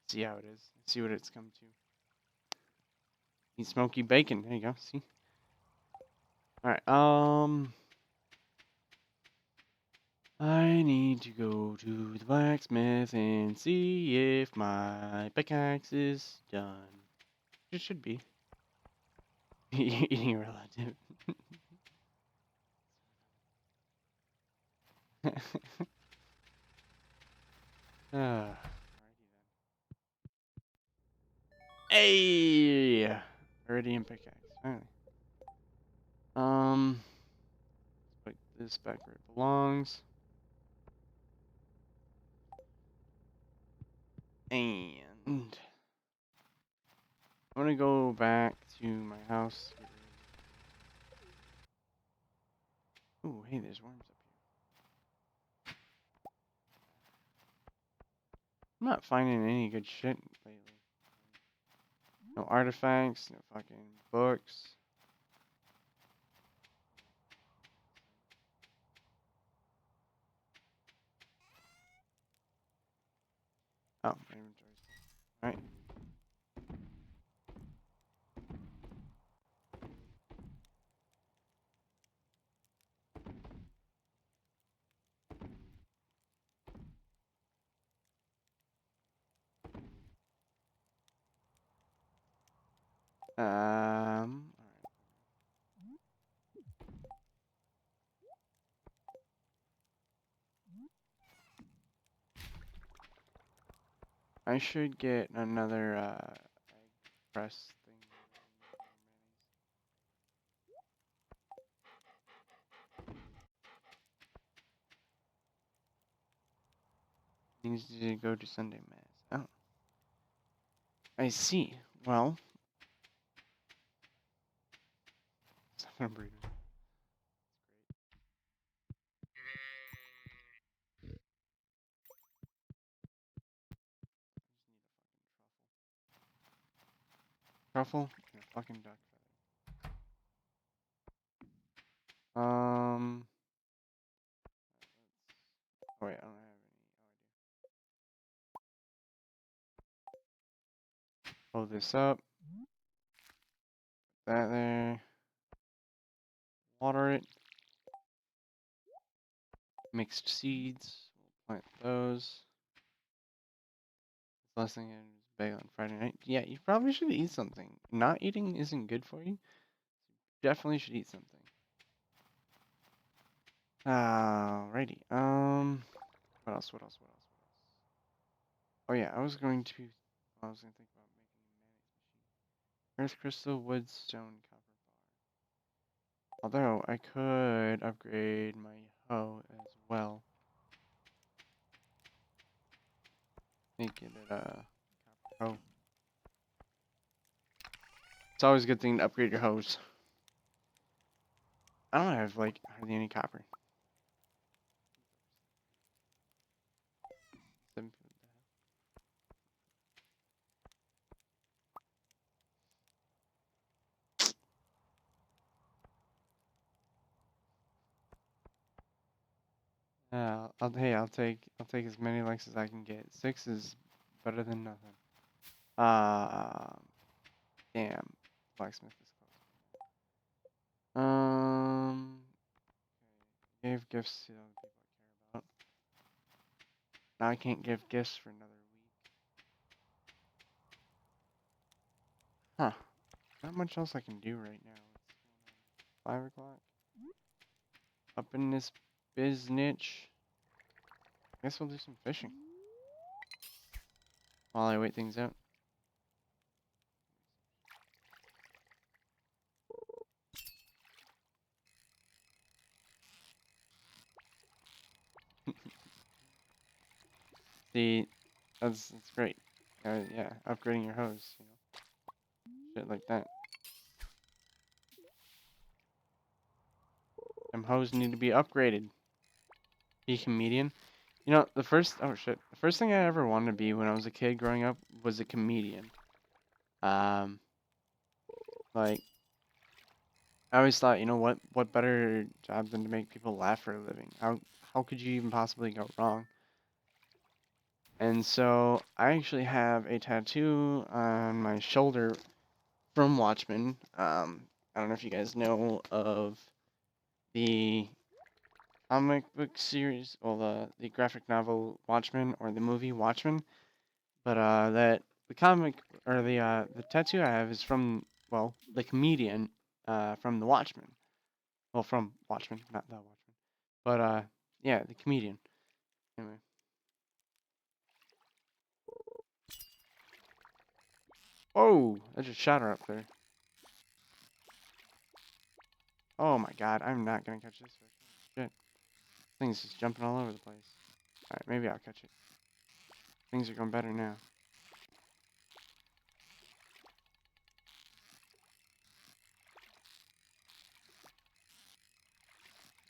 See how it is. See what it's come to. Eat smoky bacon. There you go. See? Alright, I need to go to the blacksmith and see if my pickaxe is done. It should be. Eating a relative. Ah. Hey! Iridium pickaxe. Finally. Put this back where it belongs. And I'm gonna go back to my house. Ooh, hey, there's worms up here. I'm not finding any good shit lately. No artifacts, no fucking books. Oh, my inventory's full. Alright. Alright. I should get another egg press thing. Needs to go to Sunday Mass. Oh, I see. Well, seven burrito. Truffle and a fucking duck feather. Oh wait, I don't have any. Hold this up. That there. Water it. Mixed seeds. We'll plant those. Last thing is bagel on Friday night. Yeah, you probably should eat something. Not eating isn't good for you. Definitely should eat something. Alrighty. What else? What else? What else? What else? Oh yeah, I was gonna think about making a mayonnaise machine. Earth crystal, wood, stone, copper bar. Although I could upgrade my hoe as well. Make it a copper hoe. It's always a good thing to upgrade your hose. I don't have like hardly any copper. I'll take as many likes as I can get. 6 is better than nothing. Damn, blacksmith is closed. Gave gifts to the other people I care about. Now I can't give gifts for another week. Huh? Not much else I can do right now. It's 5 o'clock. Up in this biznitch. Guess we'll do some fishing while I wait things out. See, that's great. Yeah, upgrading your hose, shit like that. Them hose need to be upgraded. Be a comedian. The first thing I ever wanted to be when I was a kid growing up was a comedian. Um, like I always thought, what better job than to make people laugh for a living? How could you even possibly go wrong? And so I actually have a tattoo on my shoulder from Watchmen. I don't know if you guys know of the comic book series or the graphic novel Watchmen or the movie Watchmen, but that the comic or the tattoo I have is from the comedian from the Watchmen. Well, from Watchmen, not the Watchmen, but yeah, the comedian. Anyway. Oh, I just shot her up there. Oh my god, I'm not gonna catch this fish. Shit. Thing's just jumping all over the place. Alright, maybe I'll catch it. Things are going better now.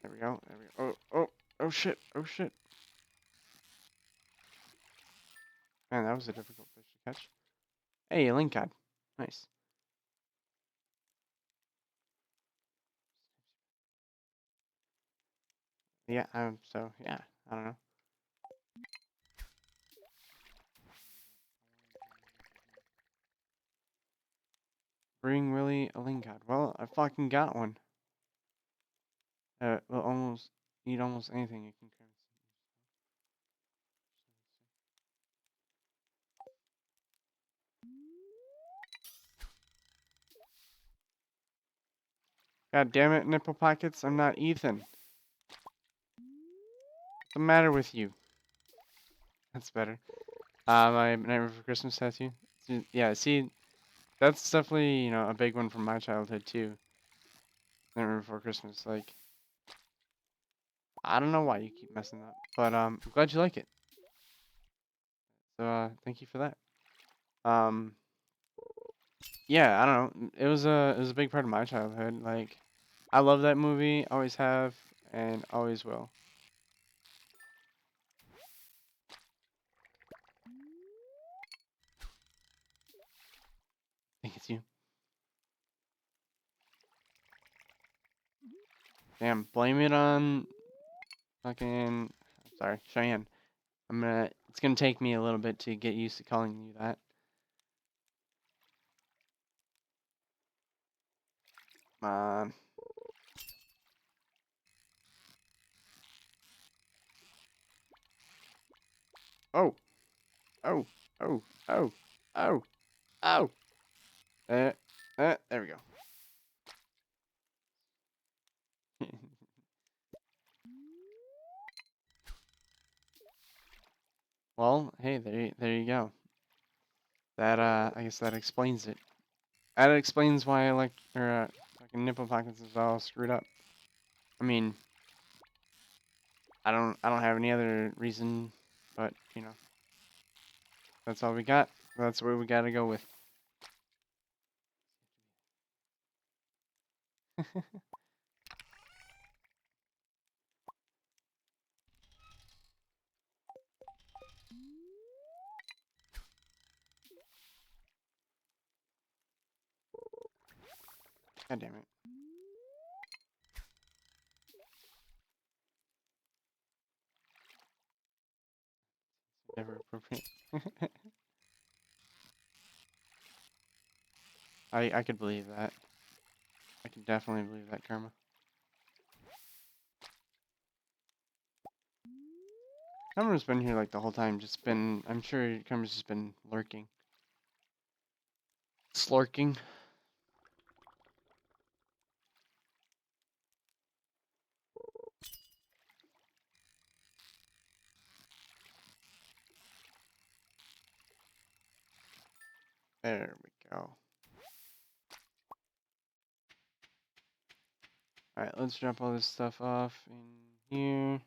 There we go. There we go. Oh shit. Oh shit. Man, that was a difficult fish to catch. Hey, a lingcod. Nice. Yeah, yeah, I don't know. Bring Willie a lingcod. Well, I fucking got one. Will almost eat almost anything it can carry. God damn it, nipple pockets, I'm not Ethan. What's the matter with you? That's better. My Nightmare Before Christmas tattoo. Yeah, see, that's definitely, a big one from my childhood too. Nightmare Before Christmas. Like, I don't know why you keep messing up, but I'm glad you like it. So thank you for that. Um, yeah, I don't know. It was a big part of my childhood. Like, I love that movie. Always have and always will. I think it's you. Damn, blame it on fucking. Sorry, Cheyenne. It's gonna take me a little bit to get used to calling you that. Come on. Oh, oh, oh, oh, oh, oh. There we go. Well, hey, there you go. That I guess that explains it. That explains why I like fucking nipple pockets is all screwed up. I mean, I don't have any other reason, but that's all we got. That's what we gotta go with. God damn it. Never appropriate. I could believe that. I can definitely believe that, Karma. Karma's been here like the whole time. I'm sure Karma's just been lurking, slurking. There we go. All right, let's drop all this stuff off in here.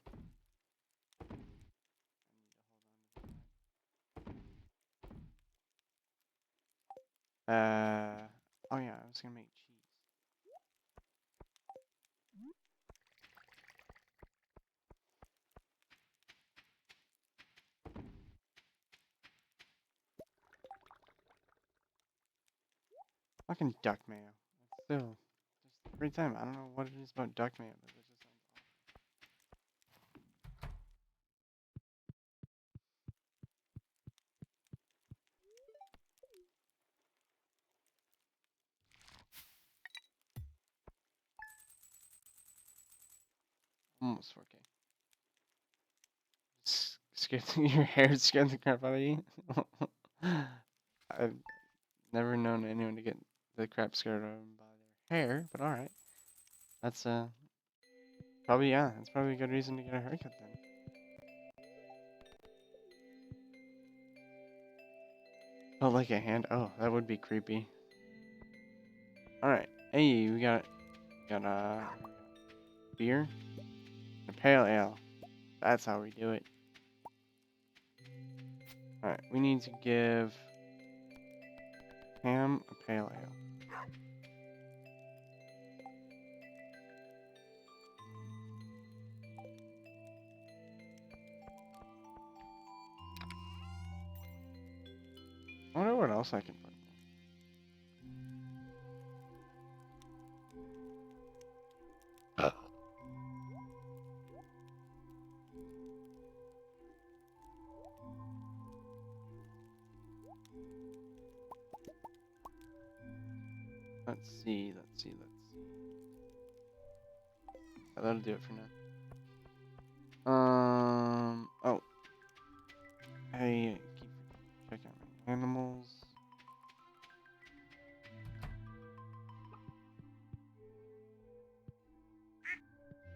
Oh yeah, I was gonna make cheese. Fucking duck mayo. It's still just every time. I don't know what it is about duck mayo, but it just sounds almost 4K. Scared your hair scared the crap out of you. I've never known anyone to get the crap scared out of them by their hair, but all right. That's probably yeah. That's probably a good reason to get a haircut then. Oh, like a hand. Oh, that would be creepy. All right. Hey, we got beer, a pale ale. That's how we do it. All right. We need to give Ham a pale ale. I wonder what else I can put. Let's see. That'll do it for now. Oh, I keep checking my animals.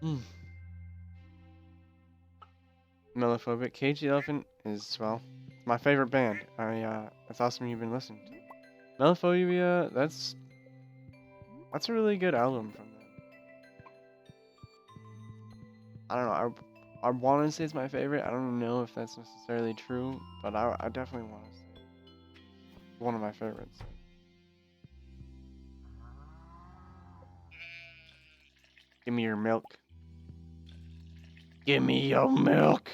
Hmm. Mellophobic. Cage the Elephant is, well, my favorite band. It's awesome you've been listening to. Mellophobia, that's a really good album from them. I don't know. I want to say it's my favorite. I don't know if that's necessarily true, but I definitely want to say it's one of my favorites. Give me your milk. Give me your milk.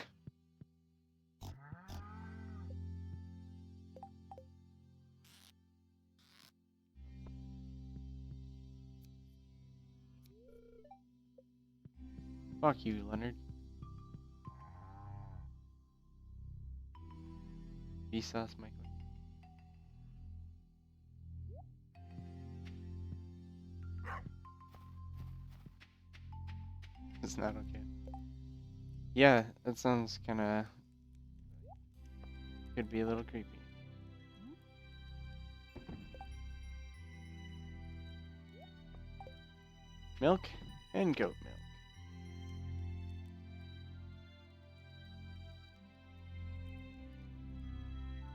Fuck you, Leonard. Vsauce, Michael. It's not okay. Yeah, that sounds kind of could be a little creepy. Milk and goat milk.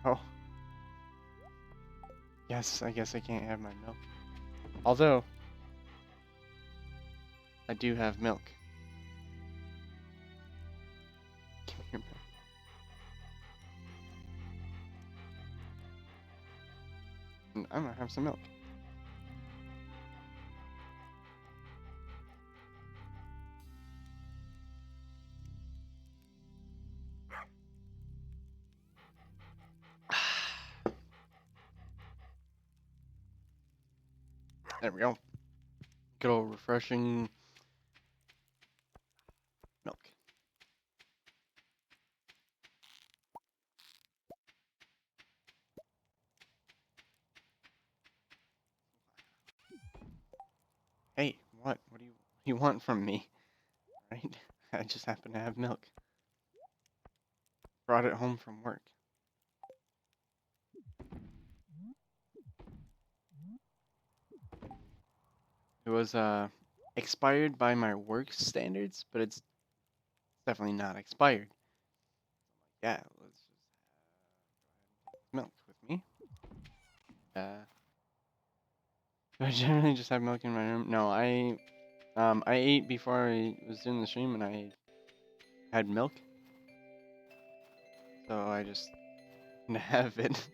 Oh. Yes, I guess I can't have my milk. Although, I do have milk. Give me your milk. I'm gonna have some milk. There we go. Good old refreshing milk. Hey, what? What do you want from me? Right? I just happen to have milk. Brought it home from work. It was expired by my work standards, but it's definitely not expired. Yeah, let's just have milk with me. Do I generally just have milk in my room? No, I ate before I was doing the stream and I had milk. So I just have it.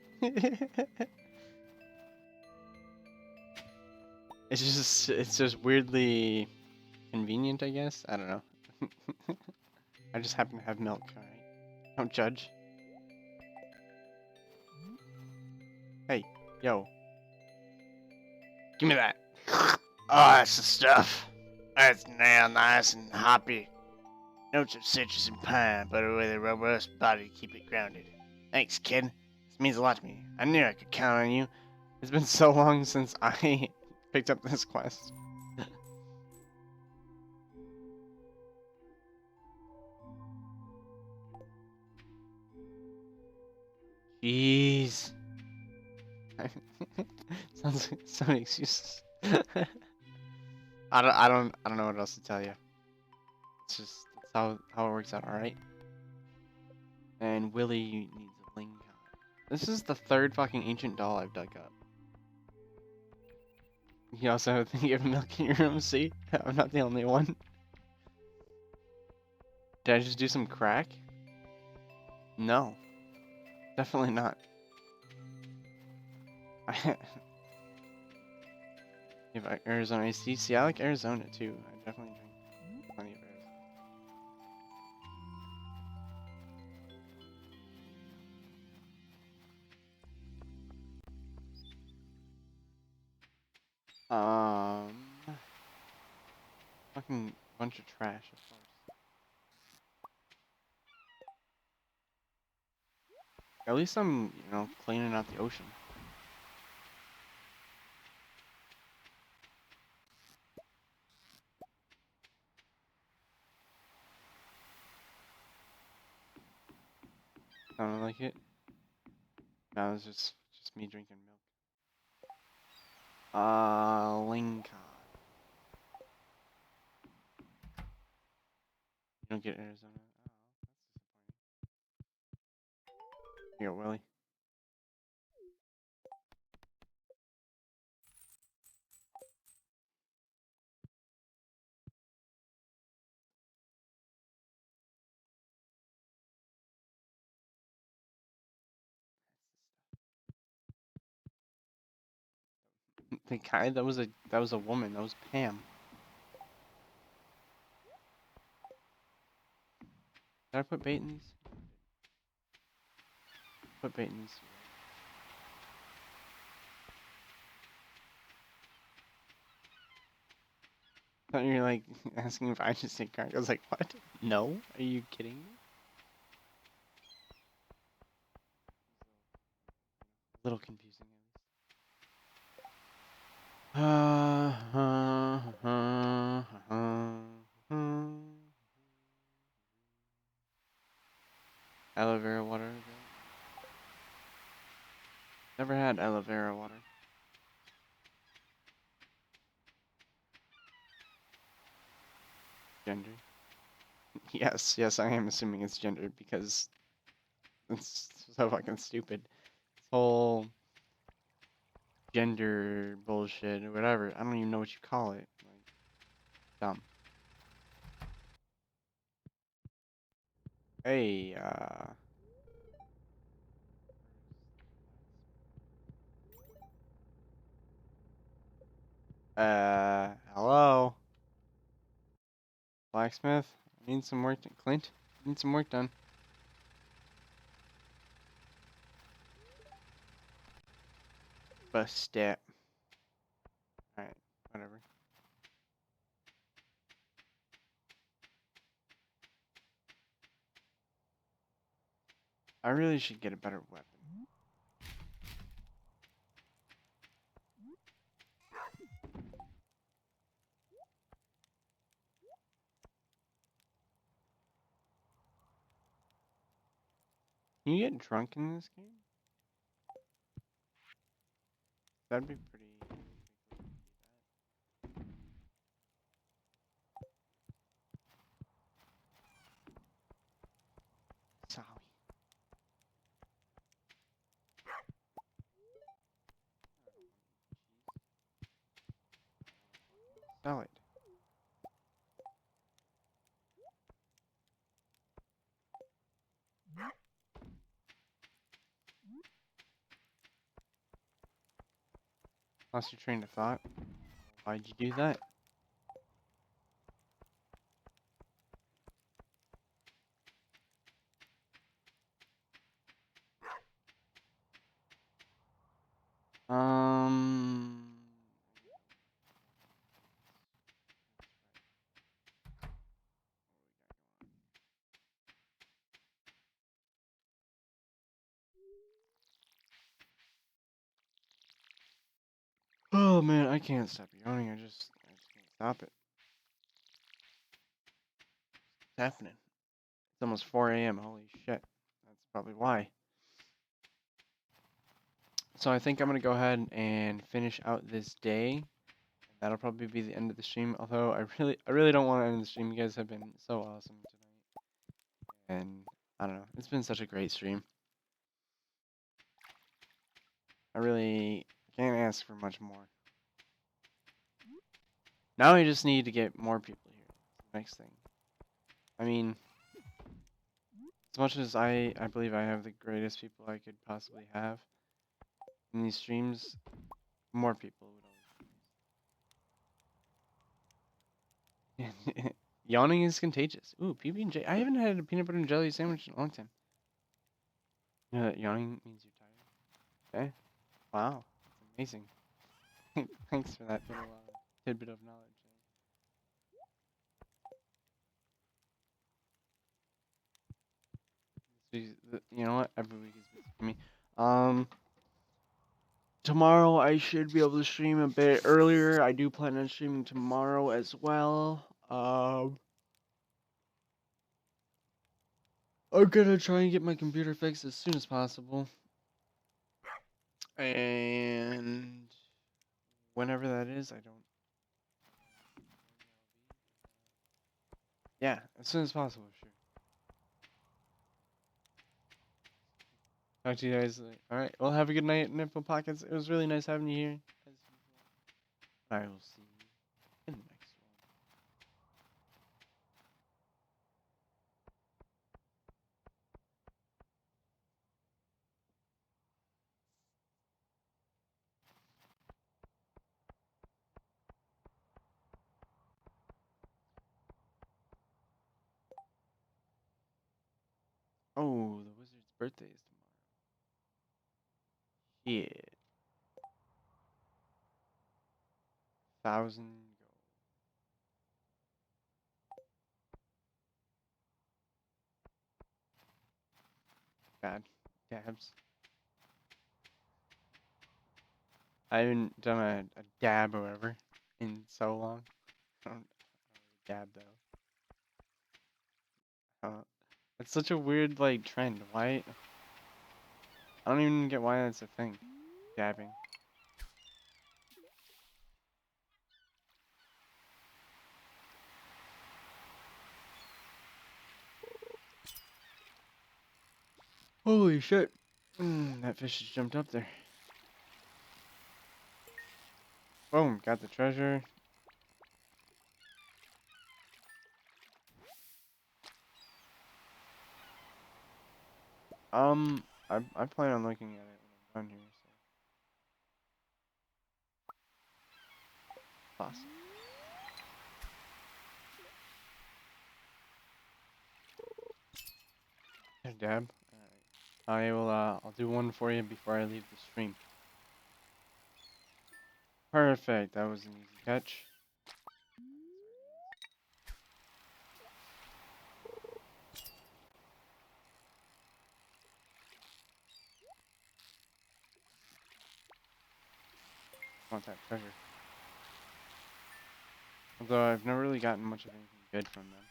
it's just weirdly convenient, I guess. I don't know. I just happen to have milk. All right, don't judge. Hey, yo, give me that. Oh, that's the stuff. That's now nice and hoppy. Notes of citrus and pine, but with a robust body to keep it grounded. Thanks, kid. This means a lot to me. I knew I could count on you. It's been so long since I picked up this quest. Jeez. Sounds like so many excuses. I don't know what else to tell you. It's just that's how it works out, all right. And Willie needs a ling card. This is the third fucking ancient doll I've dug up. You also have you have milk in your room. See, I'm not the only one. Did I just do some crack? No, definitely not. If Arizona AC, see, I like Arizona too. I definitely drink plenty of Arizona. Fucking bunch of trash, of course. At least I'm, cleaning out the ocean. Sounded like it. No, it's just me drinking milk. Lincoln. You don't get Arizona. Oh, that's disappointing. Here, Willie. The guy that was a woman. That was Pam. Did I put bait in these? Put bait in these. I thought you were like asking if I should take crack. I was like, what? No? Are you kidding me? A little confusing at least. Aloe vera water. Never had aloe vera water. Gender. Yes, I am assuming it's gender because it's so fucking stupid. This whole gender bullshit or whatever. I don't even know what you call it. Like, dumb. Hey, hello? Blacksmith? I need some work done. Clint? I need some work done. Bust step. Alright, whatever. I really should get a better weapon. Can you get drunk in this game? That'd be pretty. Sorry. Sell it. Lost your train of thought. Why'd you do that? Um. Oh man, I can't stop yawning. I just can't stop it. It's happening. It's almost 4 a.m. Holy shit. That's probably why. So I think I'm gonna go ahead and finish out this day. That'll probably be the end of the stream. Although I really don't want to end the stream. You guys have been so awesome tonight, and I don't know. It's been such a great stream. I really can't ask for much more. Now I just need to get more people here. That's the next thing. I mean, as much as I believe I have the greatest people I could possibly have in these streams, more people would always. Yawning is contagious. Ooh, PB&J. I haven't had a peanut butter and jelly sandwich in a long time. You know that yawning means you're tired? Okay. Wow. That's amazing. Thanks for that little tidbit of knowledge. You know what? Every week is busy for me. Tomorrow I should be able to stream a bit earlier. I do plan on streaming tomorrow as well. I'm gonna try and get my computer fixed as soon as possible. And whenever that is, I don't. Yeah, as soon as possible, sure. Talk to you guys later. Alright, well, have a good night, Nipple Pockets. It was really nice having you here. I will see you in the next one. Oh, the wizard's birthday is tomorrow. Yeah. 1,000 gold. Bad. Dabs. I haven't done a dab or whatever in so long. I don't dab though. It's such a weird like trend. Why? I don't even get why that's a thing. Dabbing. Holy shit! That fish just jumped up there. Boom! Got the treasure. I plan on looking at it when I'm done here. So awesome. There's dab. Alright. I will. I'll do one for you before I leave the stream. Perfect. That was an easy catch. I want that treasure. Although I've never really gotten much of anything good from them.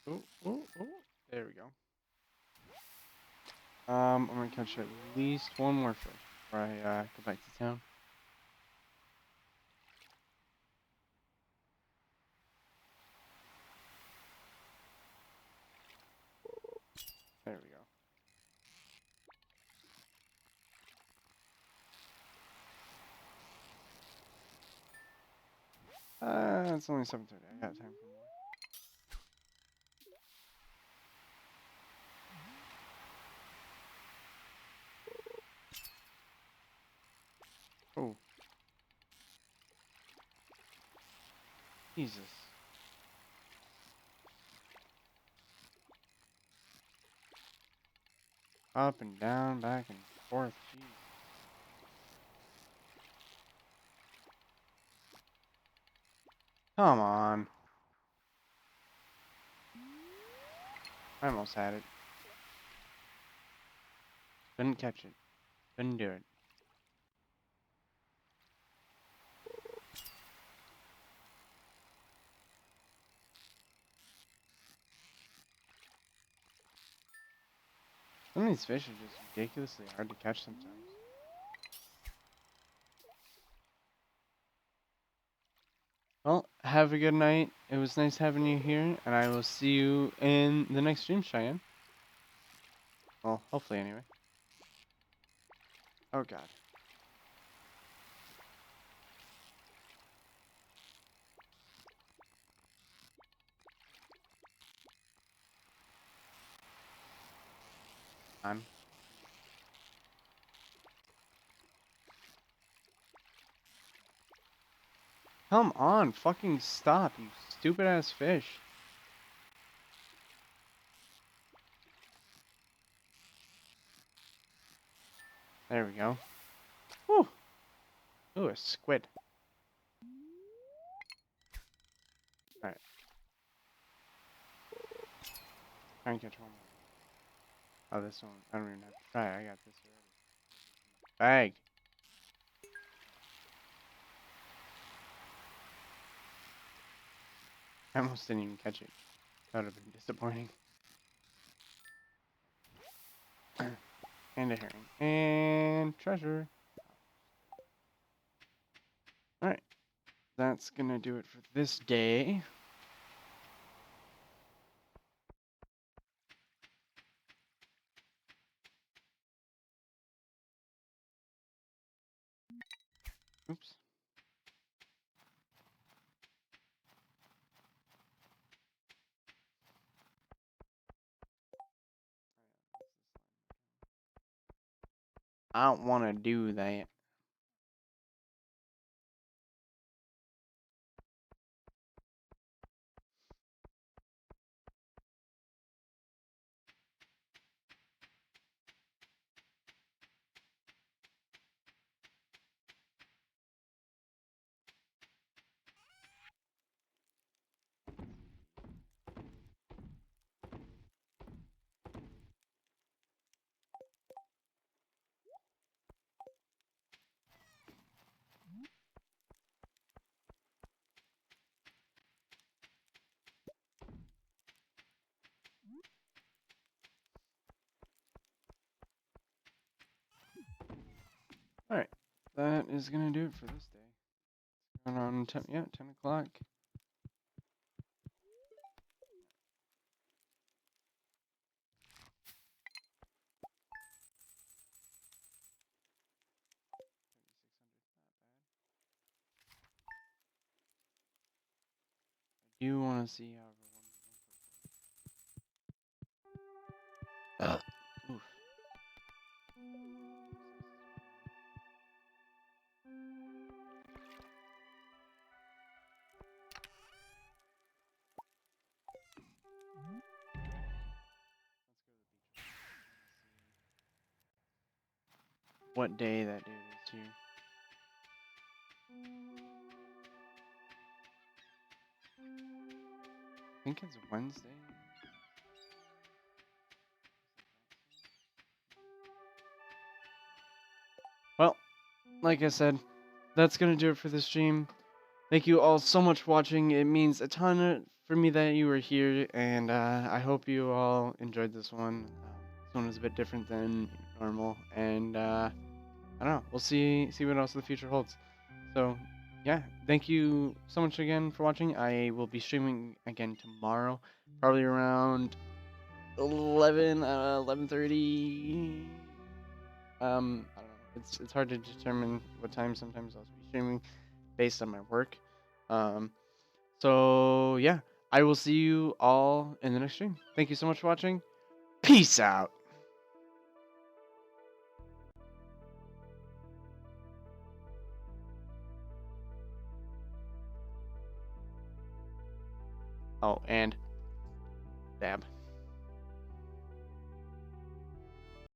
Oh, oh, oh. There we go. I'm gonna catch at least one more fish before I go back to town. There we go. It's only 7:30. I got time for more. Oh, Jesus. Up and down, back and forth. Jeez. Come on. I almost had it. Couldn't catch it. Couldn't do it. Some of these fish are just ridiculously hard to catch sometimes. Well, have a good night. It was nice having you here, and I will see you in the next stream, Cheyenne. Well, hopefully, anyway. Oh, God. On. Come on, fucking stop, you stupid ass fish. There we go. Whew. Ooh, a squid. Alright. Try and catch one more. Oh, this one. I don't even have to try. I got this already. Bag. I almost didn't even catch it. That would have been disappointing. And a herring. And treasure. Alright. That's gonna do it for this day. Oops. I don't want to do that. Alright. That is gonna do it for this day. Going on 10, yeah, 10 o'clock. I do want to see how everyone. Oof. What day that dude is here. I think it's Wednesday. Well, like I said, that's gonna do it for this stream. Thank you all so much for watching. It means a ton for me that you were here, and I hope you all enjoyed this one. This one was a bit different than normal, and I don't know. We'll see what else the future holds. So, yeah, thank you so much again for watching. I will be streaming again tomorrow, probably around 11:30. I don't know. It's hard to determine what time. Sometimes I'll be streaming based on my work. Um, so yeah, I will see you all in the next stream. Thank you so much for watching. Peace out. Oh, and dab.